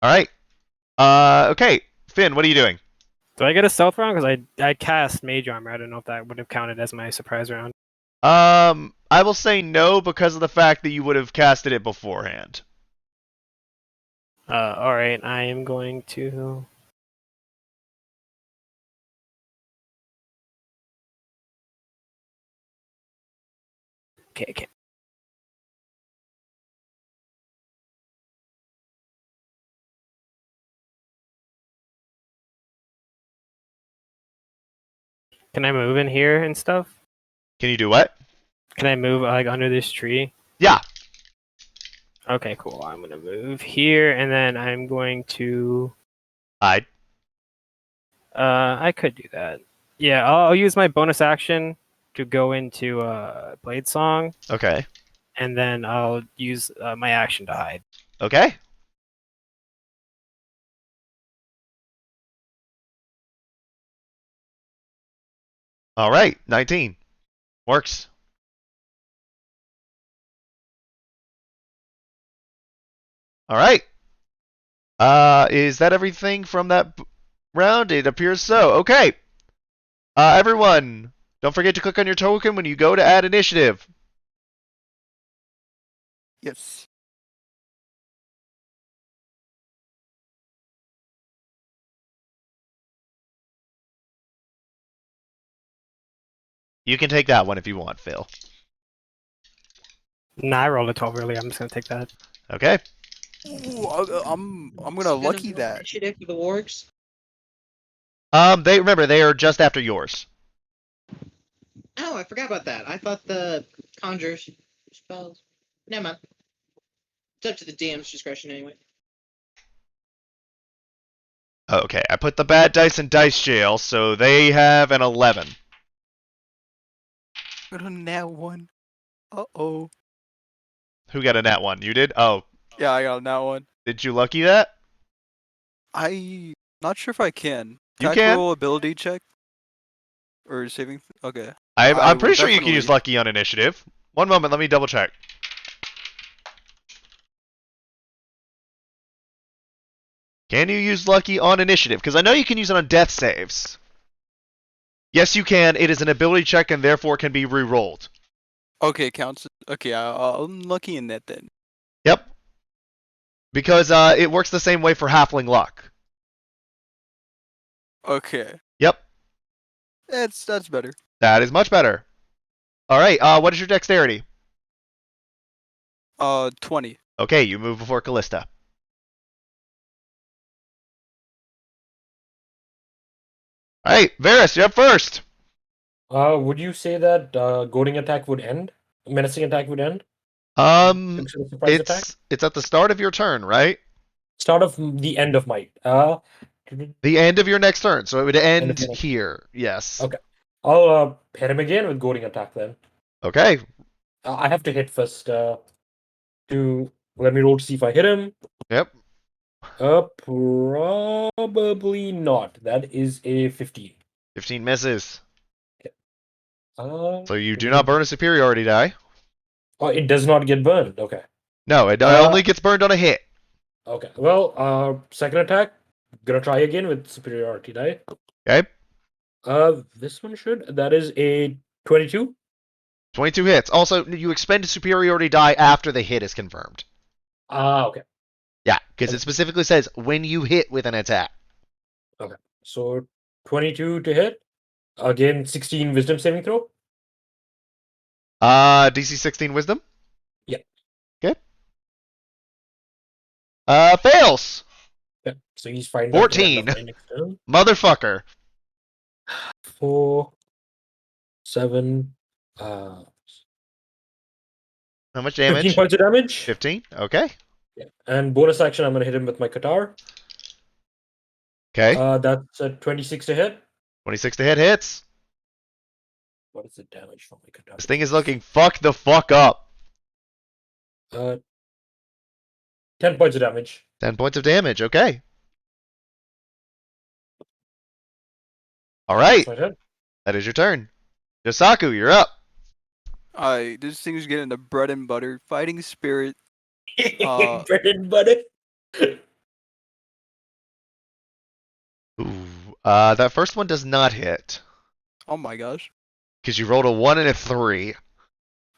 Speaker 1: All right. Okay. Finn, what are you doing?
Speaker 3: Do I get a stealth round? Because I cast Mage Armor. I don't know if that would have counted as my surprise round.
Speaker 1: I will say no because of the fact that you would have casted it beforehand.
Speaker 3: Alright, I am going to... Okay. Can I move in here and stuff?
Speaker 1: Can you do what?
Speaker 3: Can I move like under this tree?
Speaker 1: Yeah.
Speaker 3: Okay, cool. I'm gonna move here, and then I'm going to.
Speaker 1: Hide.
Speaker 3: I could do that. Yeah, I'll use my bonus action to go into Blade Song,
Speaker 1: Okay.
Speaker 3: and then I'll use my action to hide.
Speaker 1: Okay. All right. 19. Works. All right. Is that everything from that round? It appears so. Okay. Everyone, don't forget to click on your token when you go to add initiative.
Speaker 4: Yes.
Speaker 1: You can take that one if you want, Phil.
Speaker 3: Nah, I rolled a 12 earlier. I'm just gonna take that.
Speaker 1: Okay.
Speaker 4: Ooh, I'm gonna lucky that.
Speaker 6: Initiative for the wargs.
Speaker 1: They are just after yours.
Speaker 6: Oh, I forgot about that. I thought the conjures spells. Never mind. It's up to the DM's discretion anyway.
Speaker 1: Okay, I put the bad dice in dice jail, so they have an 11.
Speaker 4: Got a nat 1. Uh-oh.
Speaker 1: Who got a nat 1? You did? Oh,
Speaker 4: Yeah, I got a nat 1.
Speaker 1: did you lucky that?
Speaker 4: I not sure if I can.
Speaker 1: You
Speaker 4: Attack
Speaker 1: can.
Speaker 4: roll ability check? Or saving? Okay.
Speaker 1: I'm
Speaker 4: will
Speaker 1: pretty sure you can use
Speaker 4: definitely-
Speaker 1: lucky on initiative. One moment, let me double check. Can you use lucky on initiative? Because I know you can use it on death saves. Yes, you can. It is an ability check and therefore can be re-rolled.
Speaker 4: Okay, counts. Okay, I'm lucky in that then.
Speaker 1: Yep. Because it works the same way for halfling luck.
Speaker 4: Okay.
Speaker 1: Yep.
Speaker 4: That's better.
Speaker 1: That is much better. All right. What is your dexterity?
Speaker 4: 20.
Speaker 1: Okay, you move before Callista. All right, Varys, you're up first.
Speaker 2: Would you say that goading attack would end? Menacing attack would end? Surprise attack?
Speaker 1: It's at the start of your turn, right?
Speaker 2: Start of the end of my.
Speaker 1: The end of your next turn, so it would end
Speaker 2: of your next-
Speaker 1: here. Yes.
Speaker 2: Okay. I'll hit him again with goading attack then.
Speaker 1: Okay.
Speaker 2: I have to hit first. To let me roll to see if I hit him.
Speaker 1: Yep.
Speaker 2: Probably not. That is a 15.
Speaker 1: 15 misses.
Speaker 2: So
Speaker 1: So you do not burn a superiority die.
Speaker 2: Oh, it does not get burned. Okay.
Speaker 1: No, it only gets burned on a hit.
Speaker 2: Okay. Well, second attack. Gonna try again with superiority die.
Speaker 1: Okay.
Speaker 2: This one should. That is a 22.
Speaker 1: 22 hits. Also, you expend a superiority die after the hit is confirmed.
Speaker 2: Ah, okay.
Speaker 1: Yeah, because it
Speaker 2: Okay.
Speaker 1: specifically says when you hit with an attack.
Speaker 2: Okay. So 22 to hit. Again, 16 wisdom saving throw.
Speaker 1: DC 16 wisdom?
Speaker 2: Yeah.
Speaker 1: Okay. Fails.
Speaker 2: Yeah. So he's fine.
Speaker 1: 14.
Speaker 2: Next turn.
Speaker 1: Motherfucker.
Speaker 2: 4, 7, uh,
Speaker 1: How much
Speaker 2: 15
Speaker 1: damage?
Speaker 2: points of damage.
Speaker 1: 15. Okay.
Speaker 2: Yeah. And bonus action, I'm gonna hit him with my Qatar.
Speaker 1: Okay.
Speaker 2: That's a 26 to hit.
Speaker 1: 26 to hit hits.
Speaker 2: What is the damage from my Qatar?
Speaker 1: This thing is looking fuck the fuck up.
Speaker 2: 10 points of damage.
Speaker 1: 10 points of damage. Okay. All right.
Speaker 2: That's my turn.
Speaker 1: That is your turn. Yosaku, you're up.
Speaker 4: This thing's getting the bread and butter fighting spirit.
Speaker 2: Bread and butter.
Speaker 1: Ooh. That first one does not hit
Speaker 4: Oh my gosh.
Speaker 1: because you rolled a 1 and a 3.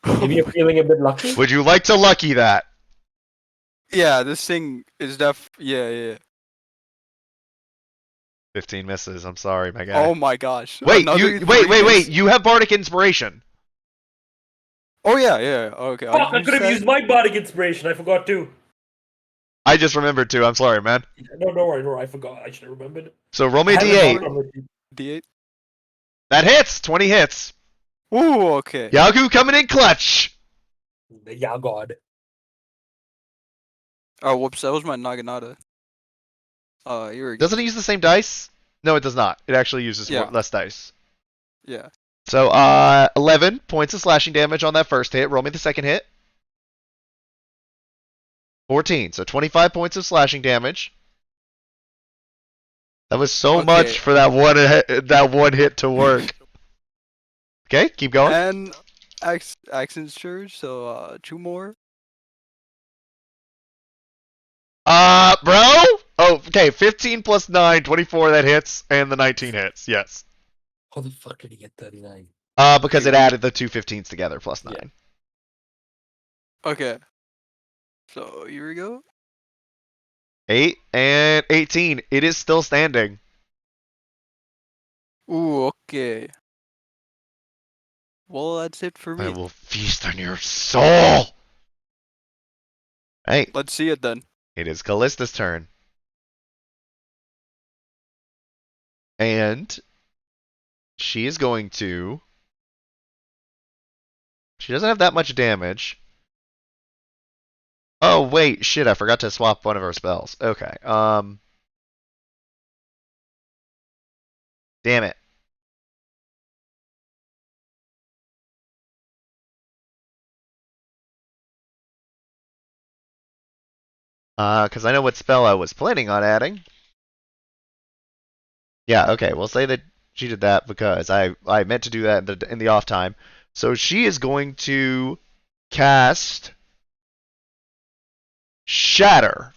Speaker 2: Maybe you're feeling a bit lucky.
Speaker 1: Would you like to lucky that?
Speaker 4: Yeah, this thing is yeah.
Speaker 1: 15 misses. I'm sorry, my guy.
Speaker 4: Oh my gosh.
Speaker 1: Wait,
Speaker 4: Another
Speaker 1: you wait.
Speaker 4: 3 miss?
Speaker 1: You have bardic inspiration.
Speaker 4: Oh yeah. Okay.
Speaker 2: Fuck, I could have used my bardic inspiration. I forgot too.
Speaker 1: I just remembered too. I'm sorry, man.
Speaker 2: No, don't worry. No, I forgot. I should have remembered.
Speaker 1: So roll me a
Speaker 2: I haven't
Speaker 1: d8.
Speaker 2: done it.
Speaker 4: D8.
Speaker 1: That hits. 20 hits.
Speaker 4: Ooh, okay.
Speaker 1: Yagu coming in clutch.
Speaker 2: Yeah, God.
Speaker 4: Oh, whoops. That was my Naginata. Here we go.
Speaker 1: Doesn't it use the same dice? No, it does not. It actually uses
Speaker 4: Yeah.
Speaker 1: less dice.
Speaker 4: Yeah.
Speaker 1: So 11 points of slashing damage on that first hit. Roll me the second hit. 14. So 25 points of slashing damage. That was so
Speaker 4: Okay.
Speaker 1: much for that one hit to work. Okay, keep going.
Speaker 4: And accent surge. So 2 more.
Speaker 1: Bro? Oh, okay, 15 plus 9, 24, that hits, and the 19 hits, yes.
Speaker 2: How the fuck did he get 39?
Speaker 1: Because it added the two 15s together, plus 9.
Speaker 2: Yeah.
Speaker 4: Okay. So here we go.
Speaker 1: 8 and 18. It is still standing.
Speaker 4: Ooh, okay. Well, that's it for
Speaker 1: I
Speaker 4: me.
Speaker 1: will feast on your soul! Hey,
Speaker 4: Let's see it then.
Speaker 1: it is Callista's turn. And she is going to... She doesn't have that much damage. Oh, wait, shit, I forgot to swap one of her spells. Okay, damn it. Because I know what spell I was planning on adding. Yeah, okay, we'll say that she did that because I meant to do that in the off time. So she is going to cast Shatter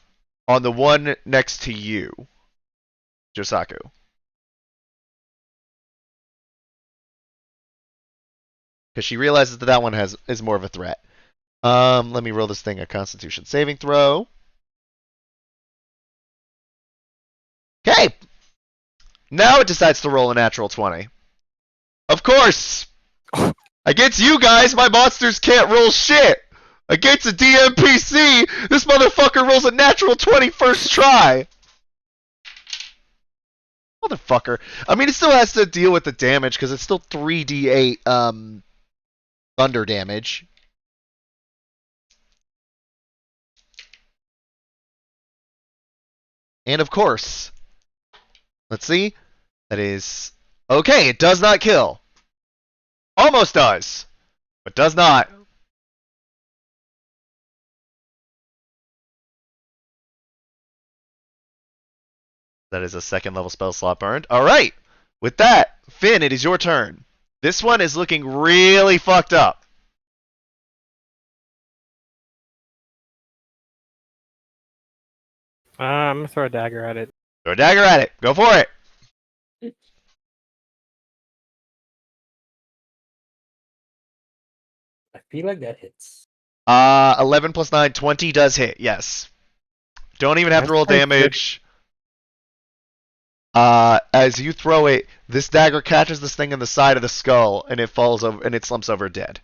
Speaker 1: on the one next to you, Josaku. Because she realizes that one is more of a threat. Let me roll this thing a Constitution saving throw. Okay. Now it decides to roll a natural 20. Of course. Against you guys, my monsters can't roll shit. Against a DMPC, this motherfucker rolls a natural 20 first try. Motherfucker. I mean, it still has to deal with the damage because it's still 3d8 thunder damage. And of course, let's see. That is okay. It does not kill. Almost does, but does not. That is a second level spell slot burned. All right. With that, Finn, it is your turn. This one is looking really fucked up.
Speaker 3: I'm gonna throw a dagger at it.
Speaker 1: Throw a dagger at it. Go for it.
Speaker 2: feel like that hits.
Speaker 1: 11 plus 9, 20 does hit, yes. Don't even have to
Speaker 3: That's
Speaker 1: roll
Speaker 3: pretty good.
Speaker 1: damage. As you throw it, this dagger catches this thing in the side of the skull, and it falls over, and it slumps over dead.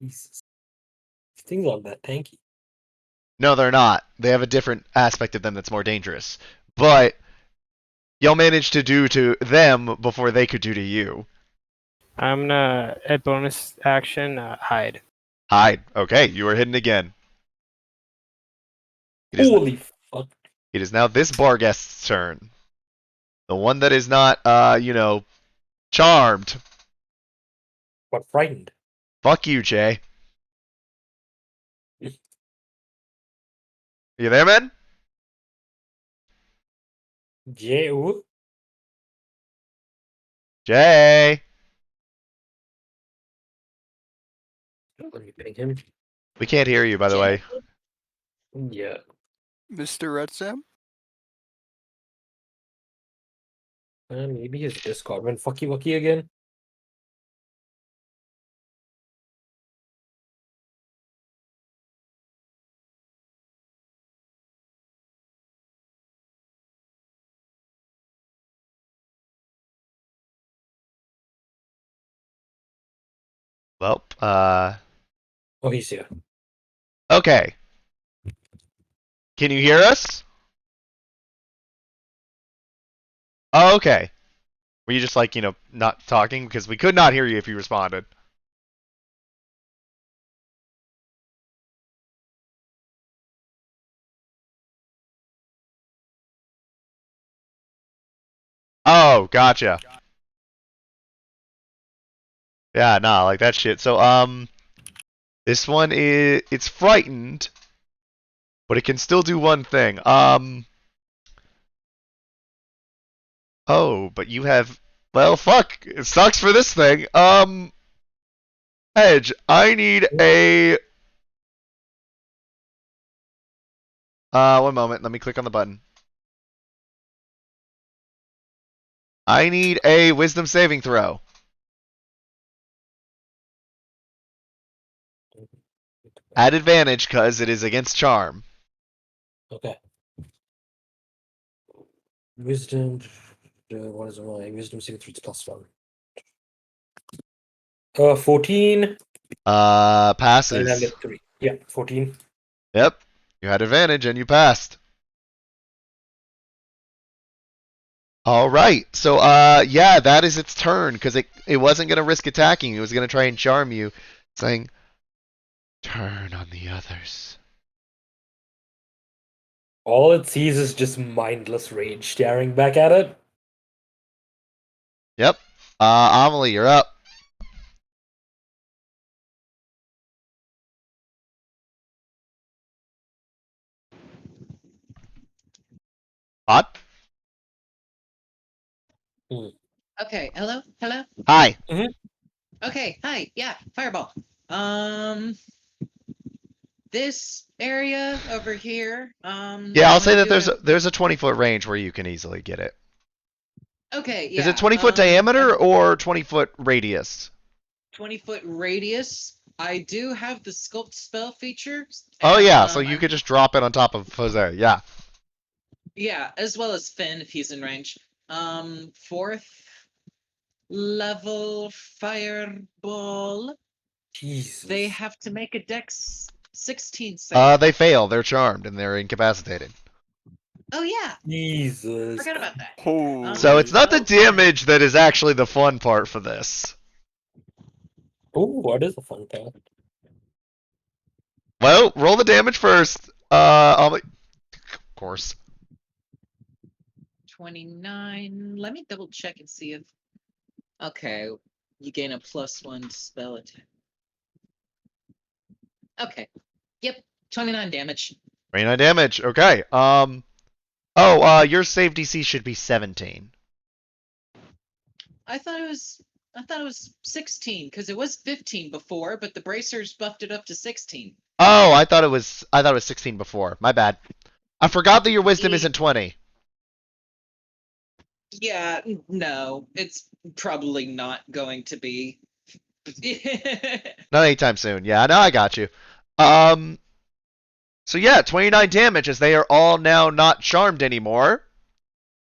Speaker 2: Jesus. These things aren't that tanky.
Speaker 1: No, they're not. They have a different aspect of them that's more dangerous. But you'll manage to do to them before they could do to you.
Speaker 3: I'm gonna at bonus action hide.
Speaker 1: Hide. Okay, you are hidden again. It is,
Speaker 2: Holy fuck.
Speaker 1: it is now this bar guest's turn. The one that is not, charmed.
Speaker 2: But frightened.
Speaker 1: Fuck you, Jay. You there, man?
Speaker 2: J-O?
Speaker 1: Jay.
Speaker 2: Let me ping him.
Speaker 1: We can't hear you, by the way.
Speaker 2: Yeah.
Speaker 4: Mr. Retsam?
Speaker 2: Maybe his Discord went fucky wucky again.
Speaker 1: Well,
Speaker 2: Oh, he's here.
Speaker 1: okay. Can you hear us? Oh, okay. Were you just like, not talking? Because we could not hear you if you responded. Oh, gotcha. Yeah, nah, like that shit. So, this one it's frightened, but it can still do one thing. Oh, but you have, well, fuck. It sucks for this thing. Edge, I need a, one moment. Let me click on the button. I need a wisdom saving throw. At advantage, because it is against charm.
Speaker 2: Okay. Wisdom. What is my wisdom saving throw? It's +1. 14.
Speaker 1: Passes.
Speaker 2: And I get 3. Yeah, 14.
Speaker 1: Yep. You had advantage and you passed. All right. So, yeah, that is its turn because it wasn't going to risk attacking. It was going to try and charm you, saying, "Turn on the others."
Speaker 2: All it sees is just mindless rage staring back at it.
Speaker 1: Yep. Amelie, you're up. Hot?
Speaker 6: Okay, hello? Hello?
Speaker 1: Hi.
Speaker 6: Okay, hi, yeah, fireball. This area over here,
Speaker 1: Yeah, I'll say
Speaker 6: wanna
Speaker 1: that
Speaker 6: do
Speaker 1: there's a 20-foot range where you can easily get it.
Speaker 6: Okay, yeah.
Speaker 1: Is it 20-foot diameter or 20-foot radius?
Speaker 6: 20-foot radius. I do have the sculpt spell feature.
Speaker 1: Oh
Speaker 6: and,
Speaker 1: yeah, so you could just drop it on top of Jose. Yeah.
Speaker 6: Yeah, as well as Finn if he's in range. 4th level fireball.
Speaker 2: Jesus.
Speaker 6: They have to make a dex 16 save.
Speaker 1: They fail. They're charmed and they're incapacitated.
Speaker 6: Oh yeah,
Speaker 2: Jesus.
Speaker 6: forgot about that.
Speaker 4: Oh.
Speaker 1: So it's not the
Speaker 6: Okay.
Speaker 1: damage that is actually the fun part for this.
Speaker 2: Oh, what is the fun part?
Speaker 1: Well, roll the damage first. Of course.
Speaker 6: 29. Let me double check and see if. Okay, you gain a +1 spell attack. Okay. Yep, 29 damage.
Speaker 1: 29 damage. Okay. Your save DC should be 17.
Speaker 6: I thought it was 16 because it was 15 before, but the bracers buffed it up to 16.
Speaker 1: Oh, I thought it was 16 before. My bad. I forgot that your wisdom isn't 20.
Speaker 6: Yeah, no, it's probably not going to be
Speaker 1: Not anytime soon. Yeah, no, I got you. So yeah, 29 damage as they are all now not charmed anymore.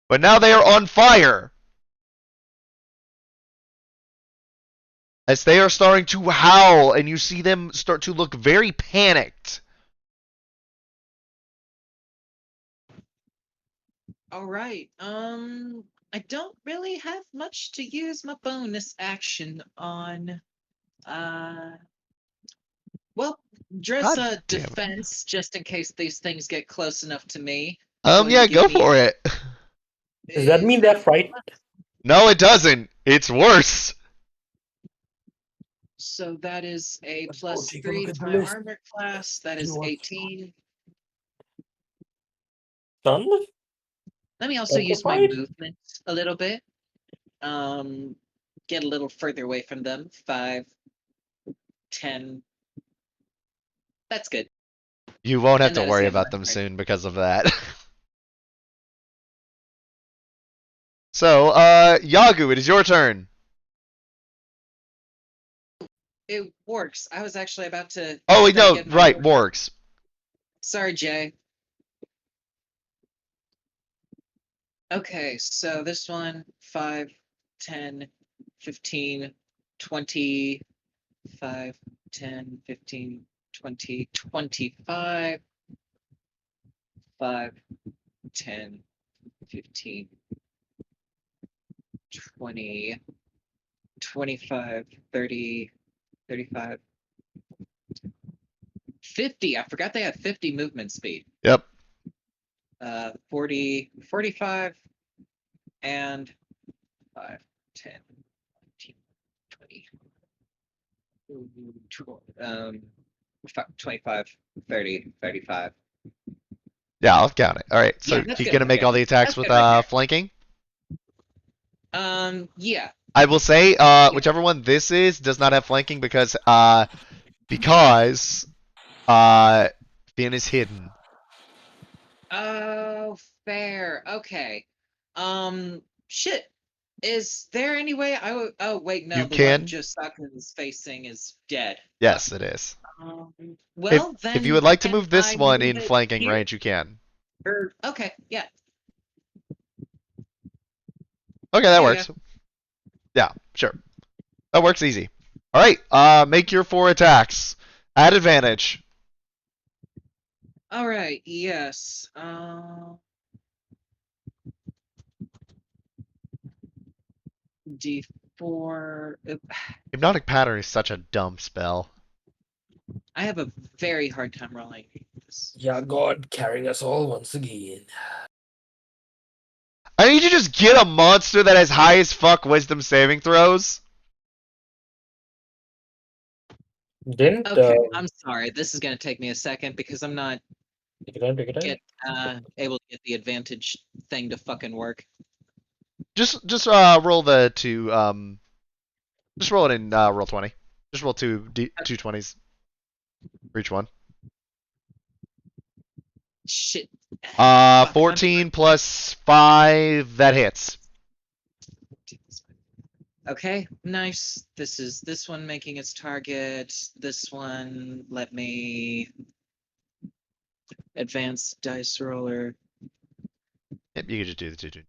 Speaker 1: But now they are on fire. As they are starting to howl, and you see them start to look very panicked.
Speaker 6: All right. I don't really have much to use my bonus action on. Well, dress
Speaker 1: God
Speaker 6: a
Speaker 1: damn it.
Speaker 6: defense just in case these things get close enough to me. Going
Speaker 1: Yeah,
Speaker 6: to give
Speaker 1: go
Speaker 6: me-
Speaker 1: for it.
Speaker 2: Does that mean they're frightened?
Speaker 1: No, it doesn't. It's worse.
Speaker 6: So that is a
Speaker 2: Let's go
Speaker 6: plus
Speaker 2: take a
Speaker 6: 3
Speaker 2: look at
Speaker 6: to
Speaker 2: the
Speaker 6: my
Speaker 2: list.
Speaker 6: armor class. That
Speaker 2: You
Speaker 6: is
Speaker 2: know what?
Speaker 6: 18.
Speaker 2: Son?
Speaker 6: Let me also use my
Speaker 2: Petrified?
Speaker 6: movement a little bit. Get a little further away from them. 5, 10. That's good.
Speaker 1: You won't have
Speaker 6: And
Speaker 1: to
Speaker 6: that is
Speaker 1: worry
Speaker 6: the end of
Speaker 1: about
Speaker 6: my
Speaker 1: them
Speaker 6: turn.
Speaker 1: soon because of that. So, Yagu, it is your turn.
Speaker 6: It works. I was actually about to.
Speaker 1: Oh, wait,
Speaker 6: start
Speaker 1: no,
Speaker 6: getting my
Speaker 1: right,
Speaker 6: work.
Speaker 1: works.
Speaker 6: Sorry, Jay. Okay, so this one 5, 10, 15, 20, 5, 10, 15, 20, 25, 5, 10, 15, 20, 25, 30, 35, 50. I forgot they had 50 movement speed.
Speaker 1: Yep.
Speaker 6: 40, 45, and 5, 10, 19, 20, 25, 30, 35.
Speaker 1: Yeah, I'll count it. All right, so
Speaker 6: Yeah, that's
Speaker 1: he's
Speaker 6: good,
Speaker 1: gonna
Speaker 6: that's
Speaker 1: make
Speaker 6: good.
Speaker 1: all the attacks
Speaker 6: That's
Speaker 1: with
Speaker 6: good right there.
Speaker 1: flanking.
Speaker 6: Yeah.
Speaker 1: I will say, whichever one this is does not have flanking because Finn is hidden.
Speaker 6: Oh, fair. Okay. Shit. Is there any way I would? Oh, wait, no.
Speaker 1: You
Speaker 6: The
Speaker 1: can?
Speaker 6: one Josaku is facing is dead.
Speaker 1: Yes, it is.
Speaker 6: Well, then.
Speaker 1: If you would like to
Speaker 6: can
Speaker 1: move this
Speaker 6: I
Speaker 1: one
Speaker 6: move
Speaker 1: in
Speaker 6: it
Speaker 1: flanking
Speaker 6: here?
Speaker 1: range, you can.
Speaker 6: Okay, yeah.
Speaker 1: Okay, that
Speaker 6: Yeah,
Speaker 1: works. Yeah, sure. That works easy. All right, make your 4 attacks at advantage.
Speaker 6: All right. Yes. D4.
Speaker 1: Hypnotic pattern is such a dumb spell.
Speaker 6: I have a very hard time rolling this.
Speaker 2: Yeah, God carrying us all once again.
Speaker 1: I need you to just get a monster that has high as fuck wisdom saving throws.
Speaker 2: Didn't
Speaker 6: Okay, I'm sorry. This is gonna take me a second because I'm not
Speaker 2: take it out.
Speaker 6: able to get the advantage thing to fucking work.
Speaker 1: Just roll the two. Just roll it in roll 20. Just roll two 20s for each one.
Speaker 6: Shit. Fuck,
Speaker 1: 14 plus 5, that hits.
Speaker 6: Okay, nice. This one making its target. This one, let me advance dice roller.
Speaker 1: Yep, you can just do the 2.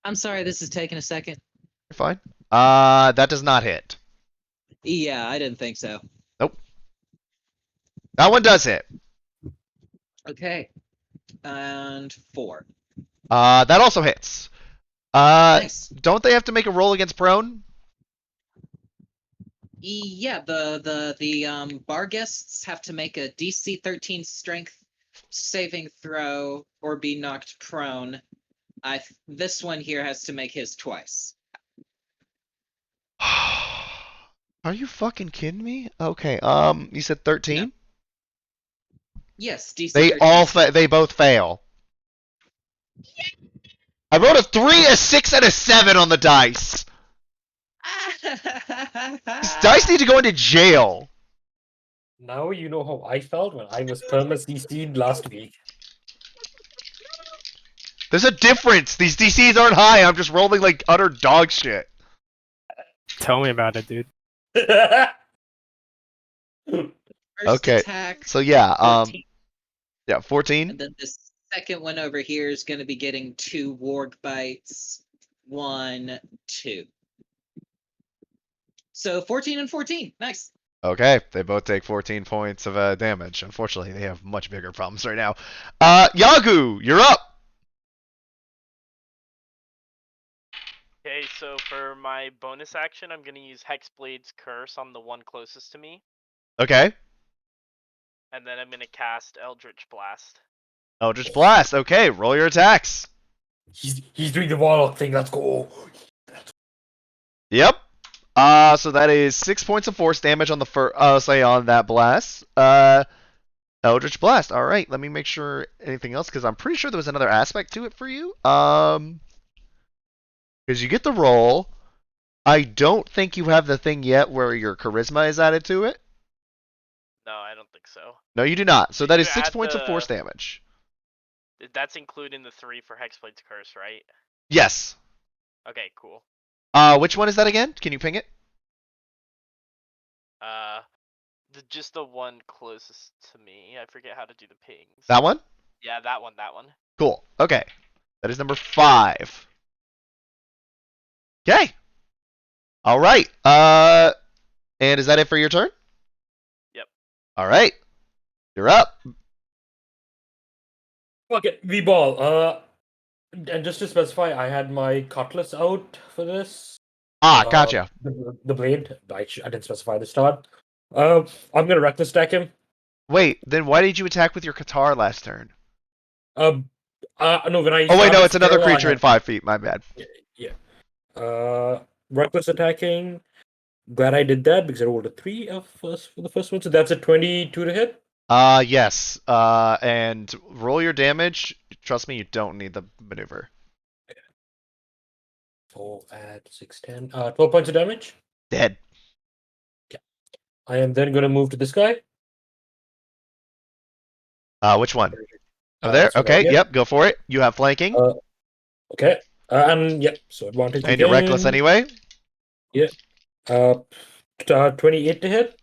Speaker 6: I'm sorry, this is taking a second.
Speaker 1: You're fine. That does not hit.
Speaker 6: Yeah, I didn't think so.
Speaker 1: Nope. That one does hit.
Speaker 6: Okay. And 4.
Speaker 1: That also hits.
Speaker 6: Nice.
Speaker 1: Don't they have to make a roll against prone?
Speaker 6: Yeah, the bar guests have to make a DC 13 strength saving throw or be knocked prone. This one here has to make his twice.
Speaker 1: Are you fucking kidding me? Okay. You said 13?
Speaker 6: Yes, DC
Speaker 1: They
Speaker 6: 13
Speaker 1: all
Speaker 6: strength.
Speaker 1: they both fail. I rolled a 3, a 6, and a 7 on the dice. These dice need to go into jail.
Speaker 2: Now you know how I felt when I was perma CC'd last week.
Speaker 1: There's a difference. These DCs aren't high. I'm just rolling like utter dog shit.
Speaker 3: Tell me about it, dude.
Speaker 6: First
Speaker 1: Okay,
Speaker 6: attack,
Speaker 1: So yeah,
Speaker 6: 14,
Speaker 1: yeah, 14.
Speaker 6: and then the second one over here is going to be getting 2 warg bites. 1, 2. So 14 and 14. Nice.
Speaker 1: Okay, they both take 14 points of damage. Unfortunately, they have much bigger problems right now. Yagu, you're up.
Speaker 5: Okay, so for my bonus action, I'm gonna use Hexblade's Curse on the one closest to me,
Speaker 1: Okay.
Speaker 5: and then I'm gonna cast Eldritch Blast.
Speaker 1: Eldritch Blast. Okay, roll your attacks.
Speaker 2: He's doing the warlock thing. Let's go.
Speaker 1: Yep. So that is 6 points of force damage on the on that blast. Eldritch Blast. All right, let me make sure anything else because I'm pretty sure there was another aspect to it for you. Because you get the roll. I don't think you have the thing yet where your charisma is added to it.
Speaker 5: No, I don't think so.
Speaker 1: No, you do not. So
Speaker 5: Did
Speaker 1: that
Speaker 5: you
Speaker 1: is 6
Speaker 5: add
Speaker 1: points of
Speaker 5: the-
Speaker 1: force damage.
Speaker 5: That's including the 3 for Hexblade's Curse, right?
Speaker 1: Yes.
Speaker 5: Okay, cool.
Speaker 1: Which one is that again? Can you ping it?
Speaker 5: Just the one closest to me. I forget how to do the pings.
Speaker 1: That one?
Speaker 5: Yeah, that one.
Speaker 1: Cool. Okay. That is number 5. Okay. All right. And is that it for your turn?
Speaker 5: Yep.
Speaker 1: All right. You're up.
Speaker 2: Okay, V-Ball. And just to specify, I had my cutlass out for this.
Speaker 1: Gotcha.
Speaker 2: The blade. I didn't specify the start. I'm gonna reckless attack him.
Speaker 1: Wait, then why did you attack with your Qatar last turn?
Speaker 2: No, when I.
Speaker 1: Oh wait, no,
Speaker 2: started
Speaker 1: it's another
Speaker 2: Sparrow, I
Speaker 1: creature in
Speaker 2: had-
Speaker 1: 5 feet. My bad.
Speaker 2: Yeah. Reckless attacking. Glad I did that because I rolled a 3 for the first one, so that's a 22 to hit.
Speaker 1: Yes. And roll your damage. Trust me, you don't need the maneuver.
Speaker 2: 4 at 6, 10. 12 points of damage.
Speaker 1: Dead.
Speaker 2: I am then going to move to this guy.
Speaker 1: Which one? Oh, there.
Speaker 2: This one
Speaker 1: Okay.
Speaker 2: right here.
Speaker 1: Yep. Go for it. You have flanking,
Speaker 2: Okay. And yep. So advantage.
Speaker 1: and you're reckless
Speaker 2: again.
Speaker 1: anyway.
Speaker 2: 28 to hit.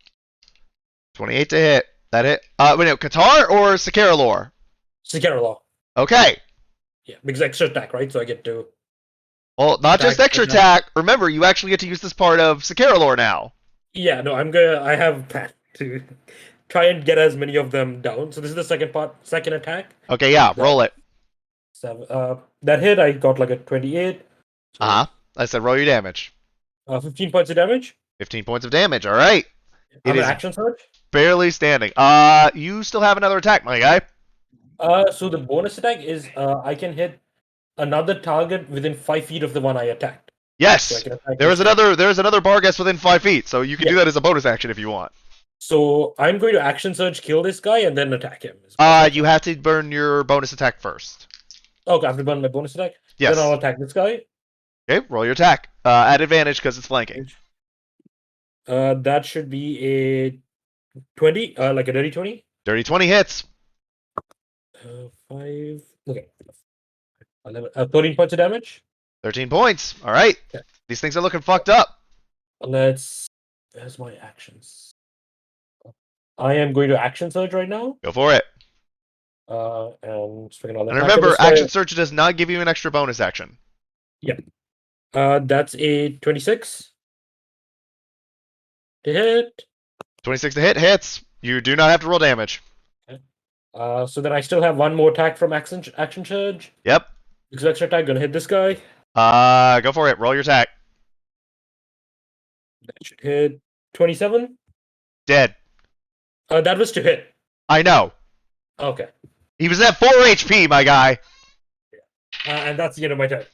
Speaker 1: 28 to hit. That hit. Wait, no, Qatar or Sakaralor?
Speaker 2: Sicaralaw.
Speaker 1: Okay.
Speaker 2: Yeah, because extra attack, right? So I get to.
Speaker 1: Well, not just
Speaker 2: Attack,
Speaker 1: extra
Speaker 2: but not-
Speaker 1: attack. Remember, you actually get to use this part of Sakaralor now.
Speaker 2: Yeah, no, I have plan to try and get as many of them down. So this is the second attack.
Speaker 1: Okay, yeah, roll it.
Speaker 2: 7. That hit, I got like a 28. So,
Speaker 1: I said roll your damage.
Speaker 2: 15 points of damage.
Speaker 1: 15 points of damage. All right.
Speaker 2: I'm
Speaker 1: It
Speaker 2: an
Speaker 1: is
Speaker 2: action surge.
Speaker 1: barely standing. You still have another attack, my guy.
Speaker 2: So the bonus attack is I can hit another target within 5 feet of the one I attacked. So I
Speaker 1: Yes.
Speaker 2: can attack
Speaker 1: There's
Speaker 2: this guy.
Speaker 1: another Barghest within 5 feet, so you can do
Speaker 2: Yeah.
Speaker 1: that as a bonus action if you want.
Speaker 2: So I'm going to action surge, kill this guy, and then attack him.
Speaker 1: You have to burn your bonus attack first.
Speaker 2: Okay, I have to burn my bonus attack.
Speaker 1: Yes.
Speaker 2: Then I'll attack this guy.
Speaker 1: Okay, roll your attack. At advantage because it's flanking.
Speaker 2: That should be a 20, like a dirty 20.
Speaker 1: Dirty 20 hits.
Speaker 2: 5. Okay. 11, 13 points of damage.
Speaker 1: 13 points. All right.
Speaker 2: Okay.
Speaker 1: These things are looking fucked up.
Speaker 2: Where's my actions? I am going to action surge right now.
Speaker 1: Go for it.
Speaker 2: And swing another
Speaker 1: And
Speaker 2: attack at
Speaker 1: remember,
Speaker 2: this guy.
Speaker 1: action search does not give you an extra bonus action.
Speaker 2: That's a 26 to hit.
Speaker 1: 26 to hit hits. You do not have to roll damage.
Speaker 2: So then I still have one more attack from action surge.
Speaker 1: Yep.
Speaker 2: Because extra attack gonna hit this guy.
Speaker 1: Go for it. Roll your attack.
Speaker 2: That should hit 27.
Speaker 1: Dead.
Speaker 2: That was to hit.
Speaker 1: I know.
Speaker 2: Okay.
Speaker 1: He was at 4 HP, my guy.
Speaker 2: And that's the end of my turn.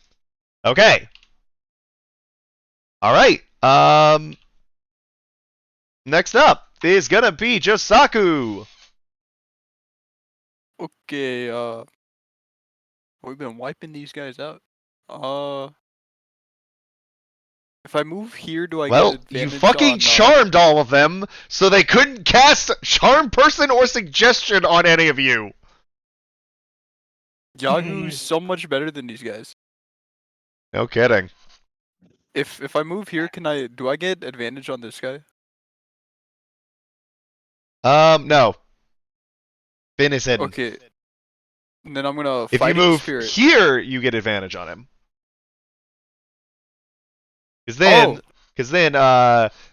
Speaker 1: Okay. All right. Next up is gonna be Josaku.
Speaker 4: Okay, we've been wiping these guys out. If I move here, do I
Speaker 1: Well,
Speaker 4: get
Speaker 1: you
Speaker 4: advantage
Speaker 1: fucking
Speaker 4: on,
Speaker 1: charmed all of them, so they couldn't cast Charm Person or Suggestion on any of you.
Speaker 4: Yagu's so much better than these guys.
Speaker 1: No kidding.
Speaker 4: If I move here, do I get advantage on this guy?
Speaker 1: No. Finn is hidden.
Speaker 4: Okay. And then I'm gonna
Speaker 1: If you
Speaker 4: fighting
Speaker 1: move
Speaker 4: spirit.
Speaker 1: here, you get advantage on him. Because then,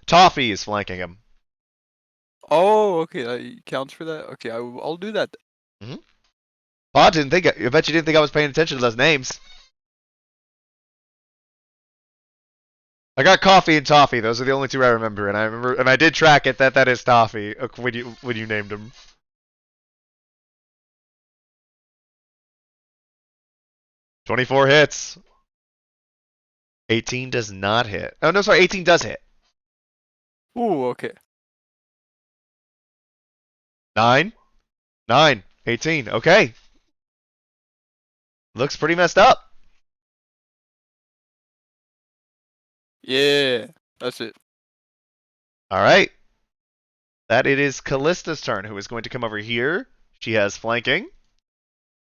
Speaker 1: Toffee is flanking him.
Speaker 4: Oh, okay, that counts for that. Okay, I'll do that.
Speaker 1: Oh, I bet you didn't think I was paying attention to those names. I got Coffee and Toffee. Those are the only two I remember, and I did track it that is Toffee when you named him. "24 hits. 18 does not hit. Oh no, sorry, 18 does hit.
Speaker 4: Ooh, okay.
Speaker 1: 9, 18. Okay. Looks pretty messed up.
Speaker 4: Yeah, that's it.
Speaker 1: All right. That it is Callista's turn, who is going to come over here. She has flanking,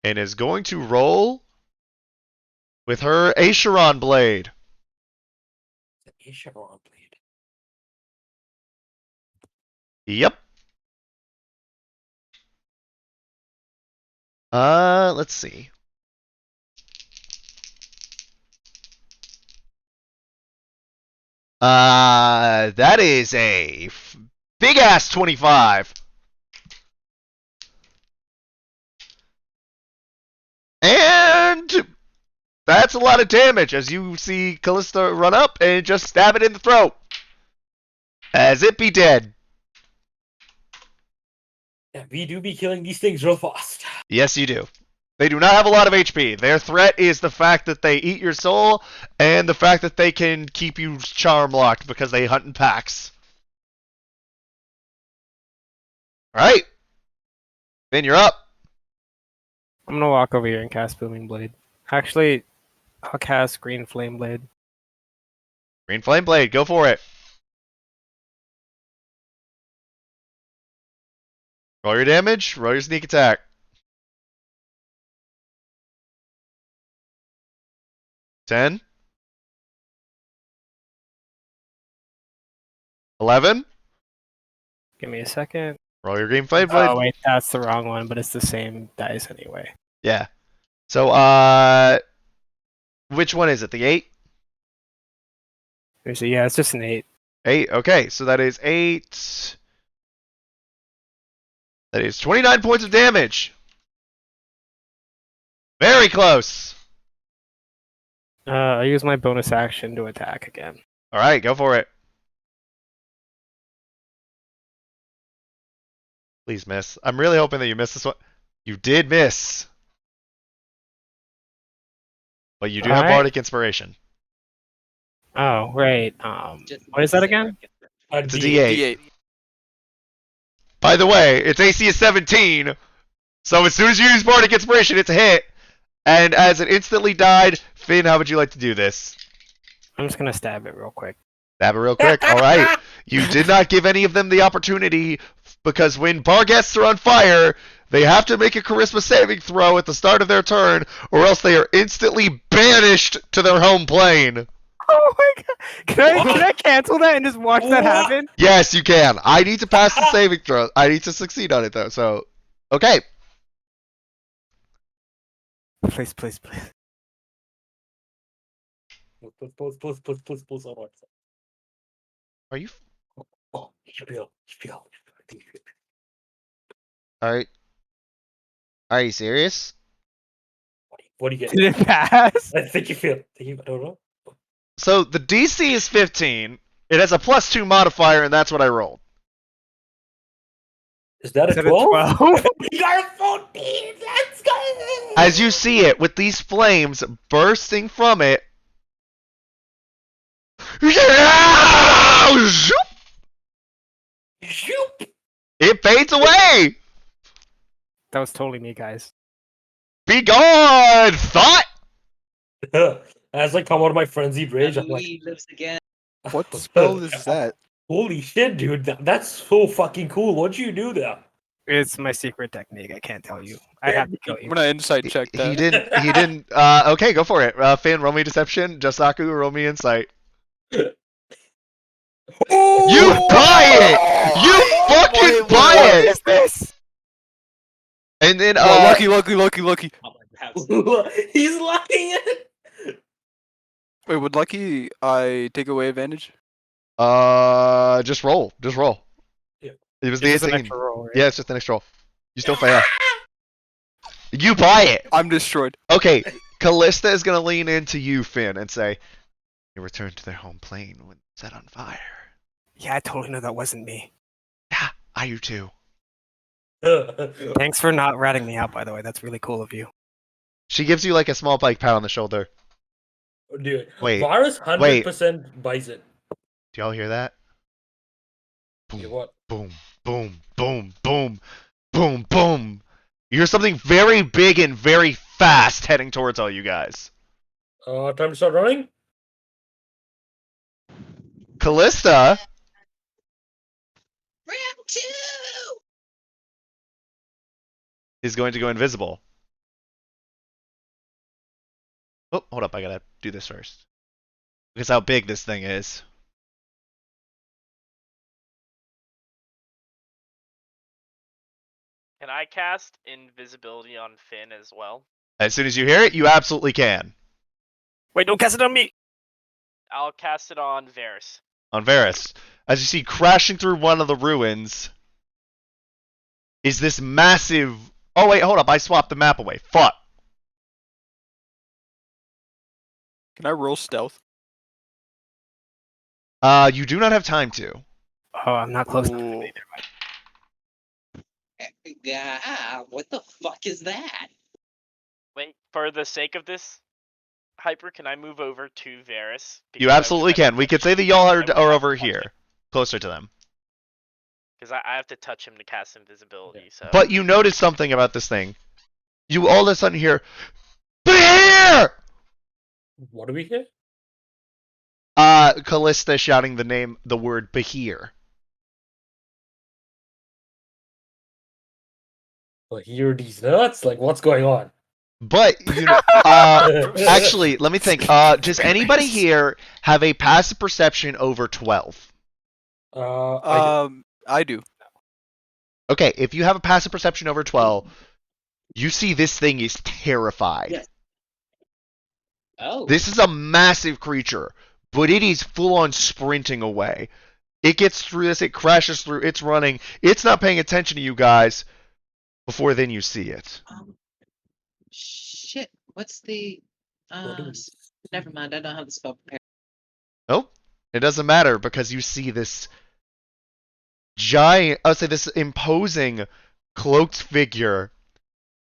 Speaker 1: and is going to roll with her Acheron blade.
Speaker 2: Acheron blade.
Speaker 1: Yep. Let's see. That is a big ass 25. And that's a lot of damage as you see Callista run up and just stab it in the throat. As it be dead.
Speaker 2: Yeah, we do be killing these things real fast.
Speaker 1: Yes, you do. They do not have a lot of HP. Their threat is the fact that they eat your soul and the fact that they can keep you charm locked because they hunt in packs. Alright. Finn, you're up.
Speaker 3: I'm gonna walk over here and cast Booming Blade. Actually, I'll cast Green Flame Blade.
Speaker 1: Green Flame Blade, go for it. Roll your damage, roll your sneak attack. 10. 11.
Speaker 3: Give me a second.
Speaker 1: Roll your Green Flame Blade.
Speaker 3: Oh wait, that's the wrong one, but it's the same dice anyway.
Speaker 1: Yeah. So, which one is it? The 8?
Speaker 3: So yeah, it's just an 8.
Speaker 1: 8, okay. So that is 8. That is 29 points of damage. Very close.
Speaker 3: I use my bonus action to attack again.
Speaker 1: Alright, go for it. Please miss. I'm really hoping that you miss this one. You did miss. But you do have
Speaker 3: Alright.
Speaker 1: Bardic Inspiration.
Speaker 3: Oh, right. What is that again?
Speaker 1: It's a D8. By the way, its AC is 17. So as soon as you use Bardic Inspiration, it's a hit. And as it instantly died, Finn, how would you like to do this?
Speaker 3: I'm just gonna stab it real quick.
Speaker 1: Stab it real quick. Alright. You did not give any of them the opportunity because when Barghests are on fire, they have to make a charisma saving throw at the start of their turn, or else they are instantly banished to their home plane.
Speaker 3: Oh my god! Can I cancel that and just watch that happen?
Speaker 1: Yes, you can. I need to pass the saving throw. I need to succeed on it though. So, okay.
Speaker 3: Please.
Speaker 2: Pulse on what?
Speaker 1: Are you?
Speaker 2: Oh, you feel. I think you feel.
Speaker 1: Alright. Are you serious?
Speaker 2: What do you get?
Speaker 3: Did it pass?
Speaker 2: I think you feel. I don't know.
Speaker 1: So the DC is 15. It has a +2 modifier, and that's what I rolled.
Speaker 2: Is that
Speaker 3: Is
Speaker 2: a
Speaker 3: it a
Speaker 2: 12?
Speaker 3: 12?
Speaker 2: You got a 14! Let's go!
Speaker 1: As you see it, with these flames bursting from it.
Speaker 2: Shoop!
Speaker 1: It fades away!
Speaker 3: That was totally me, guys.
Speaker 1: Be gone, thought!
Speaker 2: As I come out of my frenzied rage, I'm like,
Speaker 6: He lives again.
Speaker 4: What spell is that?
Speaker 2: holy shit, dude, that's so fucking cool. What'd you do there?
Speaker 3: It's my secret technique. I can't tell you. I have to kill
Speaker 4: I'm
Speaker 3: you.
Speaker 4: gonna insight check that.
Speaker 1: He didn't, okay, go for it. Finn, roll me deception. Jasaku, roll me insight. You buy it! You fucking buy
Speaker 3: What
Speaker 1: it!
Speaker 3: is this?
Speaker 1: And then
Speaker 4: Well, lucky.
Speaker 2: He's locking it.
Speaker 4: Wait, would lucky I take away advantage?
Speaker 1: just roll.
Speaker 2: Yeah.
Speaker 1: It was
Speaker 3: It's just
Speaker 1: the
Speaker 3: an
Speaker 1: 18.
Speaker 3: extra roll, right?
Speaker 1: Yeah, it's just an extra roll. You still fail. You buy it.
Speaker 4: I'm destroyed.
Speaker 1: Okay, Callista is gonna lean into you, Finn, and say, "They returned to their home plane when set on fire."
Speaker 3: Yeah, I totally know that wasn't me.
Speaker 1: Yeah, I do too.
Speaker 3: Thanks for not ratting me out, by the way. That's really cool of you.
Speaker 1: She gives you like a small like pat on the shoulder.
Speaker 2: Dude,
Speaker 1: Wait,
Speaker 2: Varus 100% buys it.
Speaker 1: Do y'all hear that?
Speaker 2: Yeah,
Speaker 1: Boom,
Speaker 2: what?
Speaker 1: boom, boom, boom, boom, boom, boom. You hear something very big and very fast heading towards all you guys.
Speaker 2: Time to start running?
Speaker 1: Callista
Speaker 6: Round 2!
Speaker 1: is going to go invisible. Oh, hold up, I gotta do this first. Because how big this thing is.
Speaker 5: Can I cast invisibility on Finn as well?
Speaker 1: As soon as you hear it, you absolutely can.
Speaker 3: Wait, don't cast it on me!
Speaker 5: I'll cast it on Varys.
Speaker 1: On Varys. As you see crashing through one of the ruins is this massive... Oh wait, hold up, I swapped the map away. Fuck.
Speaker 4: Can I roll stealth?
Speaker 1: You do not have time to.
Speaker 3: Oh, I'm not close enough.
Speaker 4: Ooh.
Speaker 6: Yeah, what the fuck is that?
Speaker 5: Wait, for the sake of this, Hyper, can I move over to Varys?
Speaker 1: You absolutely can. We could say that y'all are over here. Closer to them.
Speaker 5: Because I have to touch him to cast invisibility, so...
Speaker 1: But you notice something about this thing. You all of a sudden hear, "Here!"
Speaker 2: What do we hear?
Speaker 1: Callista shouting the word Bahir.
Speaker 2: Well, hear these nuts? Like, what's going on?
Speaker 1: But, you know, actually, let me think. Does anybody here have a passive perception over 12?
Speaker 4: I do.
Speaker 1: Okay, if you have a passive perception over 12, you see this thing is terrified.
Speaker 6: Yes. Oh.
Speaker 1: This is a massive creature, but it is full on sprinting away. It gets through this, it crashes through, it's running, it's not paying attention to you guys. Before then you see it.
Speaker 6: Shit. What's the
Speaker 2: What do we-
Speaker 6: never mind, I don't have the spell prepared.
Speaker 1: Nope. It doesn't matter because you see this giant, I would say this imposing cloaked figure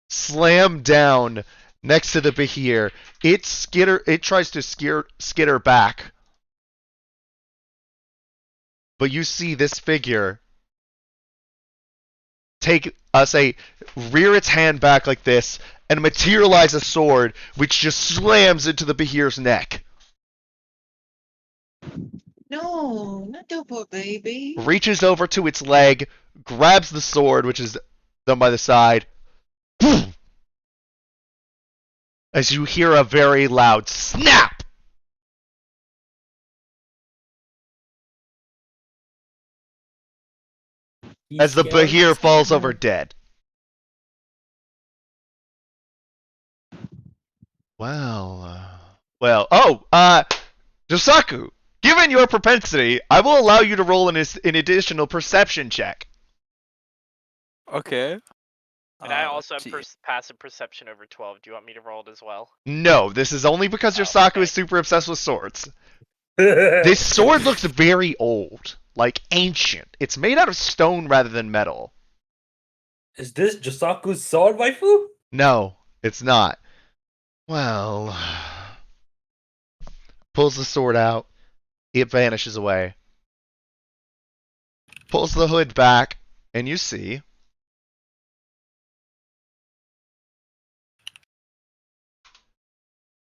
Speaker 1: slam down next to the Bahir. It tries to skitter back. But you see this figure rear its hand back like this and materialize a sword which just slams into the Bahir's neck.
Speaker 6: No, not Dopo, baby.
Speaker 1: Reaches over to its leg, grabs the sword, which is done by the side, as you hear a very loud snap. As the Bahir falls over dead. Josaku, given your propensity, I will allow you to roll an additional perception check.
Speaker 4: Okay.
Speaker 5: And I also
Speaker 4: let's
Speaker 5: have
Speaker 4: see.
Speaker 5: passive perception over 12. Do you want me to roll it as well?
Speaker 1: No, this is only because Josaku
Speaker 5: okay.
Speaker 1: is super obsessed with swords. This sword looks very old, like ancient. It's made out of stone rather than metal.
Speaker 2: Is this Josaku's sword, waifu?
Speaker 1: No, it's not. Well, pulls the sword out. It vanishes away. Pulls the hood back, and you see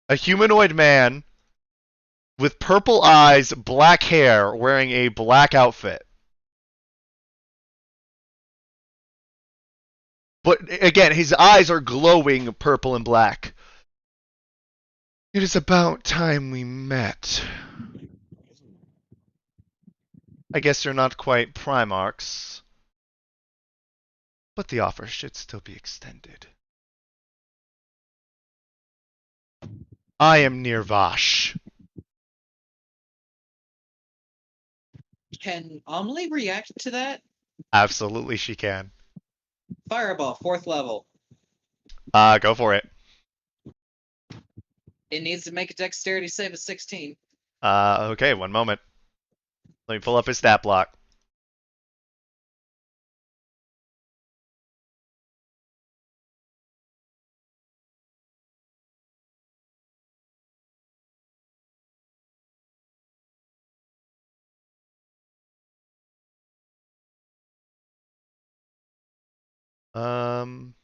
Speaker 1: a humanoid man with purple eyes, black hair, wearing a black outfit. But again, his eyes are glowing purple and black. It is about time we met. I guess you're not quite Primarchs, but the offer should still be extended. I am Nirvash.
Speaker 6: Can Amelie react to that?
Speaker 1: Absolutely, she can.
Speaker 6: Fireball, 4th level.
Speaker 1: Go for it.
Speaker 6: It needs to make a dexterity save of 16.
Speaker 1: Okay, one moment. Let me pull up his stat block. Um,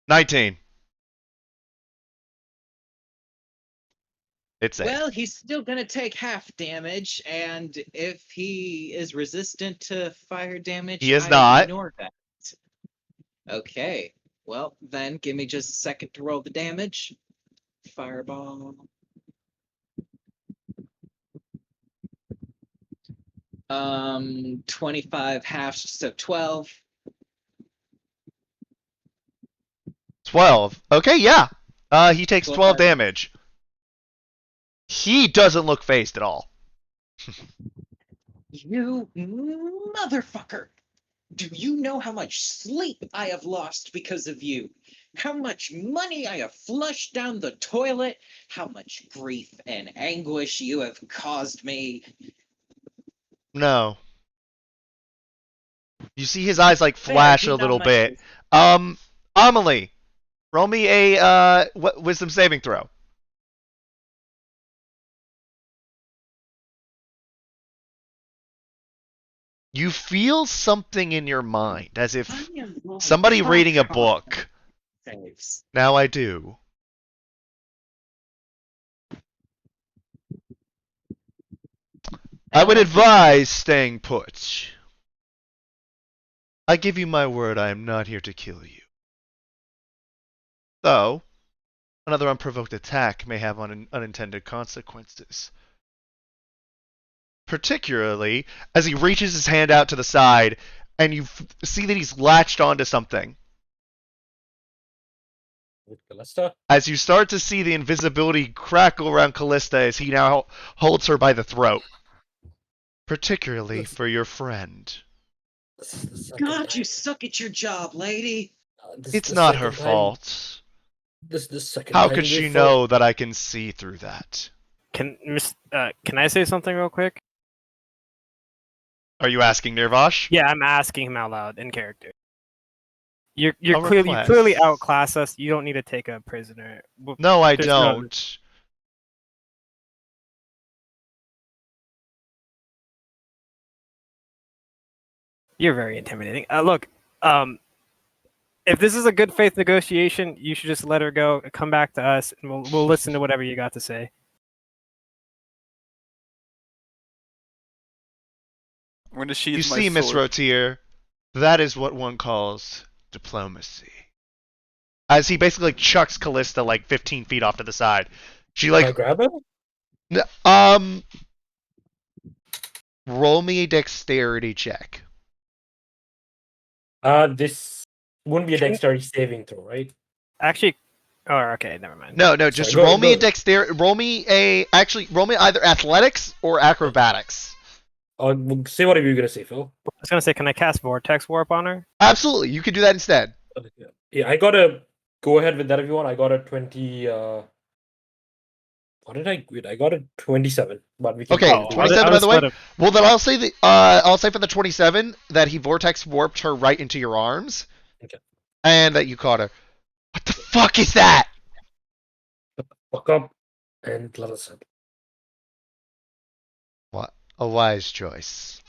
Speaker 1: 19. It's a.
Speaker 6: Well, he's still gonna take half damage, and if he is resistant to fire damage,
Speaker 1: He is
Speaker 6: I
Speaker 1: not.
Speaker 6: ignore that. Okay. Well, then give me just a second to roll the damage. Fireball. 25 halves, so 12.
Speaker 1: 12. Okay, yeah. He takes 12 damage. He doesn't look phased at all.
Speaker 6: You motherfucker! Do you know how much sleep I have lost because of you? How much money I have flushed down the toilet? How much grief and anguish you have caused me?
Speaker 1: No. You see his eyes like
Speaker 6: Fair,
Speaker 1: flash
Speaker 6: do
Speaker 1: a
Speaker 6: not
Speaker 1: little
Speaker 6: mind.
Speaker 1: bit. Amelie, roll me a wisdom saving throw. You feel something in your mind, as if
Speaker 6: I am wrong.
Speaker 1: somebody
Speaker 6: Fuck
Speaker 1: reading a
Speaker 6: off.
Speaker 1: book.
Speaker 6: Saves.
Speaker 1: Now I do. I would advise staying put. I give you my word, I am not here to kill you. Though, another unprovoked attack may have unintended consequences. Particularly as he reaches his hand out to the side and you see that he's latched onto something.
Speaker 2: With Callista?
Speaker 1: As you start to see the invisibility crackle around Callista as he now holds her by the throat. Particularly for your friend.
Speaker 2: This is the second
Speaker 6: God,
Speaker 2: time.
Speaker 6: you suck at your job, lady.
Speaker 2: This is
Speaker 1: It's
Speaker 2: the
Speaker 1: not her
Speaker 2: second time-
Speaker 1: fault.
Speaker 2: This is the second
Speaker 1: How
Speaker 2: time
Speaker 1: could
Speaker 2: we
Speaker 1: she
Speaker 2: fought.
Speaker 1: know that I can see through that?
Speaker 3: Can I say something real quick?
Speaker 1: Are you asking Nirvash?
Speaker 3: Yeah, I'm asking him out loud in character. You
Speaker 1: A
Speaker 3: clearly
Speaker 1: request.
Speaker 3: outclass us. You don't need to take a prisoner.
Speaker 1: No, I
Speaker 3: There's no-
Speaker 1: don't.
Speaker 3: You're very intimidating. Look, if this is a good faith negotiation, you should just let her go. Come back to us, and we'll listen to whatever you got to say.
Speaker 4: I'm gonna sheathe
Speaker 1: You
Speaker 4: my
Speaker 1: see, Miss
Speaker 4: sword.
Speaker 1: Rotier, that is what one calls diplomacy. As he basically chucks Callista like 15 feet off to the side. She
Speaker 2: Can I
Speaker 1: like,
Speaker 2: grab him?
Speaker 1: roll me a dexterity check.
Speaker 2: This wouldn't be a dexterity saving throw, right?
Speaker 3: Actually, oh, okay, never mind.
Speaker 1: No,
Speaker 2: Sorry,
Speaker 1: just
Speaker 2: go-
Speaker 1: roll me a
Speaker 2: go.
Speaker 1: dexterity. Roll me either athletics or acrobatics.
Speaker 2: Say whatever you're gonna say, Phil.
Speaker 3: I was gonna say, can I cast Vortex Warp on her?
Speaker 1: Absolutely, you can do that instead.
Speaker 2: Yeah, I gotta go ahead with that if you want. I got a 20. What did I quit? I got a 27. But we can
Speaker 1: Okay,
Speaker 2: probably do
Speaker 1: 27
Speaker 3: I'll
Speaker 1: by the
Speaker 3: just
Speaker 1: way.
Speaker 3: let him-
Speaker 1: Well, then I'll say for the 27 that he vortex warped her right into your arms.
Speaker 2: Okay.
Speaker 1: And that you caught her. What the fuck is that?
Speaker 2: fuck up and let us in.
Speaker 1: What a wise choice.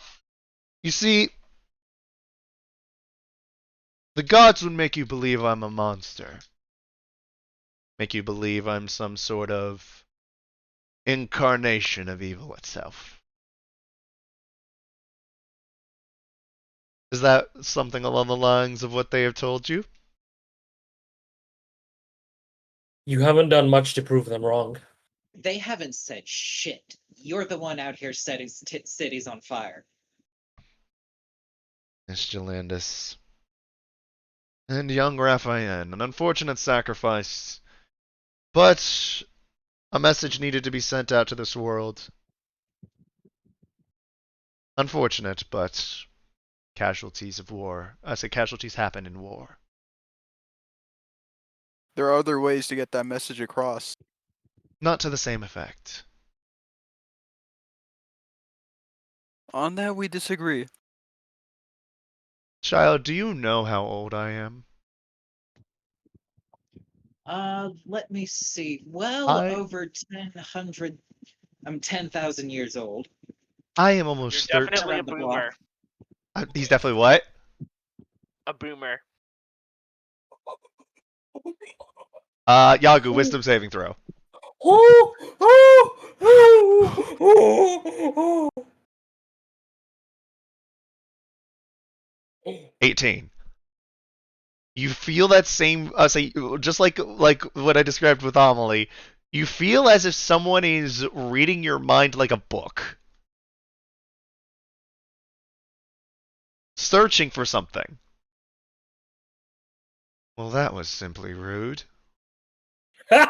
Speaker 1: You see, the gods would make you believe I'm a monster. Make you believe I'm some sort of incarnation of evil itself. Is that something along the lines of what they have told you?
Speaker 2: You haven't done much to prove them wrong.
Speaker 6: They haven't said shit. You're the one out here setting cities on fire.
Speaker 1: Miss Jalandis. And young Raphael. An unfortunate sacrifice. But a message needed to be sent out to this world. Unfortunate, but casualties of war. I say casualties happen in war.
Speaker 4: There are other ways to get that message across.
Speaker 1: Not to the same effect.
Speaker 4: On that, we disagree.
Speaker 1: Child, do you know how old I am?
Speaker 6: Let me see. Well
Speaker 1: I
Speaker 6: over 10,000. I'm 10,000 years old.
Speaker 1: am
Speaker 5: You're
Speaker 1: almost
Speaker 5: definitely
Speaker 1: 13.
Speaker 5: a
Speaker 6: Around the block.
Speaker 5: boomer.
Speaker 1: He's definitely what?
Speaker 5: A boomer.
Speaker 1: Yagu, wisdom saving throw. 18. You feel that same, say, just like what I described with Amelie. You feel as if someone is reading your mind like a book, searching for something. Well, that was simply rude.
Speaker 2: The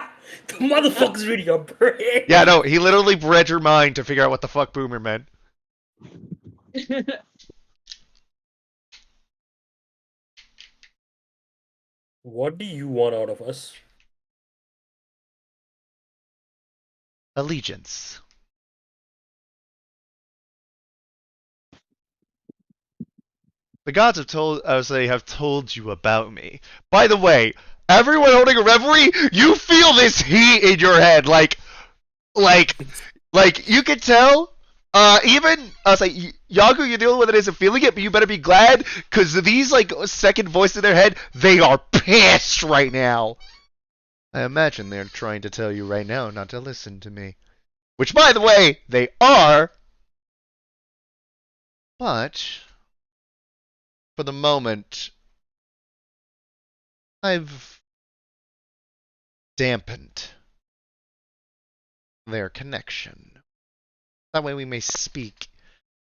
Speaker 2: motherfucker's reading your brain.
Speaker 1: Yeah, no, he literally read your mind to figure out what the fuck Boomer meant.
Speaker 2: What do you want out of us?
Speaker 1: Allegiance. The gods have told, have told you about me. By the way, everyone holding a reverie, you feel this heat in your head, like you could tell. Even I was like, Yagu, you're the only one that isn't feeling it, but you better be glad, because these like second voice in their head, they are pissed right now. I imagine they're trying to tell you right now not to listen to me. Which, by the way, they are. But for the moment, I've dampened their connection. That way we may speak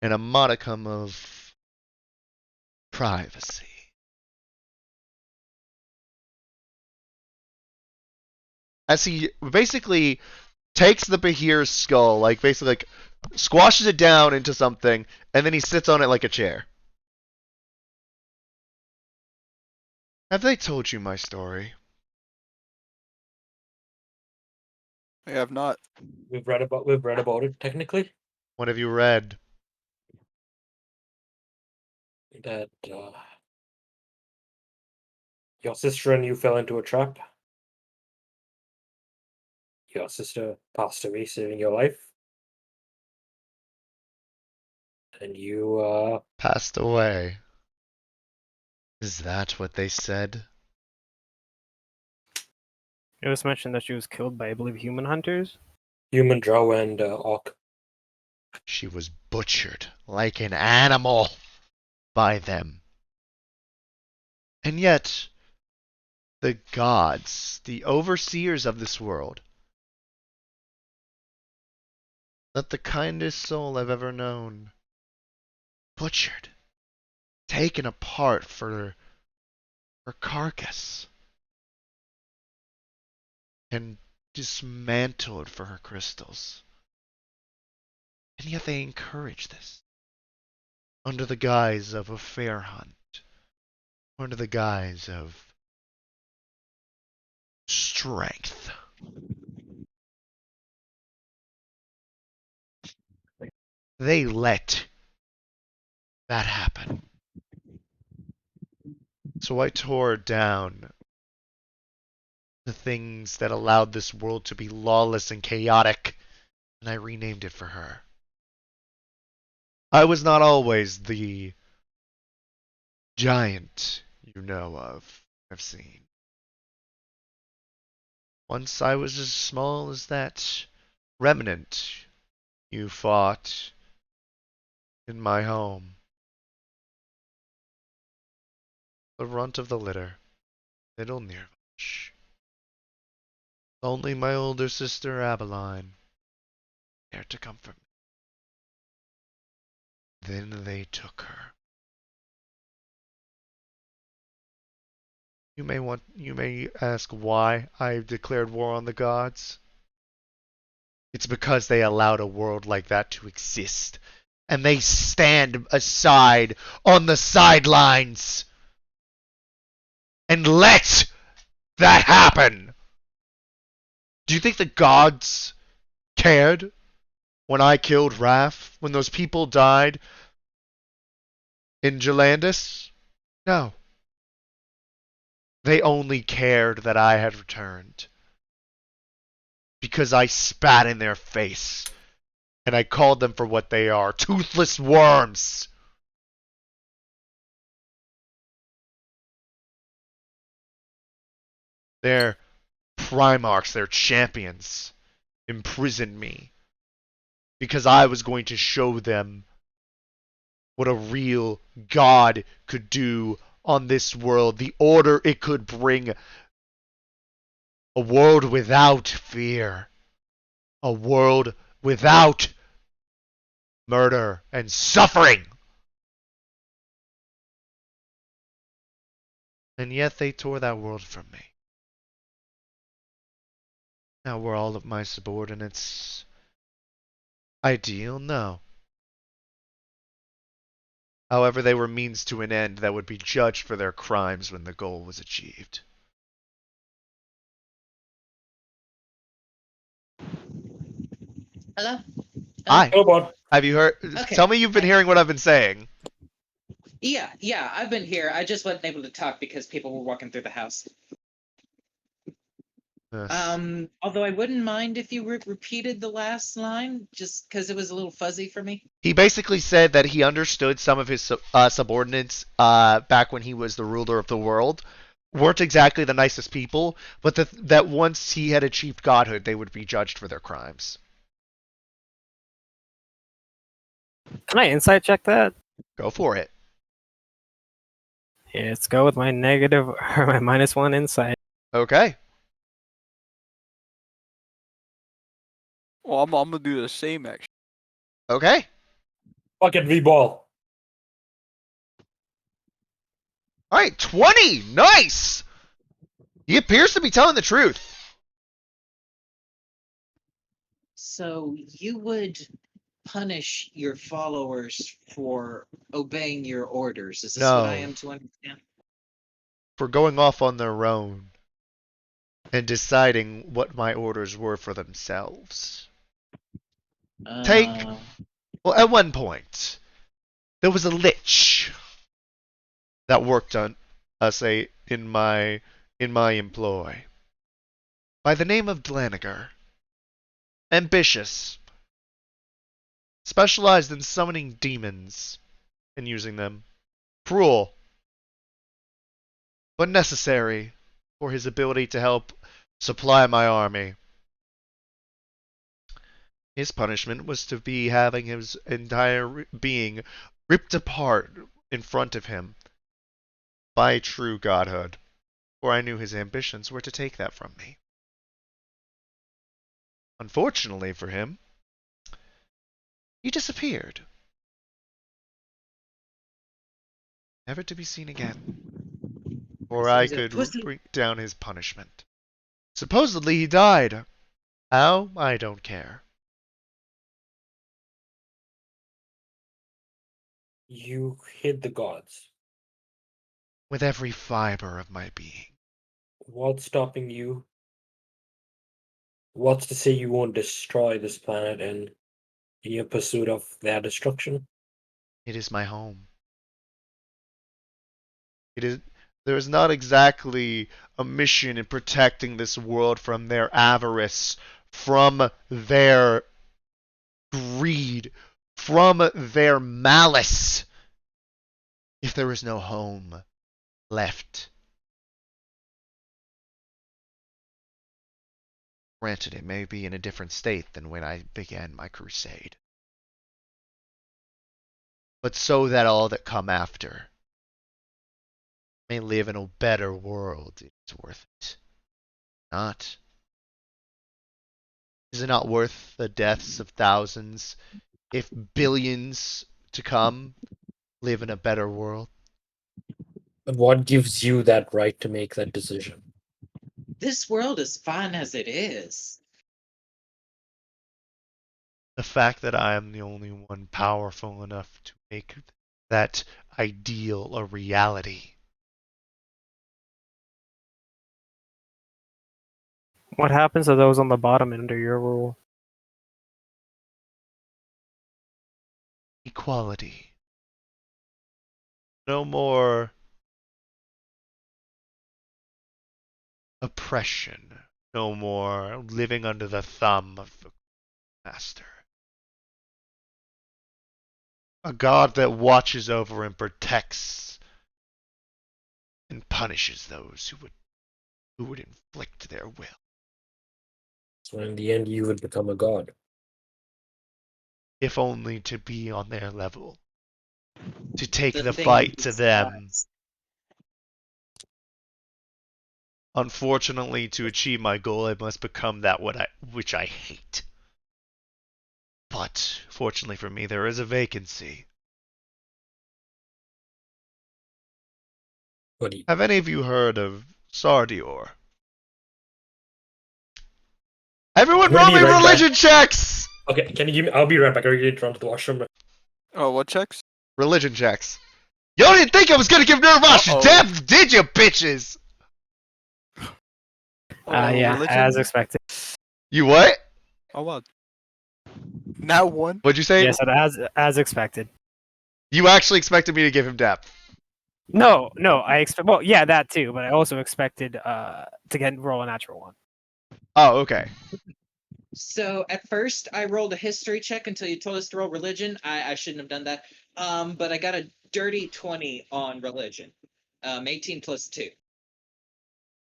Speaker 1: in a modicum of privacy. As he basically takes the Bahir's skull, like basically like squashes it down into something, and then he sits on it like a chair. Have they told you my story?
Speaker 4: I have not.
Speaker 2: We've read about it technically.
Speaker 1: What have you read?
Speaker 2: That your sister and you fell into a trap. Your sister passed away saving your life. And you
Speaker 1: Passed away. Is that what they said?
Speaker 3: It was mentioned that she was killed by, I believe, human hunters.
Speaker 2: human drow and orc.
Speaker 1: She was butchered like an animal by them. And yet, the gods, the overseers of this world, that the kindest soul I've ever known, butchered, taken apart for her carcass, and dismantled for her crystals. And yet they encourage this, under the guise of a fair hunt, under the guise of strength. They let that happen. So I tore down the things that allowed this world to be lawless and chaotic, and I renamed it for her. I was not always the giant you know of, I've seen. Once I was as small as that remnant you fought in my home. The runt of the litter, little Nirvash. Only my older sister Abeline dared to comfort me. Then they took her. You may ask why I declared war on the gods. It's because they allowed a world like that to exist. And they stand aside on the sidelines and let that happen. Do you think the gods cared when I killed Raph? When those people died in Jalandis? No. They only cared that I had returned. Because I spat in their face. And I called them for what they are. Toothless worms! Their Primarchs, their champions, imprisoned me. Because I was going to show them what a real god could do on this world. The order it could bring. A world without fear. A world without murder and suffering. And yet they tore that world from me. Now were all of my subordinates ideal? No. However, they were means to an end that would be judged for their crimes when the goal was achieved.
Speaker 6: Hello?
Speaker 1: Hi.
Speaker 2: Hello, Bond.
Speaker 1: Have you heard?
Speaker 6: Okay.
Speaker 1: Tell me you've been hearing what I've been saying.
Speaker 6: Yeah, I've been here. I just wasn't able to talk because people were walking through the house.
Speaker 1: Yes.
Speaker 6: Although I wouldn't mind if you repeated the last line, just because it was a little fuzzy for me.
Speaker 1: He basically said that he understood some of his subordinates back when he was the ruler of the world weren't exactly the nicest people, but that once he had achieved godhood, they would be judged for their crimes.
Speaker 3: Can I insight check that?
Speaker 1: Go for it.
Speaker 3: Yeah, let's go with my negative or my -1 insight.
Speaker 1: Okay.
Speaker 4: Well, I'm gonna do the same actually.
Speaker 1: Okay.
Speaker 2: Fucking V-ball.
Speaker 1: All right. 20. Nice. He appears to be telling the truth.
Speaker 6: So you would punish your followers for obeying your orders. Is this what I
Speaker 1: No.
Speaker 6: am to understand?
Speaker 1: For going off on their own and deciding what my orders were for themselves. Take, well, at one point, there was a lich that worked on us in my employ by the name of Dlaniger. Ambitious, specialized in summoning demons and using them. Cruel, but necessary for his ability to help supply my army. His punishment was to be having his entire being ripped apart in front of him by true godhood, for I knew his ambitions were to take that from me. Unfortunately for him, he disappeared, never to be seen again, or
Speaker 6: So
Speaker 1: I
Speaker 6: he's a
Speaker 1: could
Speaker 6: pussy.
Speaker 1: bring down his punishment. Supposedly he died. How? I don't care.
Speaker 2: You hid the gods.
Speaker 1: With every fiber of my being.
Speaker 2: What's stopping you? What's to say you won't destroy this planet in your pursuit of their destruction?
Speaker 1: It is my home. It is. There is not exactly a mission in protecting this world from their avarice, from their greed, from their malice, if there is no home left. Granted, it may be in a different state than when I began my crusade. But so that all that come after may live in a better world, it's worth it. Not, Is it not worth the deaths of thousands if billions to come live in a better world?
Speaker 2: And what gives you that right to make that decision?
Speaker 6: This world is fine as it is.
Speaker 1: The fact that I am the only one powerful enough to make that ideal a reality.
Speaker 3: What happens to those on the bottom under your rule?
Speaker 1: Equality. No more oppression. No more living under the thumb of the master. A god that watches over and protects and punishes those who would inflict their will.
Speaker 2: So in the end, you would become a god.
Speaker 1: If only to be on their level. To take the
Speaker 6: thing
Speaker 1: fight
Speaker 6: is,
Speaker 1: to them. Unfortunately, to achieve my goal, I must become that which I hate. But, fortunately for me, there is a vacancy.
Speaker 2: What do you,
Speaker 1: Have any of you heard of Sardior? Everyone roll
Speaker 2: Really,
Speaker 1: me
Speaker 2: right back.
Speaker 1: religion checks!
Speaker 2: okay, can you give me? I'll be right back. I'll get run to the washroom.
Speaker 4: Oh, what checks?
Speaker 1: Religion checks. Y'all didn't think I was gonna give Nirvash
Speaker 4: Uh-oh.
Speaker 1: death, did you, bitches?
Speaker 3: Yeah,
Speaker 4: religion?
Speaker 3: as expected.
Speaker 1: You what?
Speaker 4: Oh, wow. Now one?
Speaker 1: What'd you say?
Speaker 3: Yes, as expected.
Speaker 1: You actually expected me to give him depth.
Speaker 3: No, I expect. Well, yeah, that too. But I also expected to roll a natural one.
Speaker 1: Oh, okay.
Speaker 6: So at first, I rolled a history check until you told us to roll religion. I shouldn't have done that. But I got a dirty 20 on religion. 18 plus 2.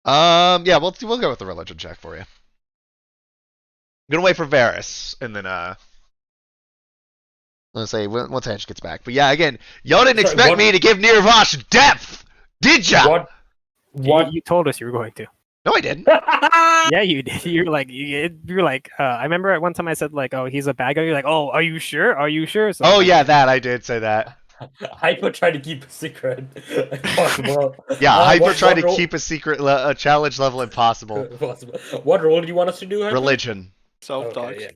Speaker 1: Yeah, we'll go with the religion check for you. I'm gonna wait for Varys, and then let's say once Hanch gets back. But yeah, again, y'all didn't
Speaker 2: Sorry,
Speaker 1: expect
Speaker 2: what-
Speaker 1: me to give Nirvash depth, did ya?
Speaker 2: What?
Speaker 3: You told us you were going to.
Speaker 1: No, I didn't.
Speaker 3: Yeah, you did. You're like. I remember at one time I said like, "Oh, he's a bad guy." You're like, "Oh, are you sure? Are you sure?" So
Speaker 1: Oh yeah, that I did say that.
Speaker 2: Hyper tried to keep a secret if possible.
Speaker 1: Yeah, Hyper
Speaker 2: what
Speaker 1: tried to
Speaker 2: role-
Speaker 1: keep a secret, a challenge level impossible.
Speaker 2: Possible. What role do you want us to do, Hyper?
Speaker 1: Religion.
Speaker 4: Self-talk.
Speaker 2: Okay, yeah.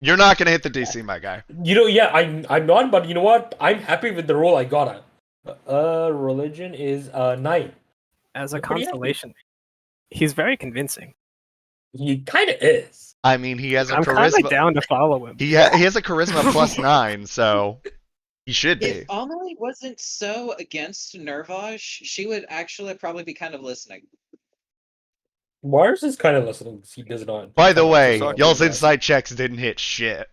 Speaker 1: You're not gonna hit the DC, my guy.
Speaker 2: You know, yeah, I'm not, but you know what? I'm happy with the role I got. Religion is 9.
Speaker 3: as a
Speaker 2: You're pretty happy.
Speaker 3: consolation, he's very convincing.
Speaker 2: He kind of is.
Speaker 1: I mean, he has a
Speaker 3: I'm kind of
Speaker 1: charisma.
Speaker 3: down to follow him.
Speaker 1: He has a charisma +9, so he should be.
Speaker 6: If Amelie wasn't so against Nervosh, she would actually probably be kind of listening.
Speaker 2: Mars is kind of listening. He does not.
Speaker 1: By the way,
Speaker 4: Sorry.
Speaker 1: y'all's insight checks didn't hit shit.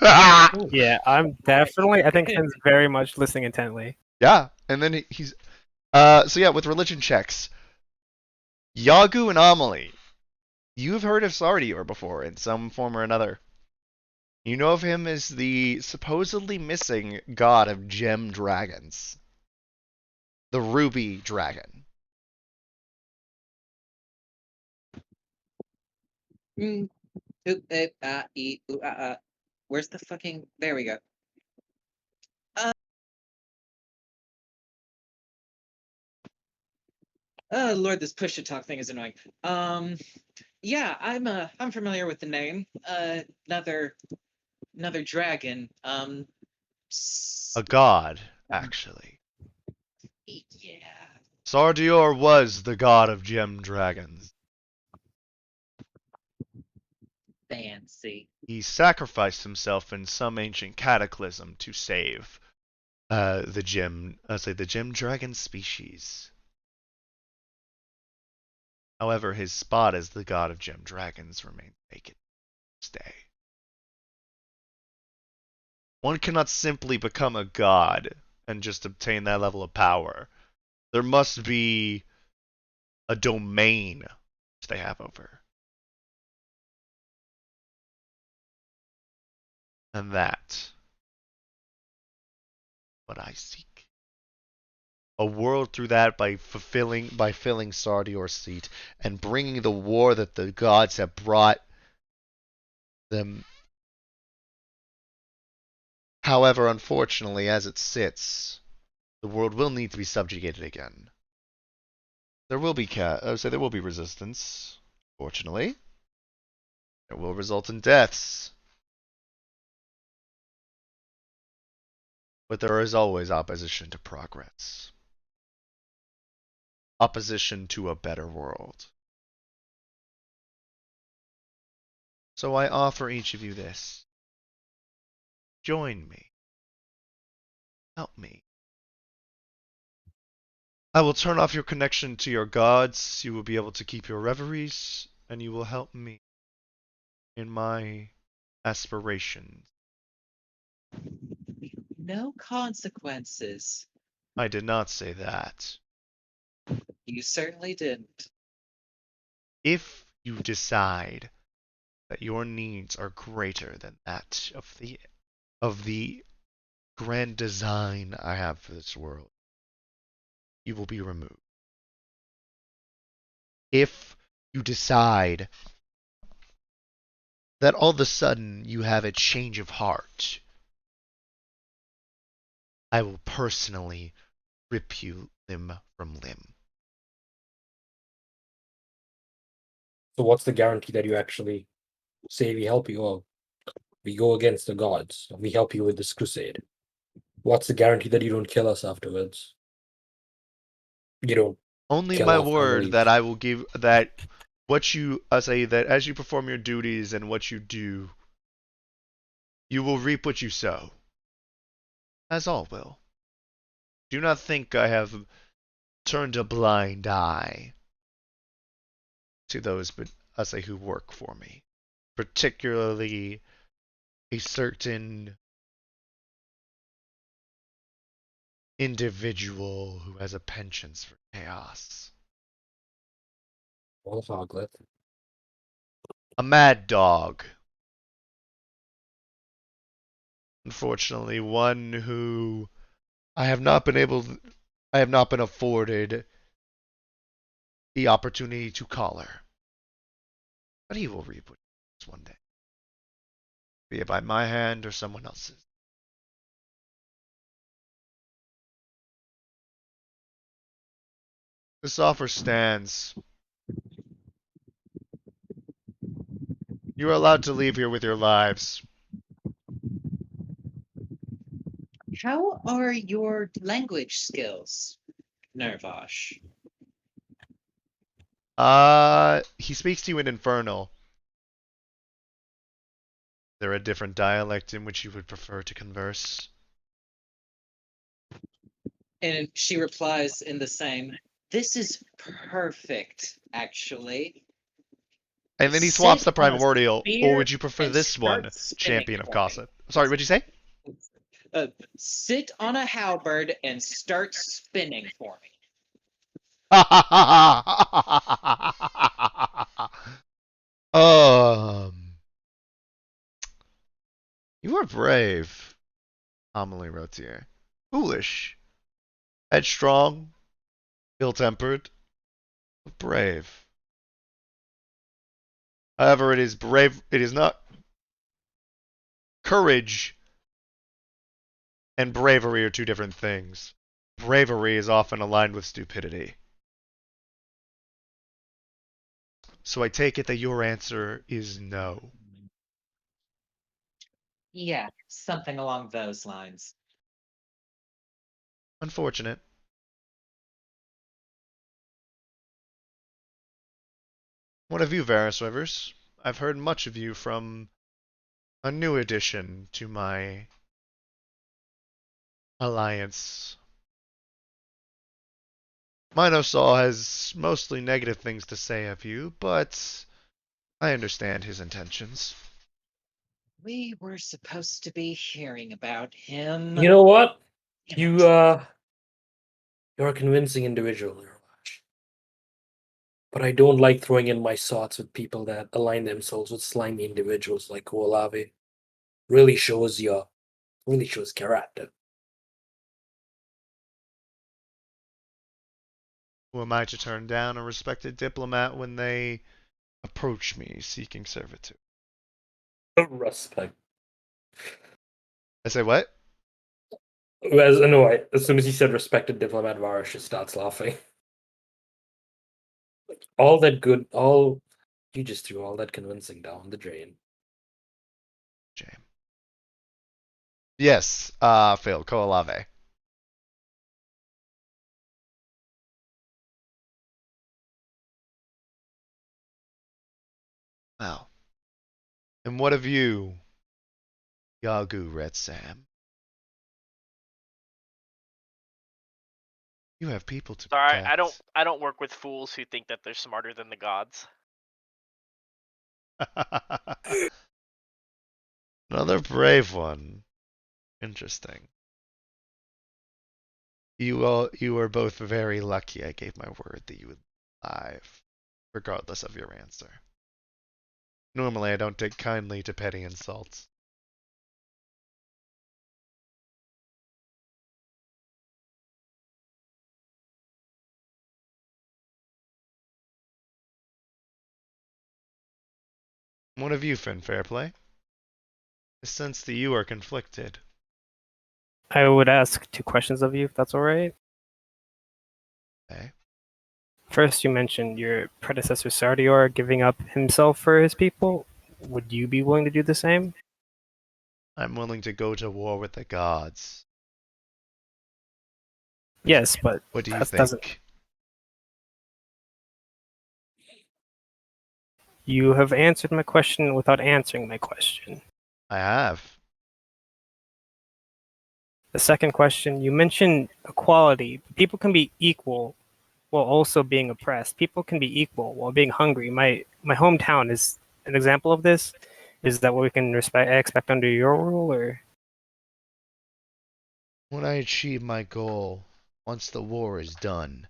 Speaker 3: Yeah, I'm definitely. I think Finn's very much listening intently.
Speaker 1: Yeah, and then he's so yeah, with religion checks, Yagu and Amelie, you've heard of Sardior before in some form or another. You know of him as the supposedly missing god of gem dragons, the ruby dragon.
Speaker 6: Mm. Oop, eh, ah, ee, ooh, ah, ah. Where's the fucking? There we go. Oh Lord, this push to talk thing is annoying. Yeah, I'm familiar with the name. Another dragon.
Speaker 1: A god, actually.
Speaker 6: Yeah.
Speaker 1: Sardior was the god of gem dragons.
Speaker 6: Fancy.
Speaker 1: He sacrificed himself in some ancient cataclysm to save the gem dragon species. However, his spot as the god of gem dragons remains vacant to this day. One cannot simply become a god and just obtain that level of power. There must be a domain which they have over. And that what I seek. A world through that by filling Sardior's seat and bringing the war that the gods have brought them. However, unfortunately, as it sits, the world will need to be subjugated again. There will be I would say there will be resistance. Fortunately, it will result in deaths. But there is always opposition to progress. Opposition to a better world. So I offer each of you this. Join me. Help me. I will turn off your connection to your gods. You will be able to keep your reveries, and you will help me in my aspirations.
Speaker 6: No consequences.
Speaker 1: I did not say that.
Speaker 6: You certainly didn't.
Speaker 1: If you decide that your needs are greater than that of the grand design I have for this world, you will be removed. If you decide that all of a sudden you have a change of heart, I will personally rip you limb from limb.
Speaker 2: So what's the guarantee that you actually say we help you out? We go against the gods. We help you with this crusade. What's the guarantee that you don't kill us afterwards? You don't
Speaker 1: Only
Speaker 2: kill
Speaker 1: my
Speaker 2: our
Speaker 1: word
Speaker 2: families.
Speaker 1: that I will give that what you say that as you perform your duties and what you do, you will reap what you sow. As all will. Do not think I have turned a blind eye to those but who work for me. Particularly a certain individual who has a penchant for chaos.
Speaker 2: Well, Hoglet.
Speaker 1: A mad dog. Unfortunately, one who I have not been afforded the opportunity to collar. But he will reap what he sows one day. Be it by my hand or someone else's. This offer stands. You are allowed to leave here with your lives.
Speaker 6: How are your language skills, Nervosh?
Speaker 1: He speaks to you in Infernal. Is there a different dialect in which you would prefer to converse?
Speaker 6: And she replies in the same, this is perfect, actually.
Speaker 1: And then he swaps the
Speaker 6: Sit on a
Speaker 1: primordial, or
Speaker 6: spear
Speaker 1: would you prefer
Speaker 6: and
Speaker 1: this one,
Speaker 6: start spinning
Speaker 1: Champion of
Speaker 6: for me.
Speaker 1: Gossip? Sorry, what'd you say?
Speaker 6: Sit on a halberd and start spinning for me.
Speaker 1: You are brave, Amelie wrote here. Foolish, headstrong, ill-tempered, but brave. However, it is brave. It is not courage and bravery are two different things. Bravery is often aligned with stupidity. So I take it that your answer is no.
Speaker 6: Yeah, something along those lines.
Speaker 1: Unfortunate. What of you, Varus Rivers? I've heard much of you from a new addition to my alliance. Minosol has mostly negative things to say of you, but I understand his intentions.
Speaker 6: We were supposed to be hearing about him.
Speaker 2: You know what?
Speaker 6: Damn
Speaker 2: You're a convincing individual, Nervosh. But I don't like throwing in my swords with people that align themselves with slimy individuals like Olave. Really shows character.
Speaker 1: Who am I to turn down a respected diplomat when they approach me seeking servitude?
Speaker 2: Respect.
Speaker 1: I say what?
Speaker 2: As soon as he said respected diplomat, Varus just starts laughing. All that good, you just threw all that convincing down the drain.
Speaker 1: Jam. Yes, Phil, Koalave. Wow. And what of you, Yagu Red Sam? You have people to
Speaker 5: Sorry,
Speaker 1: protect.
Speaker 5: I don't work with fools who think that they're smarter than the gods.
Speaker 1: Another brave one. Interesting. You were both very lucky I gave my word that you would live, regardless of your answer. Normally I don't take kindly to petty insults. What of you, Finn Fairplay? I sense that you are conflicted.
Speaker 3: I would ask 2 questions of you, if that's all right.
Speaker 1: Okay.
Speaker 3: First, you mentioned your predecessor Sardior giving up himself for his people. Would you be willing to do the same?
Speaker 1: I'm willing to go to war with the gods.
Speaker 3: Yes, but
Speaker 1: What do you
Speaker 3: that doesn't.
Speaker 1: think?
Speaker 3: You have answered my question without answering my question.
Speaker 1: I have.
Speaker 3: The second question, you mentioned equality. People can be equal while also being oppressed. People can be equal while being hungry. My hometown is an example of this. Is that what we can expect under your rule, or?
Speaker 1: When I achieve my goal, once the war is done,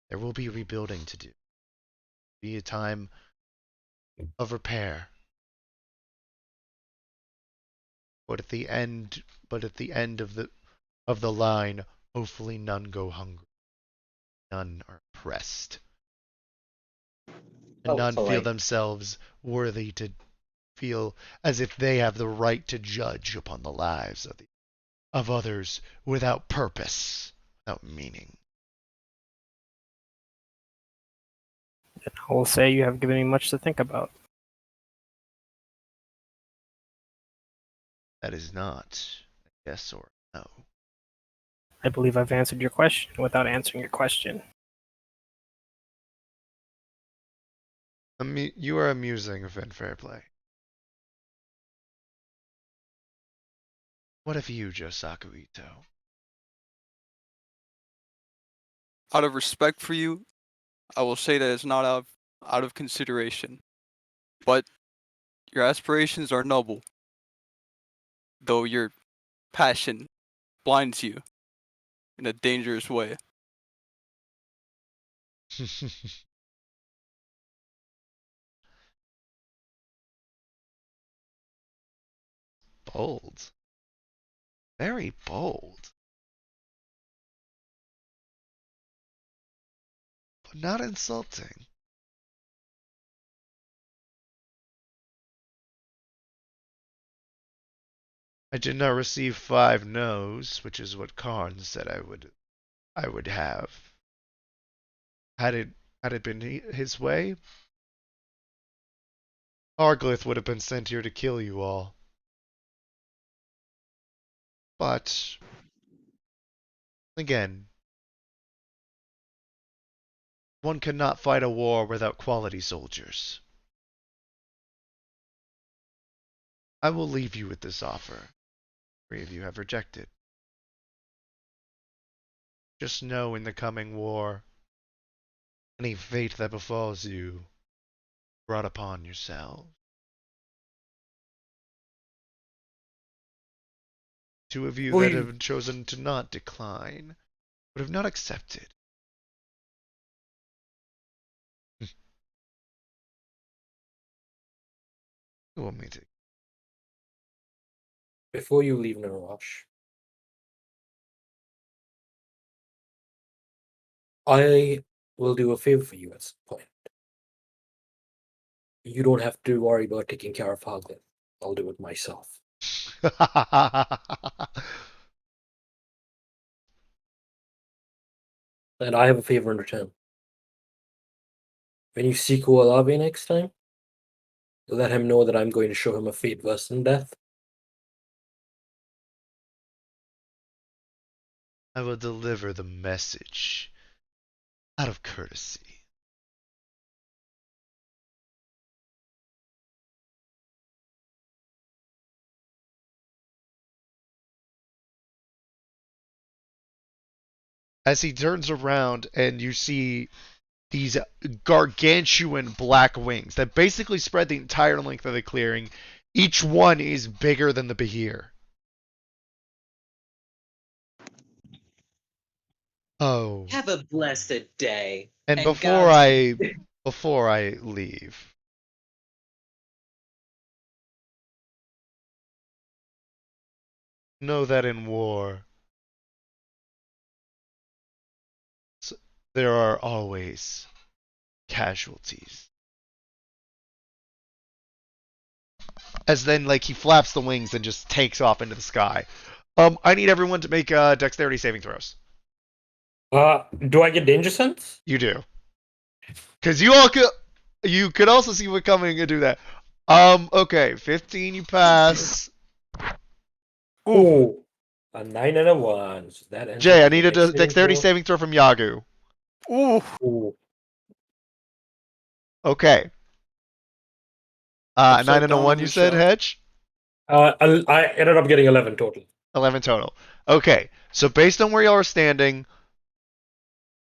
Speaker 1: there will be rebuilding to do. Be a time of repair. But at the end of the line, hopefully none go hungry. None are oppressed. And none feel
Speaker 6: Hopefully.
Speaker 1: themselves worthy to feel as if they have the right to judge upon the lives of others without purpose, without meaning.
Speaker 3: I will say you have given me much to think about.
Speaker 1: That is not a yes or a no.
Speaker 3: I believe I've answered your question without answering your question.
Speaker 1: You are amusing, Finn Fairplay. What of you, Josaku Ito?
Speaker 4: Out of respect for you, I will say that it's not out of consideration. But your aspirations are noble, though your passion blinds you in a dangerous way.
Speaker 1: Bold. Very bold. But not insulting. I did not receive 5 no's, which is what Karn said I would have. Had it been his way, Arglith would have been sent here to kill you all. But again, one cannot fight a war without quality soldiers. I will leave you with this offer. 3 of you have rejected. Just know in the coming war, any fate that befalls you, brought upon yourselves. 2 of you that have chosen to not decline, but have not accepted. You want me to?
Speaker 2: Before you leave, Narosh, I will do a favor for you at some point. You don't have to worry about taking care of Hougeki. I'll do it myself. And I have a favor in return. When you see Kualabe next time, let him know that I'm going to show him a fate worse than death.
Speaker 1: I will deliver the message out of courtesy. As he turns around and you see these gargantuan black wings that basically spread the entire length of the clearing, each one is bigger than the Behir. Oh.
Speaker 6: Have a blessed day.
Speaker 1: And before I leave, know that in war, there are always casualties. As then, like, he flaps the wings and just takes off into the sky. I need everyone to make dexterity saving throws.
Speaker 2: Do I get danger sense?
Speaker 1: You do. Because you could also see what coming and do that. Okay, 15 you pass.
Speaker 2: Ooh. A 9 and a 1. So that ends
Speaker 1: Jay, I
Speaker 2: up
Speaker 1: need
Speaker 2: being
Speaker 1: a dexterity
Speaker 2: throw.
Speaker 1: saving throw from Yagu.
Speaker 3: Ooh.
Speaker 2: Ooh.
Speaker 1: Okay.
Speaker 4: Upside
Speaker 1: 9 and a
Speaker 4: down
Speaker 1: 1
Speaker 4: on
Speaker 1: you
Speaker 4: the
Speaker 1: said,
Speaker 4: shell.
Speaker 1: Hedge?
Speaker 2: I ended up getting 11 total.
Speaker 1: 11 total. Okay, so based on where y'all are standing,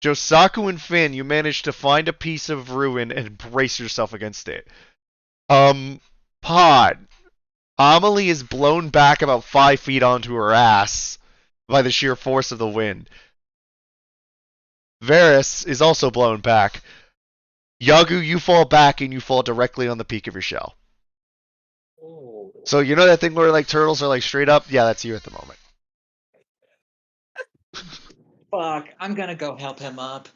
Speaker 1: Josaku and Finn, you managed to find a piece of ruin and brace yourself against it. Pod, Amelie is blown back about 5 feet onto her ass by the sheer force of the wind. Varys is also blown back. Yagu, you fall back and you fall directly on the peak of your shell.
Speaker 2: Ooh.
Speaker 1: So you know that thing where like turtles are like straight up? Yeah, that's you at the moment.
Speaker 6: Fuck, I'm gonna go help him up.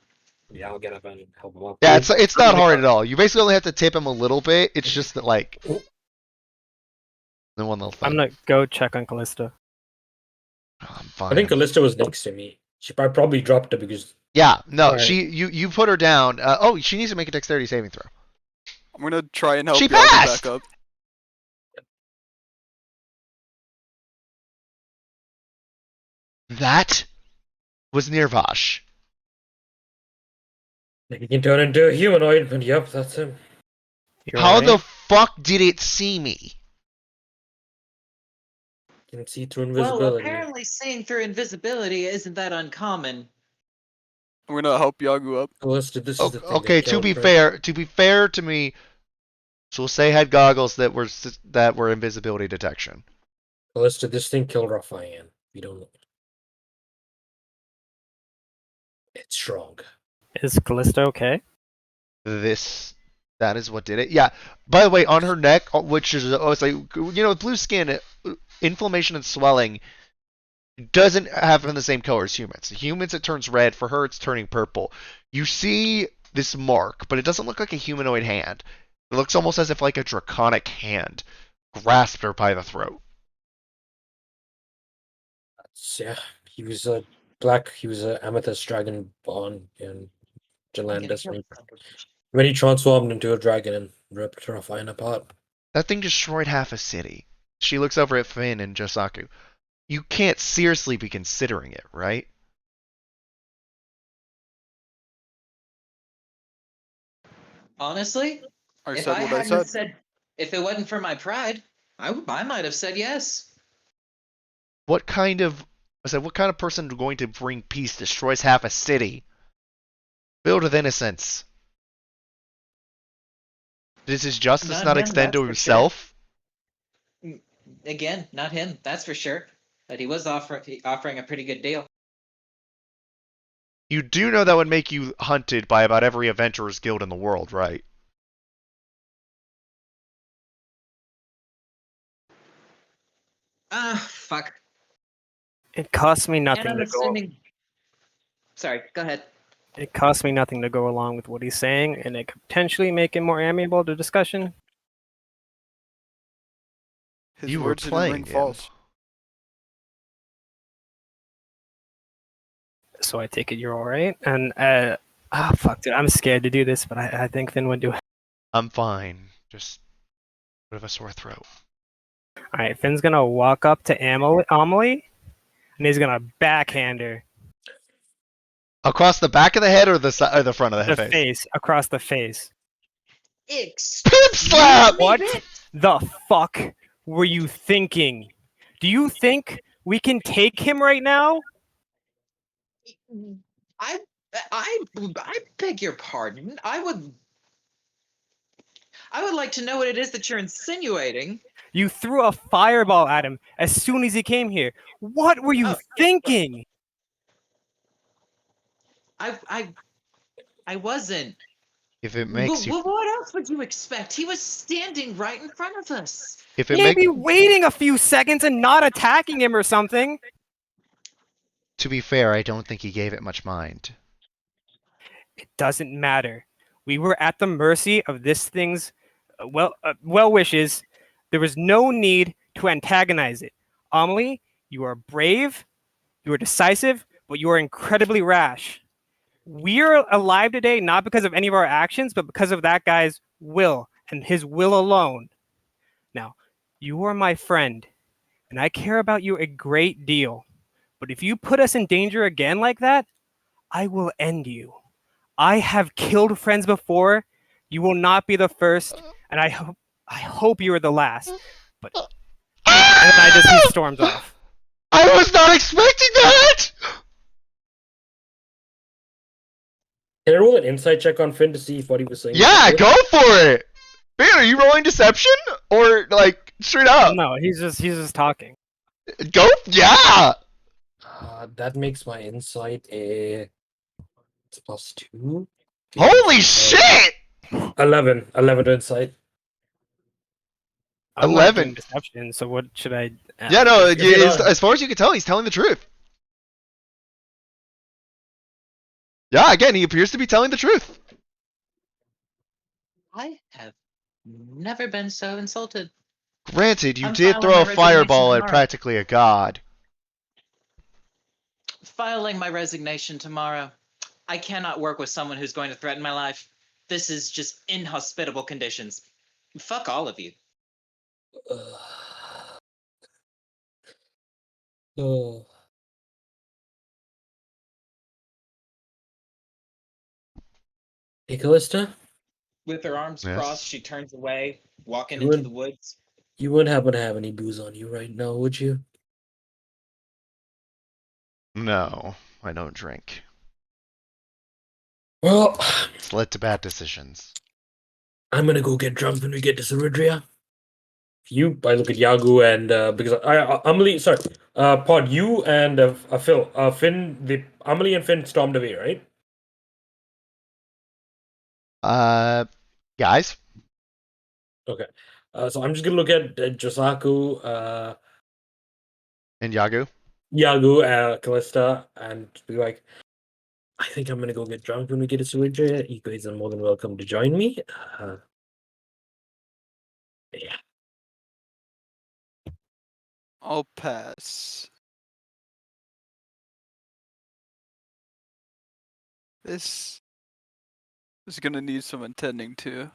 Speaker 2: Yeah, I'll get up and help him up.
Speaker 1: Yeah, it's not hard at all. You basically only have to tip him a little bit. It's just that like the one little thing.
Speaker 3: I'm gonna go check on Callista.
Speaker 1: Oh, I'm
Speaker 2: I
Speaker 1: fine.
Speaker 2: think Callista was next to me. She probably dropped her because
Speaker 1: Yeah, no,
Speaker 2: Alright.
Speaker 1: you put her down. Oh, she needs to make a dexterity saving throw.
Speaker 4: I'm gonna try and help
Speaker 1: She
Speaker 4: Yagu
Speaker 1: passed!
Speaker 4: back up.
Speaker 1: That was Nirvash.
Speaker 2: he can turn into a humanoid, and yep, that's him.
Speaker 3: You're
Speaker 1: How the
Speaker 3: right.
Speaker 1: fuck did it see me?
Speaker 2: He can see through
Speaker 6: Well,
Speaker 2: invisibility.
Speaker 6: apparently seeing through invisibility isn't that uncommon.
Speaker 4: I'm gonna help Yagu up.
Speaker 2: Callista, this is the thing
Speaker 1: Okay,
Speaker 2: that killed her.
Speaker 1: to be fair to me, so we'll say had goggles that were invisibility detection.
Speaker 2: Callista, this thing killed Raphael. We don't know. It's strong.
Speaker 3: Is Callista okay?
Speaker 1: That is what did it. Yeah. By the way, on her neck, which is it's like blue skin, inflammation and swelling doesn't happen the same color as humans. Humans, it turns red. For her, it's turning purple. You see this mark, but it doesn't look like a humanoid hand. It looks almost as if like a draconic hand grasped her by the throat.
Speaker 2: Yeah, he was a black. He was a amethyst dragon born in Jalandis when he transformed into a dragon and ripped Raphael apart.
Speaker 1: That thing destroyed half a city. She looks over at Finn and Josaku. You can't seriously be considering it, right?
Speaker 6: Honestly,
Speaker 4: I
Speaker 6: if
Speaker 4: said
Speaker 6: I
Speaker 4: what I
Speaker 6: hadn't
Speaker 4: said.
Speaker 6: said, if it wasn't for my pride, I might have said yes.
Speaker 1: What kind of person going to bring peace destroys half a city? Filled with innocence. Does his justice not
Speaker 6: him,
Speaker 1: extend
Speaker 6: that's
Speaker 1: to
Speaker 6: for
Speaker 1: himself?
Speaker 6: Sure. Again, not him, that's for sure. But he was offering a pretty good deal.
Speaker 1: You do know that would make you hunted by about every adventurer's guild in the world, right?
Speaker 6: Fuck.
Speaker 3: It costs me
Speaker 6: And
Speaker 3: nothing
Speaker 6: I'm
Speaker 3: to go.
Speaker 6: assuming. Sorry, go ahead.
Speaker 3: It costs me nothing to go along with what he's saying, and it could potentially make it more amiable to discussion.
Speaker 4: His
Speaker 1: You were
Speaker 4: words didn't ring
Speaker 1: playing him.
Speaker 4: false.
Speaker 3: So I take it you're all right. And fuck, dude, I'm scared to do this, but I think Finn would do it.
Speaker 1: I'm fine. Just a bit of a sore throat.
Speaker 3: All right, Finn's gonna walk up to Amelie, and he's gonna backhand her
Speaker 1: Across the back of the head or the front of the,
Speaker 3: the
Speaker 1: face?
Speaker 3: face across the face.
Speaker 1: Pimp slap!
Speaker 3: What the fuck were you thinking? Do you think we can take him right now?
Speaker 6: I beg your pardon. I would like to know what it is that you're insinuating.
Speaker 3: You threw a fireball at him as soon as he came here. What were you thinking?
Speaker 6: I wasn't.
Speaker 1: If it makes you,
Speaker 6: What else would you expect? He was standing right in front of us.
Speaker 1: if it makes,
Speaker 3: Maybe waiting a few seconds and not attacking him or something.
Speaker 1: to be fair, I don't think he gave it much mind.
Speaker 3: It doesn't matter. We were at the mercy of this thing's well wishes. There was no need to antagonize it. Amelie, you are brave, you are decisive, but you are incredibly rash. We're alive today not because of any of our actions, but because of that guy's will and his will alone. Now, you are my friend, and I care about you a great deal. But if you put us in danger again like that, I will end you. I have killed friends before. You will not be the first, and I hope you are the last. But and I just he storms off.
Speaker 1: I was not expecting that!
Speaker 2: Can I roll an insight check on Finn to see if what he was saying?
Speaker 1: Yeah,
Speaker 2: was
Speaker 1: go for it! Man, are you rolling deception? Or, like, straight up?
Speaker 3: No, he's just talking.
Speaker 1: Go, yeah!
Speaker 2: That makes my insight a it's +2.
Speaker 1: Holy shit!
Speaker 2: 11 to insight.
Speaker 3: I'm not
Speaker 1: 11.
Speaker 3: doing deception, so what should I?
Speaker 1: Yeah, no,
Speaker 2: if you're not-
Speaker 1: as far as you can tell, he's telling the truth. Yeah, again, he appears to be telling the truth.
Speaker 6: I have never been so insulted.
Speaker 1: Granted, you
Speaker 6: I'm
Speaker 1: did
Speaker 6: filing
Speaker 1: throw
Speaker 6: my
Speaker 1: a fireball
Speaker 6: resignation
Speaker 1: at
Speaker 6: tomorrow.
Speaker 1: practically a god.
Speaker 6: Filing my resignation tomorrow. I cannot work with someone who's going to threaten my life. This is just inhospitable conditions. Fuck all of you.
Speaker 2: Oh. Hey, Callista,
Speaker 6: With her arms
Speaker 1: Yes.
Speaker 6: crossed, she turns away, walking
Speaker 2: You
Speaker 6: into
Speaker 2: would-
Speaker 6: the woods.
Speaker 2: you wouldn't happen to have any booze on you right now, would you?
Speaker 1: No, I don't drink.
Speaker 2: Well,
Speaker 1: It's led to bad decisions.
Speaker 2: I'm gonna go get drunk when we get to Ceridria. I look at Yagu and because Amelie, sorry, Pod, you and Phil, Finn, Amelie and Finn stormed away, right?
Speaker 1: Guys?
Speaker 2: Okay. So I'm just gonna look at Josaku,
Speaker 1: And Yagu?
Speaker 2: Yagu, Callista, and be like, I think I'm gonna go get drunk when we get to Ceridria. You guys are more than welcome to join me. Yeah.
Speaker 4: I'll pass. This is gonna need some attending to.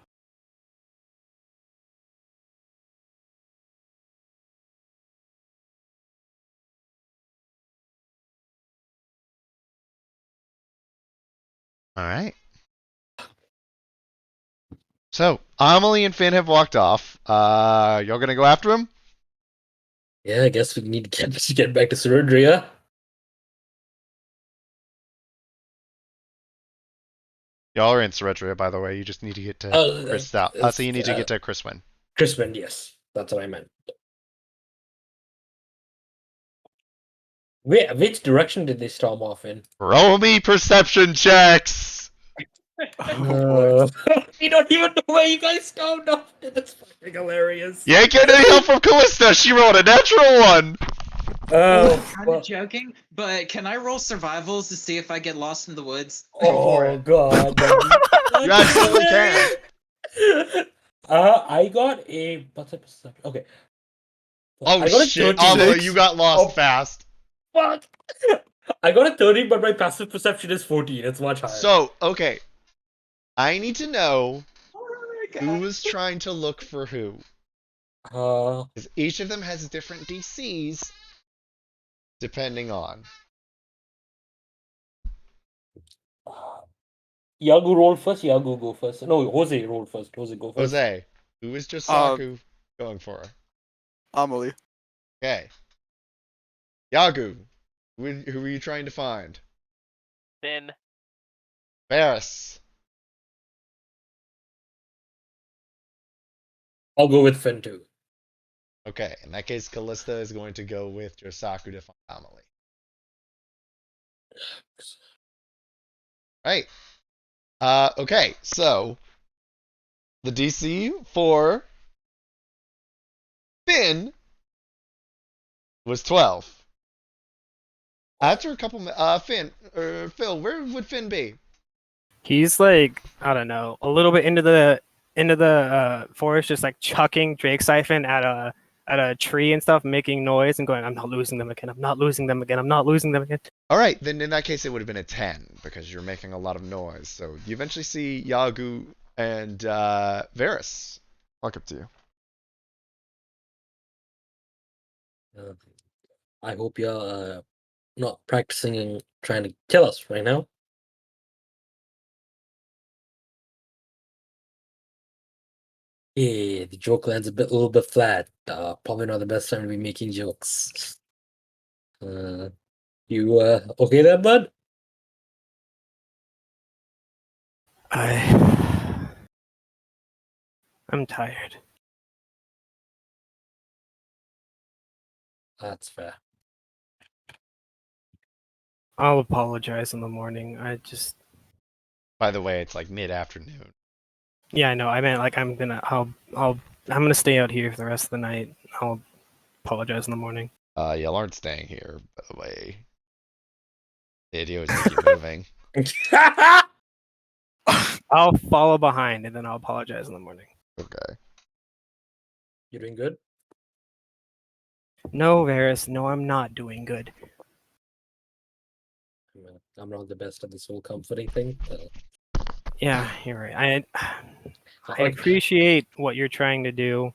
Speaker 1: Alright. So, Amelie and Finn have walked off. Y'all gonna go after him?
Speaker 2: Yeah, I guess we need to get back to Ceridria.
Speaker 1: Y'all are in Ceridria, by the way. You just need to get to
Speaker 2: Oh,
Speaker 1: Chris out. So you need to get to Chriswyn.
Speaker 2: Crispin, yes. That's what I meant. Wait, which direction did they storm off in?
Speaker 1: Roll me perception checks!
Speaker 2: We don't even know where you guys stormed off. That's fucking hilarious.
Speaker 1: You ain't getting any help from Callista. She rolled a natural one.
Speaker 6: Kind
Speaker 2: Well,
Speaker 6: of joking, but can I roll survivals to see if I get lost in the woods?
Speaker 2: oh god.
Speaker 1: You absolutely can.
Speaker 2: I got a what's a perception? Okay.
Speaker 1: Oh
Speaker 2: I got a
Speaker 1: shit,
Speaker 2: 13.
Speaker 1: Amala, you got lost
Speaker 2: Oh.
Speaker 1: fast.
Speaker 2: What? I got a 13, but my passive perception is 14. It's much higher.
Speaker 1: So, okay. I need to know who was trying to look for who. Because each of them has different DCs, depending on.
Speaker 2: Yagu roll first. Yagu go first. No, Jose roll first. Jose go first.
Speaker 1: Jose, who is Josaku going for?
Speaker 4: Amelie.
Speaker 1: Okay. Yagu, who are you trying to find?
Speaker 5: Finn.
Speaker 1: Varys.
Speaker 2: I'll go with Finn too.
Speaker 1: Okay, in that case, Callista is going to go with Josaku to find Amelie. Right. Okay, so the DC for Finn was 12. After a couple, Phil, where would Finn be?
Speaker 3: He's like, I don't know, a little bit into the forest, just like chucking Drake siphon at a tree and stuff, making noise and going, I'm not losing them again. I'm not losing them again. I'm not losing them again.
Speaker 1: All right, then in that case, it would have been a 10 because you're making a lot of noise. So you eventually see Yagu and Varys. Walk up to you.
Speaker 2: I hope you're not practicing and trying to kill us right now. Yeah, the joke lands a little bit flat. Probably not the best time to be making jokes. You okay there, bud?
Speaker 3: I'm tired.
Speaker 2: That's fair.
Speaker 3: I'll apologize in the morning.
Speaker 1: By the way, it's like mid-afternoon.
Speaker 3: Yeah, I know. I meant like I'm gonna stay out here for the rest of the night. I'll apologize in the morning.
Speaker 1: Y'all aren't staying here, by the way. The idea was to keep moving.
Speaker 3: I'll follow behind and then I'll apologize in the morning.
Speaker 1: Okay.
Speaker 2: You doing good?
Speaker 3: No, Varys, no, I'm not doing good.
Speaker 2: I'm not the best at this whole comforting thing.
Speaker 3: Yeah, you're right. I appreciate what you're trying to do.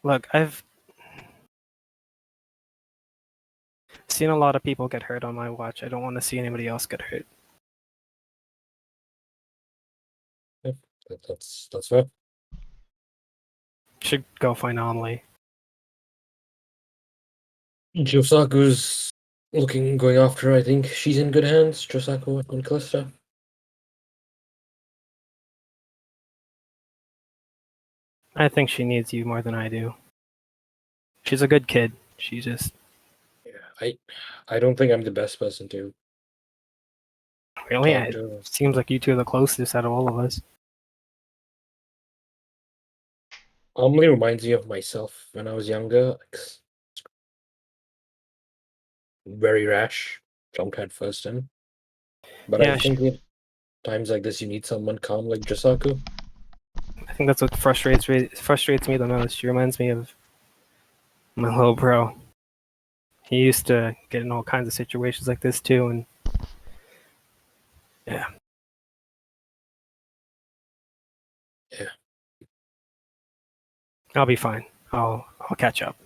Speaker 3: Look, I've seen a lot of people get hurt on my watch. I don't want to see anybody else get hurt.
Speaker 2: That's fair.
Speaker 3: Should go find Amelie.
Speaker 2: Josaku's going after her. I think she's in good hands. Josaku and Callista.
Speaker 3: I think she needs you more than I do. She's a good kid. She just
Speaker 2: Yeah, I don't think I'm the best person to
Speaker 3: really
Speaker 2: talk
Speaker 3: it
Speaker 2: to.
Speaker 3: seems like you two are the closest out of all of us.
Speaker 2: Amelie reminds me of myself when I was younger. Very rash, jumped head first in. But
Speaker 3: Yeah,
Speaker 2: I think with times like this, you need someone calm like Josaku.
Speaker 3: I think that's what frustrates me the most. She reminds me of my little bro. He used to get in all kinds of situations like this too, and yeah.
Speaker 2: Yeah.
Speaker 3: I'll be fine. I'll catch up.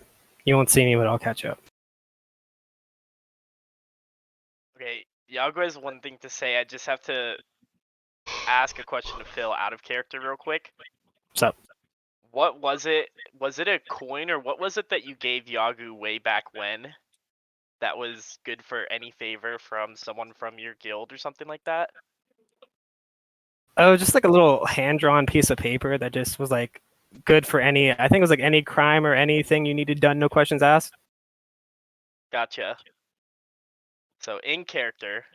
Speaker 3: You won't see me, but I'll catch up.
Speaker 5: Okay, Yago has one thing to say. I just have to ask a question to Phil out of character real quick.
Speaker 3: What's up?
Speaker 5: What was it? Was it a coin or what was it that you gave Yagu way back when? That was good for any favor from someone from your guild or something like that?
Speaker 3: Oh, just like a little hand-drawn piece of paper that just was like good for any. I think it was like any crime or anything you needed done, no questions asked.
Speaker 5: Gotcha. So in character,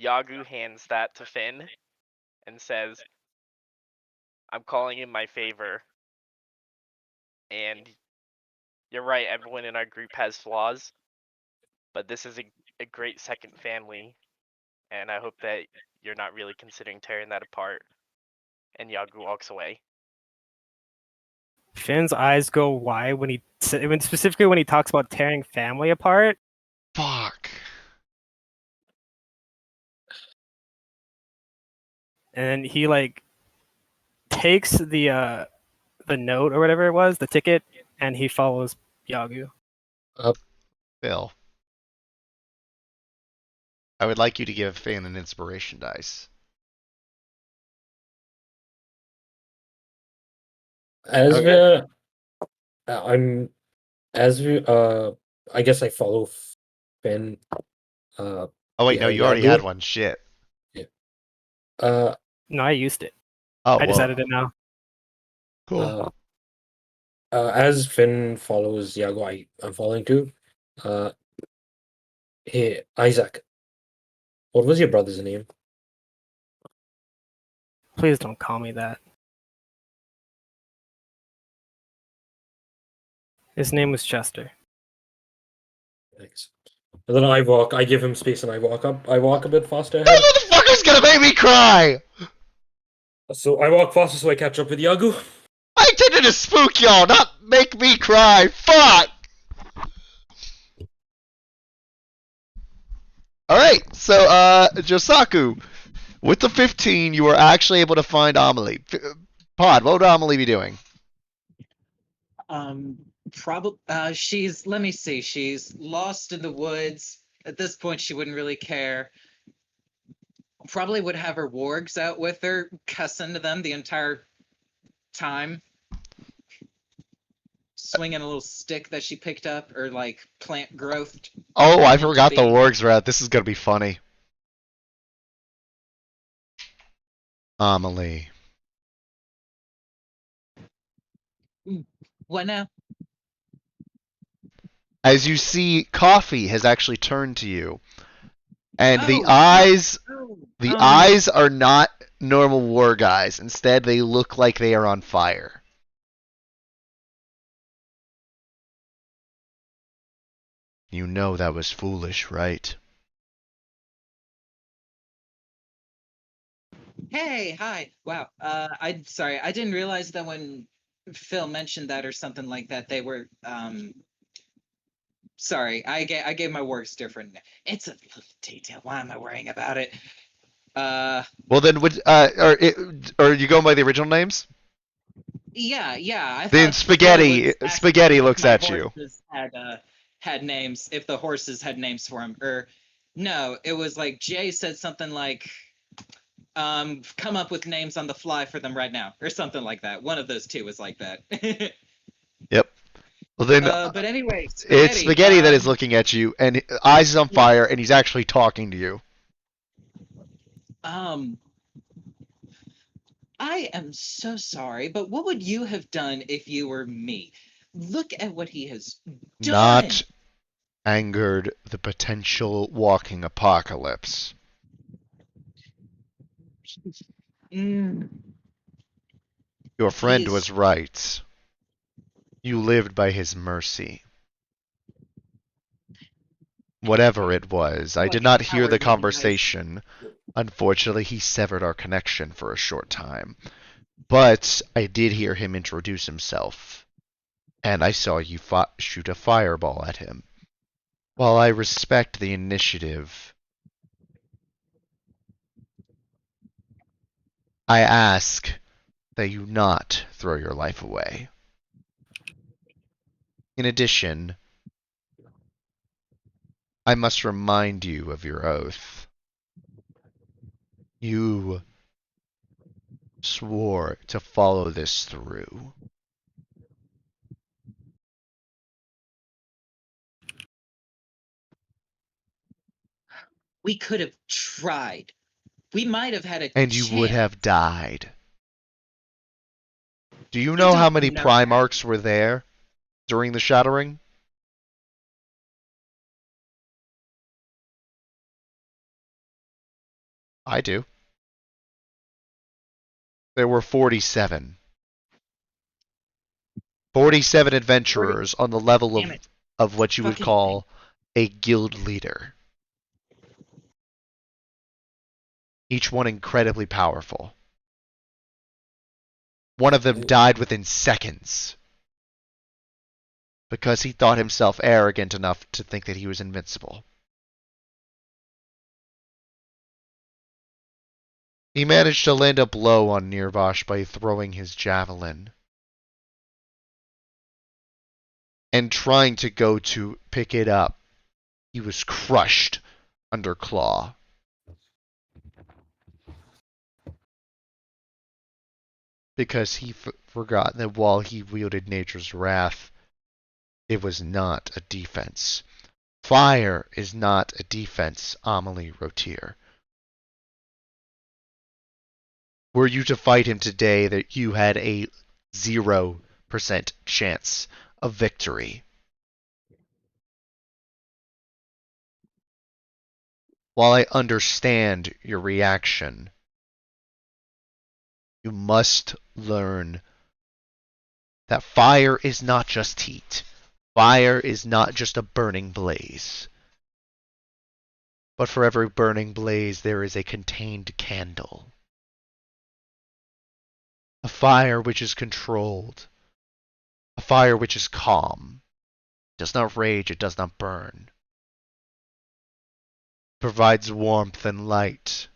Speaker 5: Yagu hands that to Finn and says, I'm calling in my favor. And you're right, everyone in our group has flaws. But this is a great second family. And I hope that you're not really considering tearing that apart. And Yagu walks away.
Speaker 3: Finn's eyes go wide specifically when he talks about tearing family apart.
Speaker 1: Fuck.
Speaker 3: And then he like takes the note or whatever it was, the ticket, and he follows Yagu.
Speaker 1: Bill. I would like you to give Finn an inspiration dice.
Speaker 2: As
Speaker 1: Okay.
Speaker 2: I guess I follow Finn.
Speaker 1: Oh wait, no,
Speaker 2: behind
Speaker 1: you already
Speaker 2: Yagu.
Speaker 1: had one. Shit.
Speaker 2: Uh,
Speaker 3: No, I used it.
Speaker 1: Oh,
Speaker 3: I
Speaker 1: well.
Speaker 3: decided it now.
Speaker 1: Cool.
Speaker 2: as Finn follows Yagu, I'm following too. Hey, Isaac. What was your brother's name?
Speaker 3: Please don't call me that. His name was Chester.
Speaker 2: Thanks. And then I give him space and I walk a bit faster ahead.
Speaker 1: That motherfucker's gonna make me cry!
Speaker 2: So I walk faster so I catch up with Yagu.
Speaker 1: I intended to spook y'all, not make me cry. Fuck! Alright, so, Josaku, with the 15, you were actually able to find Amelie. Pod, what would Amelie be doing?
Speaker 6: Probably. Let me see. She's lost in the woods. At this point, she wouldn't really care. Probably would have her wargs out with her, cussing to them the entire time. Swinging a little stick that she picked up, or like plant growth.
Speaker 1: Oh, I forgot the wargs were out. This is gonna be funny. Amelie.
Speaker 6: What now?
Speaker 1: As you see, Coffee has actually turned to you. And the
Speaker 6: Oh,
Speaker 1: eyes
Speaker 6: oh,
Speaker 1: the eyes are not normal war guys. Instead, they look like they are on fire. You know that was foolish, right?
Speaker 6: Hey, hi. Wow. I'm sorry. I didn't realize that when Phil mentioned that or something like that, they were sorry. I gave my words different. It's a little detail. Why am I worrying about it?
Speaker 1: Well then, are you going by the original names?
Speaker 6: Yeah. I
Speaker 1: Then
Speaker 6: thought Phil was asking
Speaker 1: Spaghetti
Speaker 6: if
Speaker 1: looks
Speaker 6: my
Speaker 1: at you.
Speaker 6: horses had names, if the horses had names for him, or no, it was like Jay said something like come up with names on the fly for them right now, or something like that. One of those two was like that.
Speaker 1: Yep. Well then,
Speaker 6: But anyway,
Speaker 1: it's Spaghetti that is looking at you, and eyes is on fire, and he's actually talking to you.
Speaker 6: I am so sorry, but what would you have done if you were me? Look at what he has done.
Speaker 1: Not angered the potential walking apocalypse.
Speaker 6: Mm,
Speaker 1: Your friend
Speaker 6: He's-
Speaker 1: was right. You lived by his mercy. Whatever it was, I
Speaker 6: Like
Speaker 1: did
Speaker 6: a
Speaker 1: not hear the
Speaker 6: coward, you guys.
Speaker 1: conversation. Unfortunately, he severed our connection for a short time. But I did hear him introduce himself. And I saw you shoot a fireball at him. While I respect the initiative, I ask that you not throw your life away. In addition, I must remind you of your oath. You swore to follow this through.
Speaker 6: We could have tried. We might have had a
Speaker 1: And you would
Speaker 6: chance.
Speaker 1: have died. Do you
Speaker 6: We
Speaker 1: know how
Speaker 6: don't
Speaker 1: many
Speaker 6: know
Speaker 1: Primarchs were there during the Shattering? I do. There were 47. 47 adventurers on the level
Speaker 6: Damn it.
Speaker 1: of what you would
Speaker 6: Fucking
Speaker 1: call a guild leader. Each one incredibly powerful. One of them died within seconds. because he thought himself arrogant enough to think that he was invincible. He managed to land a blow on Nirvash by throwing his javelin. And trying to go to pick it up, he was crushed under Claw. Because he forgot that while he wielded Nature's Wrath, it was not a defense. Fire is not a defense, Amelie Rotier. Were you to fight him today, that you had a 0% chance of victory. While I understand your reaction, you must learn that fire is not just heat. Fire is not just a burning blaze. But for every burning blaze, there is a contained candle. A fire which is controlled. A fire which is calm. It does not rage, it does not burn. It provides warmth and light.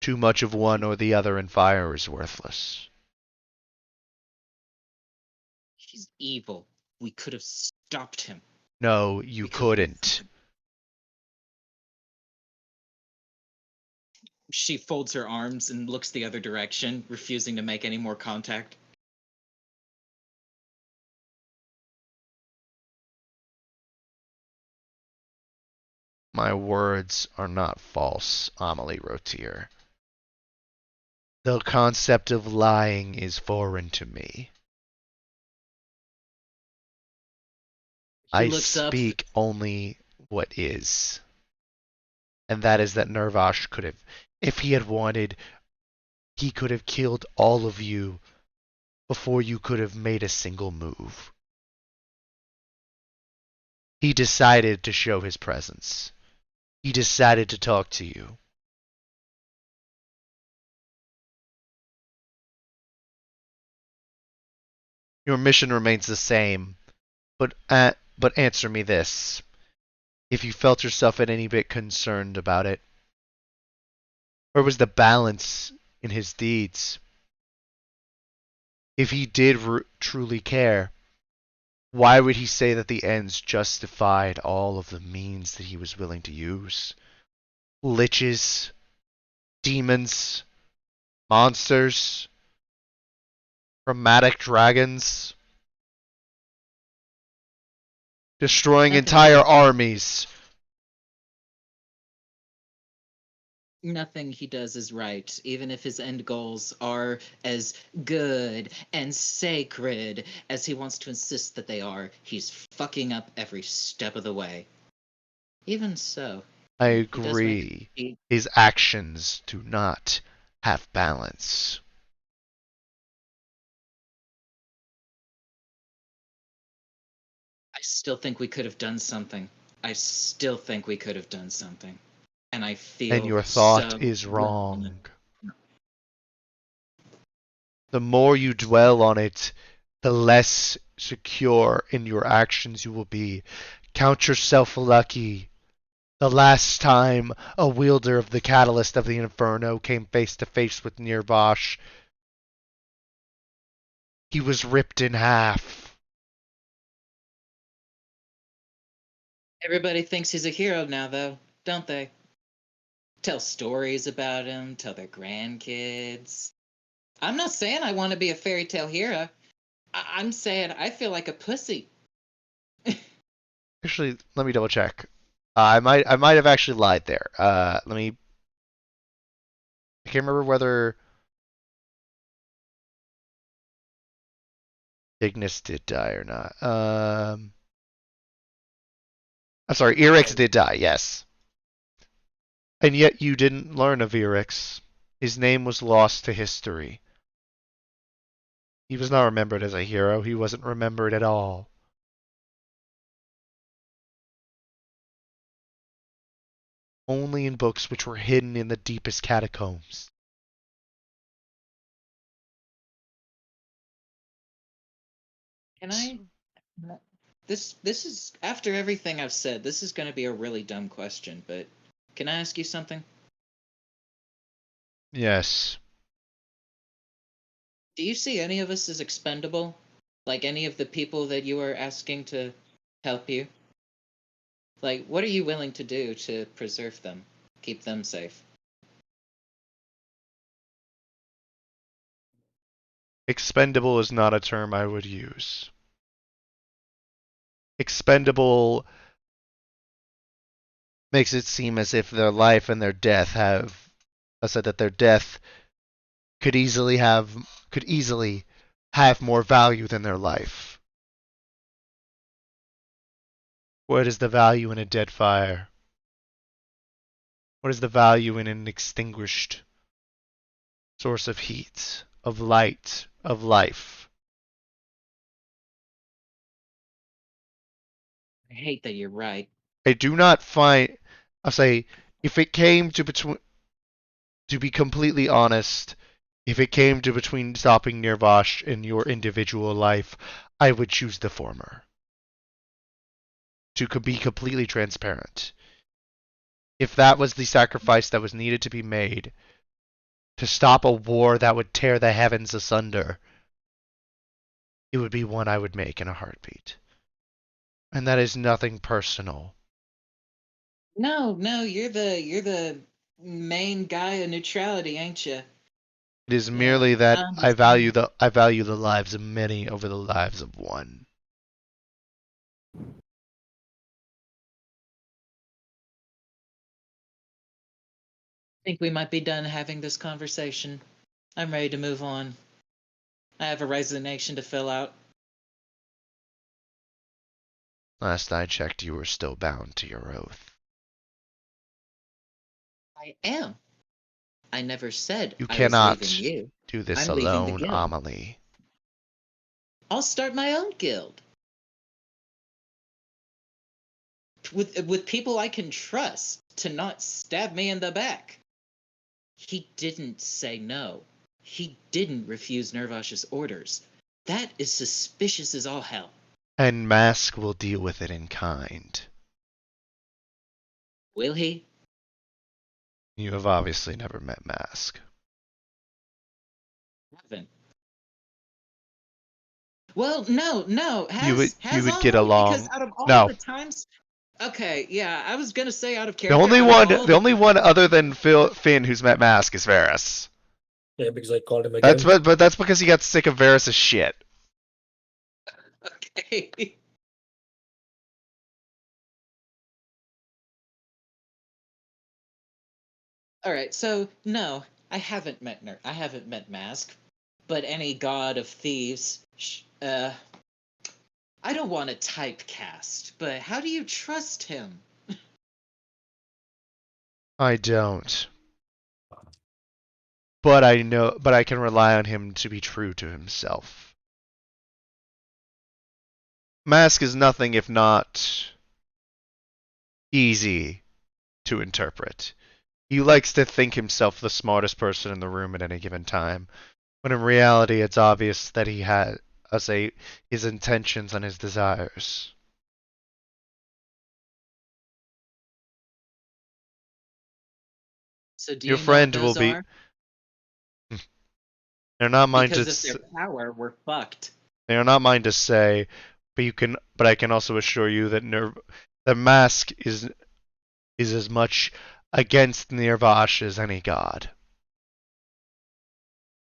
Speaker 1: Too much of one or the other in fire is worthless.
Speaker 6: He's evil. We could have stopped him.
Speaker 1: No, you couldn't.
Speaker 6: She folds her arms and looks the other direction, refusing to make any more contact.
Speaker 1: My words are not false, Amelie Rotier. The concept of lying is foreign to me. I speak only what is. And that is that Nirvash could have, if he had wanted, he could have killed all of you before you could have made a single move. He decided to show his presence. He decided to talk to you. Your mission remains the same, but answer me this. If you felt yourself at any bit concerned about it, where was the balance in his deeds? If he did truly care, why would he say that the ends justified all of the means that he was willing to use? Liches, demons, monsters, chromatic dragons, destroying entire armies.
Speaker 6: Nothing he does is right, even if his end goals are as good and sacred as he wants to insist that they are. He's fucking up every step of the way. Even so,
Speaker 1: I agree. His actions do not have balance.
Speaker 6: I still think we could have done something. I still think we could have done something. And I feel
Speaker 1: And your thought
Speaker 6: so
Speaker 1: is wrong. The more you dwell on it, the less secure in your actions you will be. Count yourself lucky. The last time a wielder of the Catalyst of the Inferno came face to face with Nirvash, he was ripped in half.
Speaker 6: Everybody thinks he's a hero now, though, don't they? Tell stories about him, tell their grandkids. I'm not saying I want to be a fairy tale hero. I'm saying I feel like a pussy.
Speaker 1: Actually, let me double check. I might have actually lied there. I can't remember whether Ignis did die or not. I'm sorry, Erix did die, yes. And yet you didn't learn of Erix. His name was lost to history. He was not remembered as a hero. He wasn't remembered at all. Only in books which were hidden in the deepest catacombs.
Speaker 6: Can I? This is after everything I've said. This is going to be a really dumb question, but can I ask you something?
Speaker 1: Yes.
Speaker 6: Do you see any of us as expendable? Like any of the people that you are asking to help you? Like, what are you willing to do to preserve them, keep them safe?
Speaker 1: Expendable is not a term I would use. Expendable makes it seem as if their life and their death have. I said that their death could easily have more value than their life. What is the value in a dead fire? What is the value in an extinguished source of heat, of light, of life?
Speaker 6: I hate that you're right.
Speaker 1: I do not find. I'll say, if it came to between, to be completely honest, if it came to between stopping Nirvash and your individual life, I would choose the former. To be completely transparent. If that was the sacrifice that was needed to be made to stop a war that would tear the heavens asunder, it would be one I would make in a heartbeat. And that is nothing personal.
Speaker 6: No, you're the main guy of neutrality, ain't you?
Speaker 1: It is
Speaker 6: Yeah,
Speaker 1: merely that
Speaker 6: I
Speaker 1: I value
Speaker 6: understand.
Speaker 1: the lives of many over the lives of one.
Speaker 6: I think we might be done having this conversation. I'm ready to move on. I have a resignation to fill out.
Speaker 1: Last I checked, you were still bound to your oath.
Speaker 6: I am. I never said
Speaker 1: You
Speaker 6: I was leaving
Speaker 1: cannot
Speaker 6: you.
Speaker 1: do this
Speaker 6: I'm leaving the
Speaker 1: alone,
Speaker 6: guild.
Speaker 1: Amelie.
Speaker 6: I'll start my own guild. With people I can trust to not stab me in the back. He didn't say no. He didn't refuse Nervash's orders. That is suspicious as all hell.
Speaker 1: And Mask will deal with it in kind.
Speaker 6: Will he?
Speaker 1: You have obviously never met Mask.
Speaker 6: Haven't. Well, no.
Speaker 1: You
Speaker 6: Has
Speaker 1: would get
Speaker 6: Amelie? Because
Speaker 1: along.
Speaker 6: out of all
Speaker 1: No.
Speaker 6: the times, okay, yeah, I was gonna say out of
Speaker 1: The
Speaker 6: character.
Speaker 1: only
Speaker 6: out
Speaker 1: one
Speaker 6: of all
Speaker 1: the only one other than Finn who's met Mask is Varys.
Speaker 2: Yeah, because I called him
Speaker 1: That's
Speaker 2: again.
Speaker 1: but that's because he got sick of Varys' shit.
Speaker 6: Okay. All right, so no, I haven't met Mask, but any god of thieves. I don't want to typecast, but how do you trust him?
Speaker 1: I don't. But I can rely on him to be true to himself. Mask is nothing if not easy to interpret. He likes to think himself the smartest person in the room at any given time, when in reality it's obvious that he had, his intentions and his desires.
Speaker 6: So do
Speaker 1: Your
Speaker 6: you know what
Speaker 1: friend will
Speaker 6: those
Speaker 1: be.
Speaker 6: are?
Speaker 1: They're not mine
Speaker 6: Because
Speaker 1: to.
Speaker 6: of their power, we're fucked.
Speaker 1: They are not mine to say, but I can also assure you that the Mask is as much against Nirvash as any god.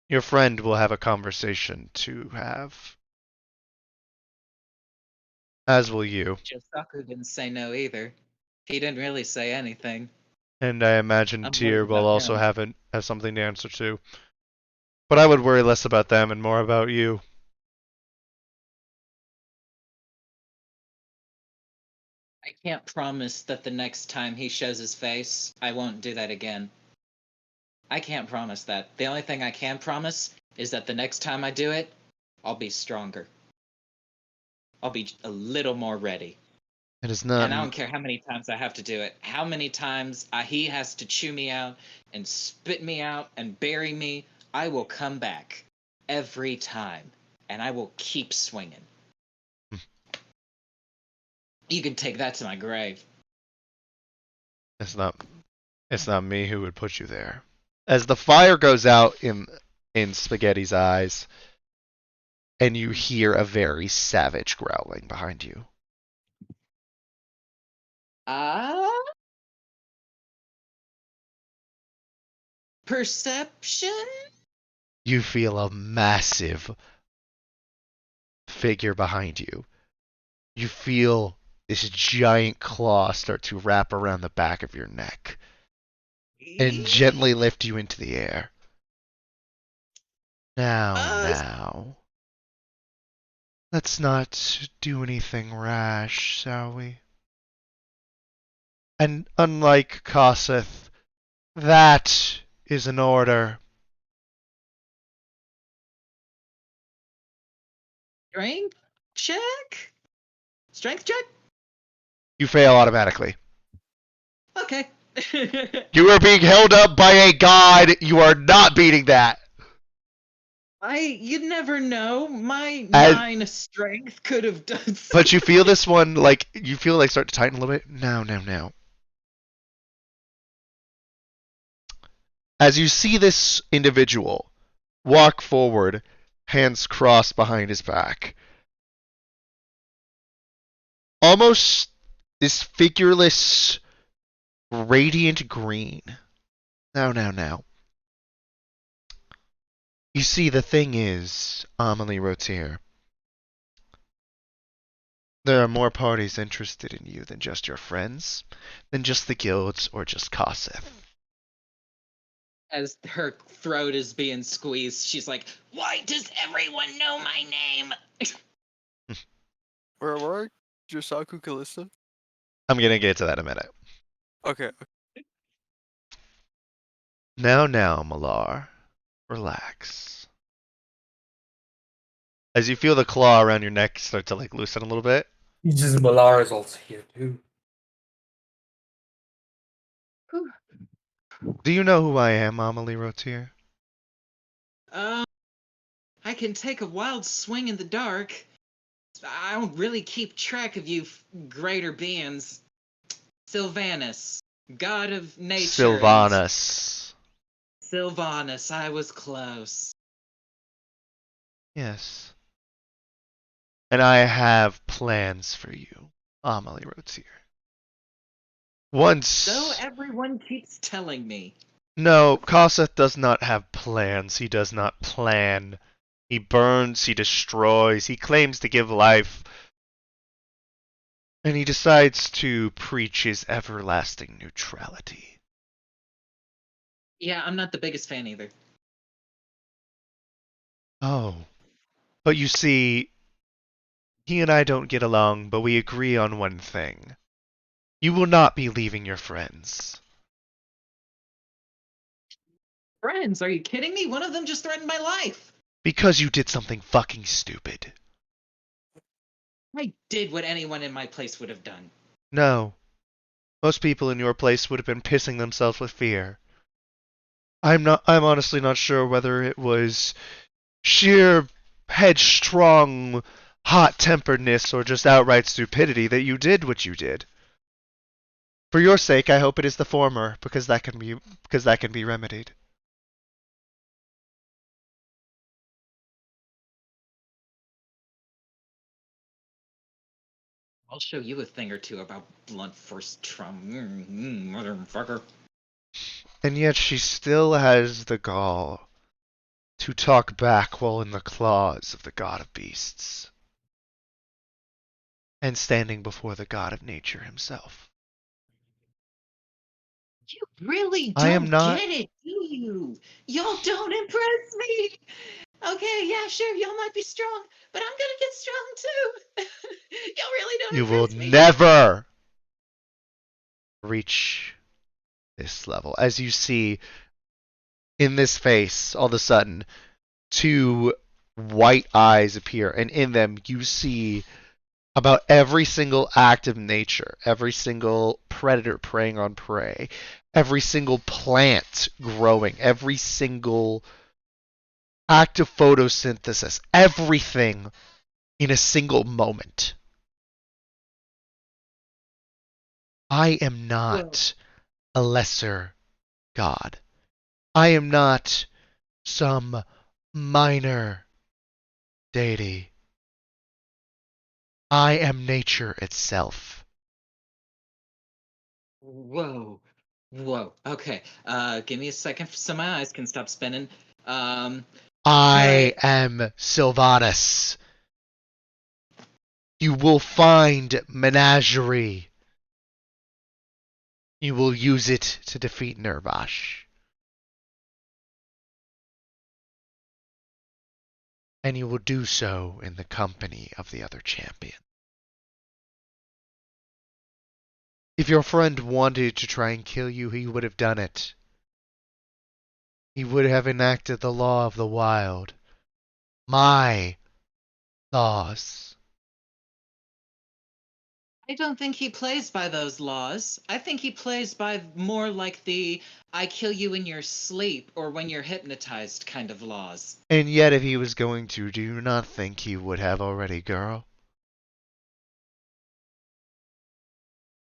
Speaker 1: Your friend will have a conversation to have. As will you.
Speaker 6: Josaku didn't say no either. He didn't really say anything.
Speaker 1: And I imagine
Speaker 6: I'm
Speaker 1: Tyr
Speaker 6: worried
Speaker 1: will
Speaker 6: about
Speaker 1: also
Speaker 6: him.
Speaker 1: have something to answer to. But I would worry less about them and more about you.
Speaker 6: I can't promise that the next time he shows his face, I won't do that again. I can't promise that. The only thing I can promise is that the next time I do it, I'll be stronger. I'll be a little more ready.
Speaker 1: It is not.
Speaker 6: And I don't care how many times I have to do it. How many times he has to chew me out and spit me out and bury me. I will come back every time. And I will keep swinging. You can take that to my grave.
Speaker 1: It's not me who would put you there. As the fire goes out in Spaghetti's eyes, and you hear a very savage growling behind you.
Speaker 6: Perception?
Speaker 1: You feel a massive figure behind you. You feel this giant claw start to wrap around the back of your neck and gently lift you into the air. Now. Let's not do anything rash, shall we? And unlike Kosseth, that is an order.
Speaker 6: Strength check? Strength check?
Speaker 1: You fail automatically.
Speaker 6: Okay.
Speaker 1: You are being held up by a god. You are not beating that.
Speaker 6: You never know. My
Speaker 1: As-
Speaker 6: 9 strength could have done something.
Speaker 1: But you feel this one, like, you feel like start to tighten a little bit. Now. As you see this individual walk forward, hands crossed behind his back, almost this figureless, radiant green. Now. You see, the thing is, Amelie Rotier, there are more parties interested in you than just your friends, than just the guilds or just Kosseth.
Speaker 6: As her throat is being squeezed, she's like, "Why does everyone know my name?"
Speaker 4: Where are Josaku Callista?
Speaker 1: I'm gonna get to that in a minute.
Speaker 4: Okay.
Speaker 1: Now, Malar. Relax. As you feel the claw around your neck start to like loosen a little bit.
Speaker 2: Jesus, Malar is also here too.
Speaker 1: Do you know who I am, Amelie Rotier?
Speaker 6: I can take a wild swing in the dark. I don't really keep track of you greater beings. Sylvanus, god of nature.
Speaker 1: Sylvanus.
Speaker 6: Sylvanus, I was close.
Speaker 1: Yes. And I have plans for you, Amelie Rotier. Once...
Speaker 6: So everyone keeps telling me.
Speaker 1: No, Kosseth does not have plans. He does not plan. He burns, he destroys, he claims to give life. And he decides to preach his everlasting neutrality.
Speaker 6: Yeah, I'm not the biggest fan either.
Speaker 1: Oh. But you see, he and I don't get along, but we agree on one thing. You will not be leaving your friends.
Speaker 6: Friends, are you kidding me? One of them just threatened my life.
Speaker 1: Because you did something fucking stupid.
Speaker 6: I did what anyone in my place would have done.
Speaker 1: No. Most people in your place would have been pissing themselves with fear. I'm honestly not sure whether it was sheer headstrong hot-temperedness or just outright stupidity that you did what you did. For your sake, I hope it is the former, because that can be remedied.
Speaker 6: I'll show you a thing or two about blunt force trauma, motherfucker.
Speaker 1: And yet she still has the gall to talk back while in the claws of the god of beasts. And standing before the god of nature himself.
Speaker 6: You really
Speaker 1: I am
Speaker 6: don't
Speaker 1: not-
Speaker 6: get it, do you? Y'all don't impress me. Okay, yeah, sure, y'all might be strong, but I'm gonna get strong too. Y'all really don't
Speaker 1: You will
Speaker 6: impress me.
Speaker 1: never reach this level. As you see in this face, all of a sudden, two white eyes appear, and in them you see about every single act of nature, every single predator preying on prey, every single plant growing, every single act of photosynthesis, everything in a single moment. I am not a lesser god. I am not some minor deity. I am nature itself.
Speaker 6: Whoa. Whoa. Okay. Give me a second so my eyes can stop spinning.
Speaker 1: I
Speaker 6: Alright.
Speaker 1: am Sylvanas. You will find Menagerie. You will use it to defeat Nervash. And you will do so in the company of the other champion. If your friend wanted to try and kill you, he would have done it. He would have enacted the law of the wild. My laws.
Speaker 6: I don't think he plays by those laws. I think he plays by more like the I kill you in your sleep or when you're hypnotized kind of laws.
Speaker 1: And yet if he was going to, do you not think he would have already, girl?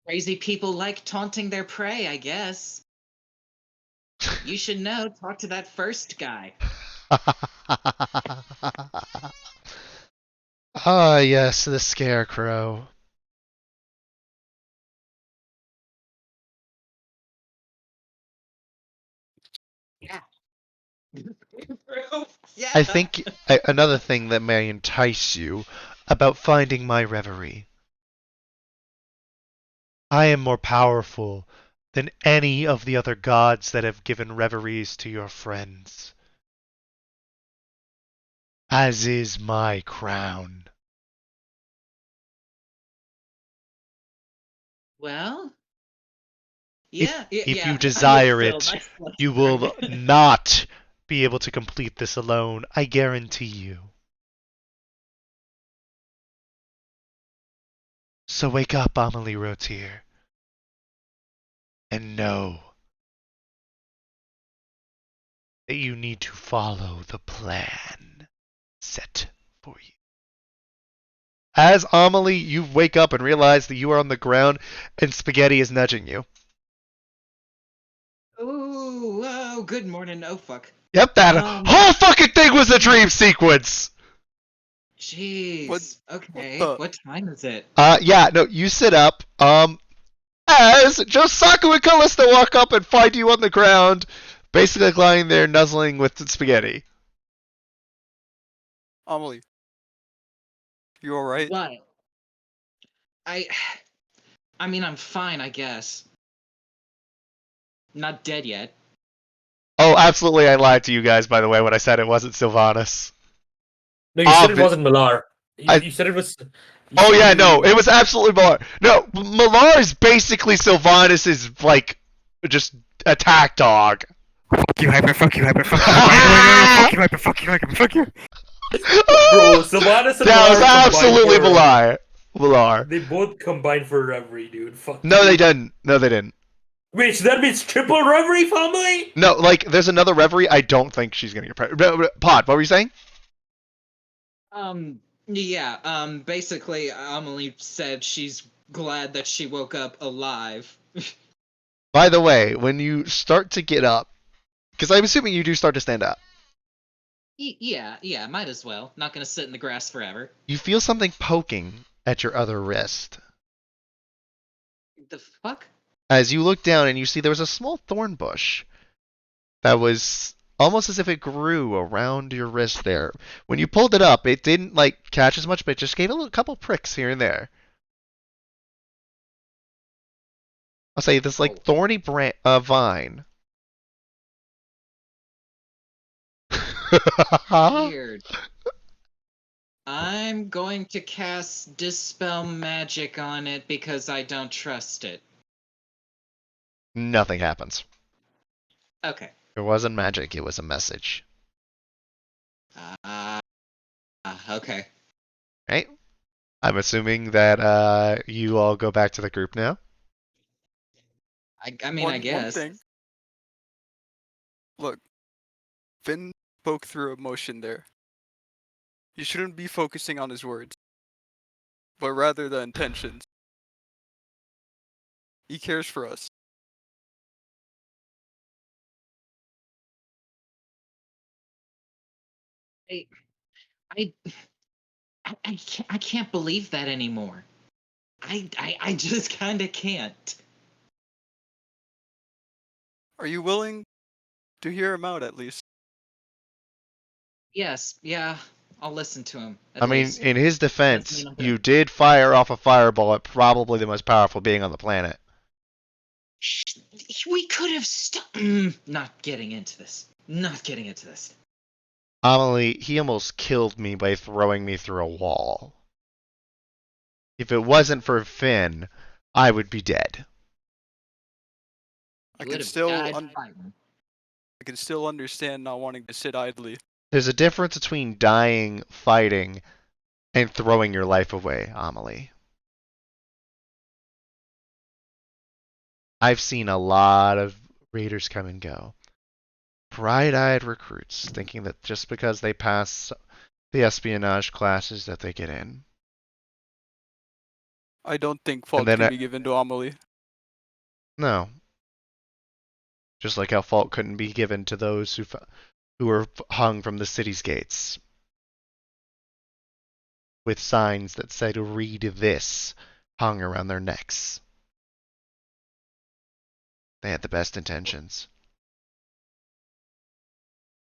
Speaker 6: Crazy people like taunting their prey, I guess. You should know, talk to that first guy.
Speaker 1: Ah, yes, the scarecrow.
Speaker 6: Yeah.
Speaker 1: I think another thing that may entice you about finding my reverie. I am more powerful than any of the other gods that have given reveries to your friends. As is my crown.
Speaker 6: Well,
Speaker 1: If,
Speaker 6: yeah,
Speaker 1: if you
Speaker 6: yeah.
Speaker 1: desire
Speaker 6: Still,
Speaker 1: it,
Speaker 6: nice one.
Speaker 1: you will not be able to complete this alone, I guarantee you. So wake up, Amelie Rotier, and know that you need to follow the plan set for you. As Amelie, you wake up and realize that you are on the ground and Spaghetti is nudging you.
Speaker 6: Ooh, whoa, good morning. Oh, fuck.
Speaker 1: Yep, that whole fucking thing was a dream sequence!
Speaker 6: Jeez. Okay,
Speaker 4: the-
Speaker 6: what time is it?
Speaker 1: Yeah, no, you sit up, as Josaku and Callista walk up and find you on the ground, basically lying there nuzzling with Spaghetti.
Speaker 4: Amelie, you alright?
Speaker 6: What? I mean, I'm fine, I guess. Not dead yet.
Speaker 1: Oh, absolutely, I lied to you guys, by the way, when I said it wasn't Sylvanas.
Speaker 2: No, you said it wasn't Malar.
Speaker 1: I-
Speaker 2: You said it was.
Speaker 1: Oh yeah, no, it was absolutely Malar. No, Malar is basically Sylvanas' like just attack dog.
Speaker 3: Fuck you, Hyper. Fuck you, Hyper. Fuck you. Fuck you, Hyper. Fuck you, Hyper. Fuck you.
Speaker 2: Bro, Sylvanas and
Speaker 1: That
Speaker 2: Malar
Speaker 1: was absolutely
Speaker 2: combined for-
Speaker 1: Malar. Malar.
Speaker 2: They both combined for Reverie, dude. Fuck.
Speaker 1: No,
Speaker 2: you.
Speaker 1: they didn't. No, they didn't.
Speaker 2: Wait, so that means triple Reverie, family?
Speaker 1: No, like there's another Reverie. I don't think she's gonna get pregnant. Pod, what were you saying?
Speaker 6: Yeah, basically, Amelie said she's glad that she woke up alive.
Speaker 1: By the way, when you start to get up, because I'm assuming you do start to stand up,
Speaker 6: Yeah, might as well. Not gonna sit in the grass forever.
Speaker 1: you feel something poking at your other wrist.
Speaker 6: The fuck?
Speaker 1: As you look down and you see there was a small thorn bush that was almost as if it grew around your wrist there. When you pulled it up, it didn't like catch as much, but it just gave a couple pricks here and there. I'll say this like thorny vine.
Speaker 6: Weird. I'm going to cast Dispel Magic on it because I don't trust it.
Speaker 1: Nothing happens.
Speaker 6: Okay.
Speaker 1: It wasn't magic, it was a message.
Speaker 6: Okay.
Speaker 1: Right? I'm assuming that you all go back to the group now.
Speaker 6: I mean, I guess.
Speaker 4: One thing. Look, Finn spoke through emotion there. You shouldn't be focusing on his words, but rather the intentions. He cares for us.
Speaker 6: I, I, I can't believe that anymore. I just kind of can't.
Speaker 4: Are you willing to hear him out at least?
Speaker 6: Yes, yeah, I'll listen to him. At
Speaker 1: I mean,
Speaker 6: least.
Speaker 1: in his
Speaker 6: Doesn't
Speaker 1: defense,
Speaker 6: mean I'm gonna.
Speaker 1: you did fire off a fireball at probably the most powerful being on the planet.
Speaker 6: We could have stopped. Not getting into this. Not getting into this.
Speaker 1: Amelie, he almost killed me by throwing me through a wall. If it wasn't for Finn, I would be dead.
Speaker 4: I
Speaker 6: You
Speaker 4: can
Speaker 6: would have
Speaker 4: still
Speaker 6: died fighting.
Speaker 4: I can still understand not wanting to sit idly.
Speaker 1: There's a difference between dying fighting and throwing your life away, Amelie. I've seen a lot of raiders come and go. Bright-eyed recruits thinking that just because they pass the espionage classes that they get in.
Speaker 4: I don't think
Speaker 1: And
Speaker 4: fault
Speaker 1: then
Speaker 4: can be given to Amelie.
Speaker 1: no. Just like how fault couldn't be given to those who were hung from the city's gates with signs that said "Read this" hung around their necks. They had the best intentions.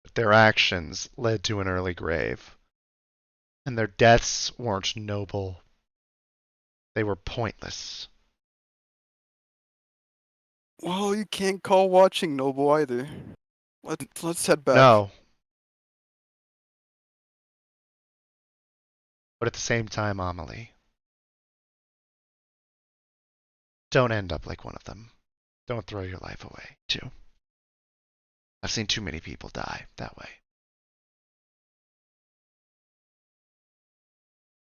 Speaker 1: But their actions led to an early grave. And their deaths weren't noble. They were pointless.
Speaker 4: Well, you can't call watching noble either. Let's head back.
Speaker 1: No. But at the same time, Amelie, don't end up like one of them. Don't throw your life away, too. I've seen too many people die that way.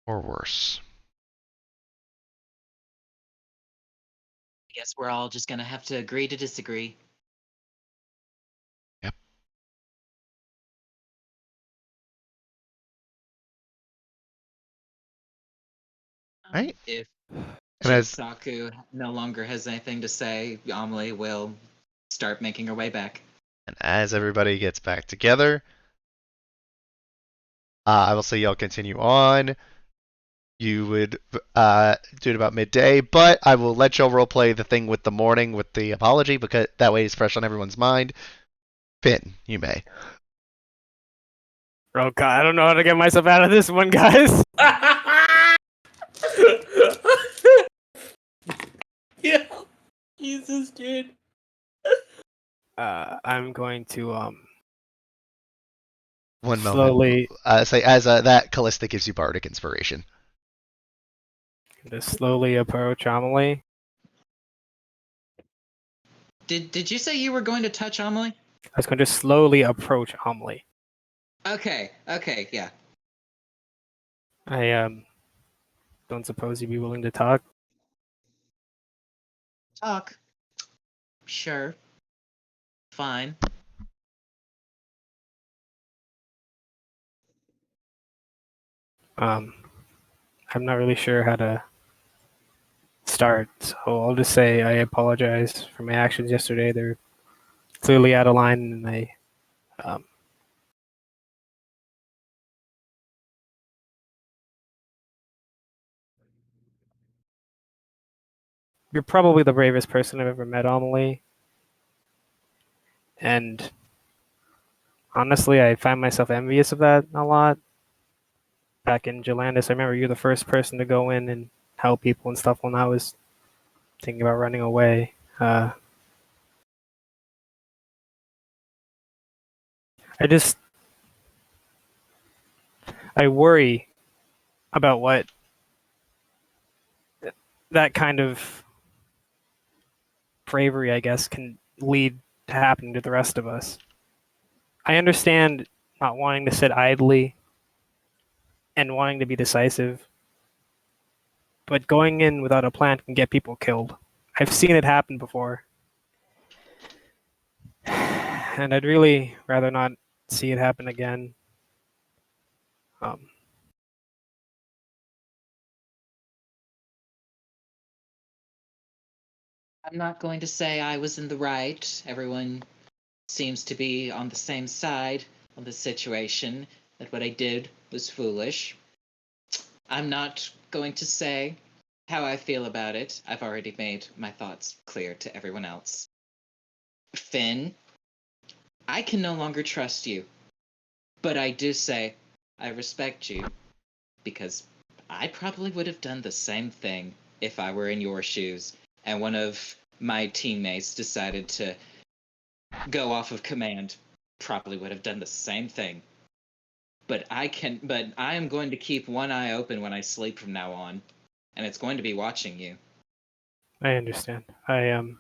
Speaker 1: Or worse.
Speaker 6: I guess we're all just gonna have to agree to disagree.
Speaker 1: Yep. Right?
Speaker 6: If
Speaker 1: And as
Speaker 6: Saku no longer has anything to say, Amelie will start making her way back.
Speaker 1: and as everybody gets back together, I will say y'all continue on. You would do it about midday, but I will let y'all roleplay the thing with the morning with the apology because that way it's fresh on everyone's mind. Finn, you may.
Speaker 3: Oh god, I don't know how to get myself out of this one, guys.
Speaker 2: Yeah. Jesus, dude.
Speaker 3: I'm going to
Speaker 1: One
Speaker 3: slowly,
Speaker 1: moment. Say as that Callista gives you bardic inspiration.
Speaker 3: just slowly approach Amelie.
Speaker 6: Did you say you were going to touch Amelie?
Speaker 3: I was going to slowly approach Amelie.
Speaker 6: Okay, yeah.
Speaker 3: I don't suppose you'd be willing to talk.
Speaker 6: Talk. Sure. Fine.
Speaker 3: I'm not really sure how to start, so I'll just say I apologize for my actions yesterday. They're clearly out of line, and you're probably the bravest person I've ever met, Amelie. And honestly, I find myself envious of that a lot. Back in Jalandis, I remember you're the first person to go in and help people and stuff when I was thinking about running away. I worry about what that kind of bravery, I guess, can lead to happening to the rest of us. I understand not wanting to sit idly and wanting to be decisive, but going in without a plan can get people killed. I've seen it happen before. And I'd really rather not see it happen again. Um,
Speaker 6: I'm not going to say I was in the right. Everyone seems to be on the same side of the situation, that what I did was foolish. I'm not going to say how I feel about it. I've already made my thoughts clear to everyone else. Finn, I can no longer trust you. But I do say I respect you because I probably would have done the same thing if I were in your shoes and one of my teammates decided to go off of command. Probably would have done the same thing. But I am going to keep one eye open when I sleep from now on, and it's going to be watching you.
Speaker 3: I understand. I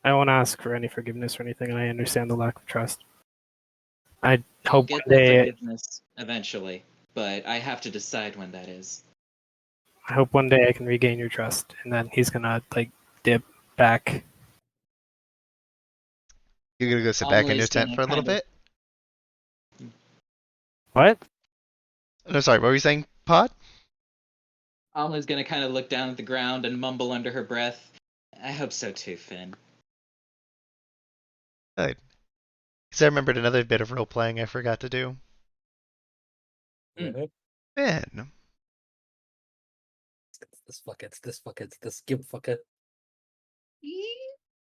Speaker 3: won't ask for any forgiveness or anything, and I understand the lack of trust. I
Speaker 6: I'll
Speaker 3: hope
Speaker 6: get
Speaker 3: one
Speaker 6: the
Speaker 3: day.
Speaker 6: forgiveness eventually, but I have to decide when that is.
Speaker 3: I hope one day I can regain your trust, and then he's gonna like dip back.
Speaker 1: You're gonna go sit back in your
Speaker 6: Always
Speaker 1: tent
Speaker 6: gonna
Speaker 1: for a little
Speaker 6: kind of
Speaker 1: bit?
Speaker 3: What?
Speaker 1: No, sorry, what were you saying, Pod?
Speaker 6: Alma's gonna kind of look down at the ground and mumble under her breath. I hope so too, Finn.
Speaker 1: Good. Because I remembered another bit of role playing I forgot to do.
Speaker 6: Mm.
Speaker 1: Man,
Speaker 2: It's this give fucker.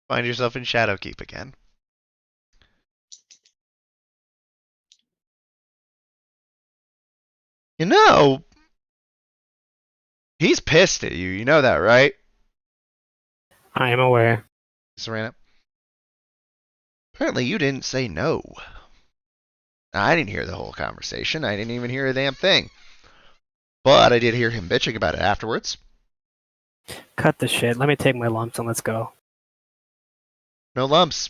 Speaker 1: find yourself in Shadowkeep again. You know, he's pissed at you. You know that, right?
Speaker 3: I am aware.
Speaker 1: Serena? Apparently you didn't say no. I didn't hear the whole conversation. I didn't even hear a damn thing. But I did hear him bitching about it afterwards.
Speaker 3: Cut the shit. Let me take my lumps and let's go.
Speaker 1: No lumps.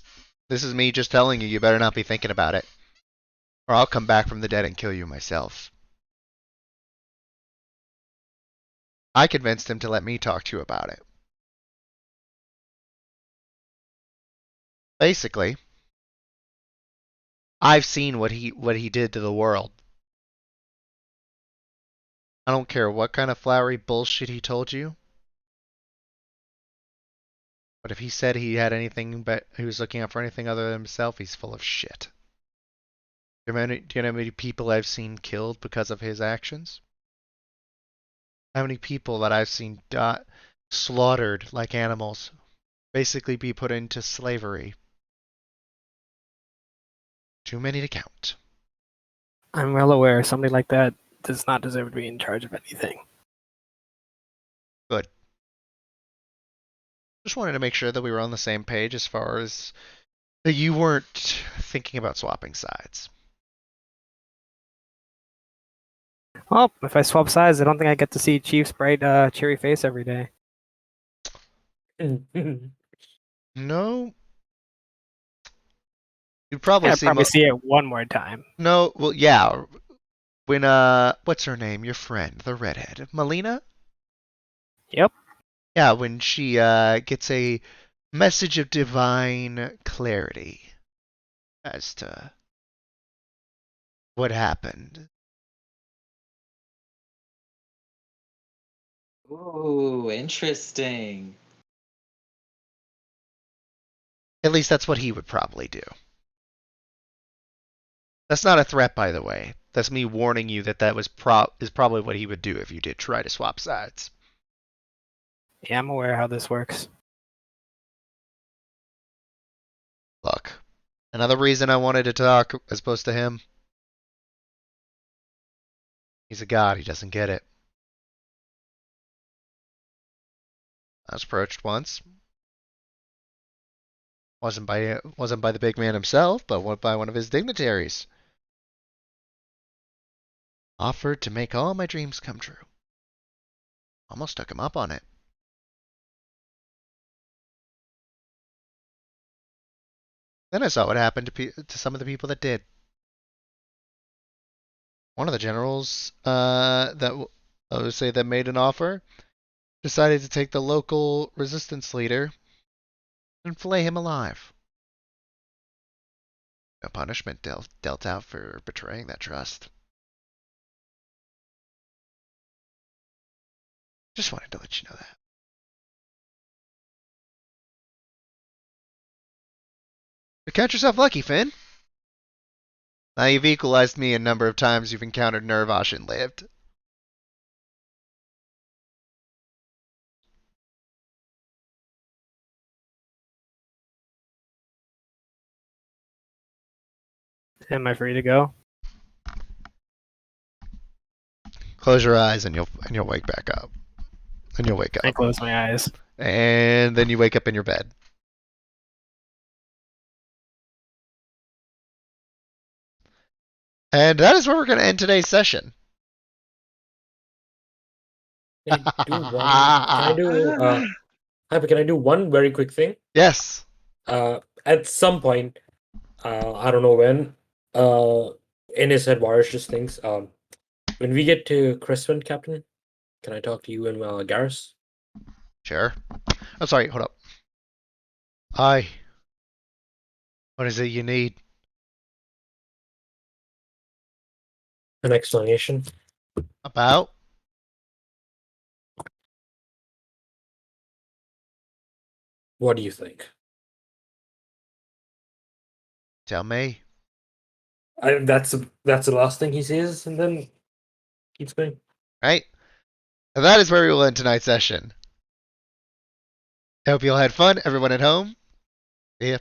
Speaker 1: This is me just telling you, you better not be thinking about it. Or I'll come back from the dead and kill you myself. I convinced him to let me talk to you about it. Basically, I've seen what he did to the world. I don't care what kind of flowery bullshit he told you. But if he said he had anything but he was looking out for anything other than himself, he's full of shit. Do you know how many people I've seen killed because of his actions? How many people that I've seen slaughtered like animals, basically be put into slavery? Too many to count.
Speaker 3: I'm well aware somebody like that does not deserve to be in charge of anything.
Speaker 1: Good. Just wanted to make sure that we were on the same page as far as that you weren't thinking about swapping sides.
Speaker 3: Well, if I swap sides, I don't think I get to see Chief's bright, cheery face every day.
Speaker 1: No. You'd probably
Speaker 3: I'd
Speaker 1: see
Speaker 3: probably see it one more time.
Speaker 1: No, well, yeah. When, what's her name? Your friend, the redhead. Melina?
Speaker 3: Yep.
Speaker 1: Yeah, when she, gets a message of divine clarity as to what happened.
Speaker 6: Ooh, interesting.
Speaker 1: At least that's what he would probably do. That's not a threat, by the way. That's me warning you that that was is probably what he would do if you did try to swap sides.
Speaker 3: Yeah, I'm aware how this works.
Speaker 1: Look, another reason I wanted to talk as opposed to him. He's a god. He doesn't get it. I was approached once. Wasn't by the big man himself, but by one of his dignitaries. Offered to make all my dreams come true. Almost took him up on it. Then I saw what happened to some of the people that did. One of the generals that I would say that made an offer decided to take the local resistance leader and flay him alive. No punishment dealt out for betraying that trust. Just wanted to let you know that. Count yourself lucky, Finn. Now you've equalized me a number of times you've encountered Nervash and lived.
Speaker 3: Am I free to go?
Speaker 1: Close your eyes and you'll wake back up. And you'll wake
Speaker 3: I
Speaker 1: up.
Speaker 3: close my eyes.
Speaker 1: And then you wake up in your bed. And that is where we're going to end today's session.
Speaker 2: Can I do one very quick thing?
Speaker 1: Yes.
Speaker 2: At some point, I don't know when, in his head, Varus just thinks, when we get to Crestwind, Captain, can I talk to you and Garrus?
Speaker 1: Sure. I'm sorry, hold up. Hi. What is it you need?
Speaker 2: An explanation.
Speaker 1: About?
Speaker 2: What do you think?
Speaker 1: Tell me.
Speaker 2: That's the last thing he says, and then keeps going.
Speaker 1: Right? And that is where we will end tonight's session. I hope you all had fun, everyone at home. See ya.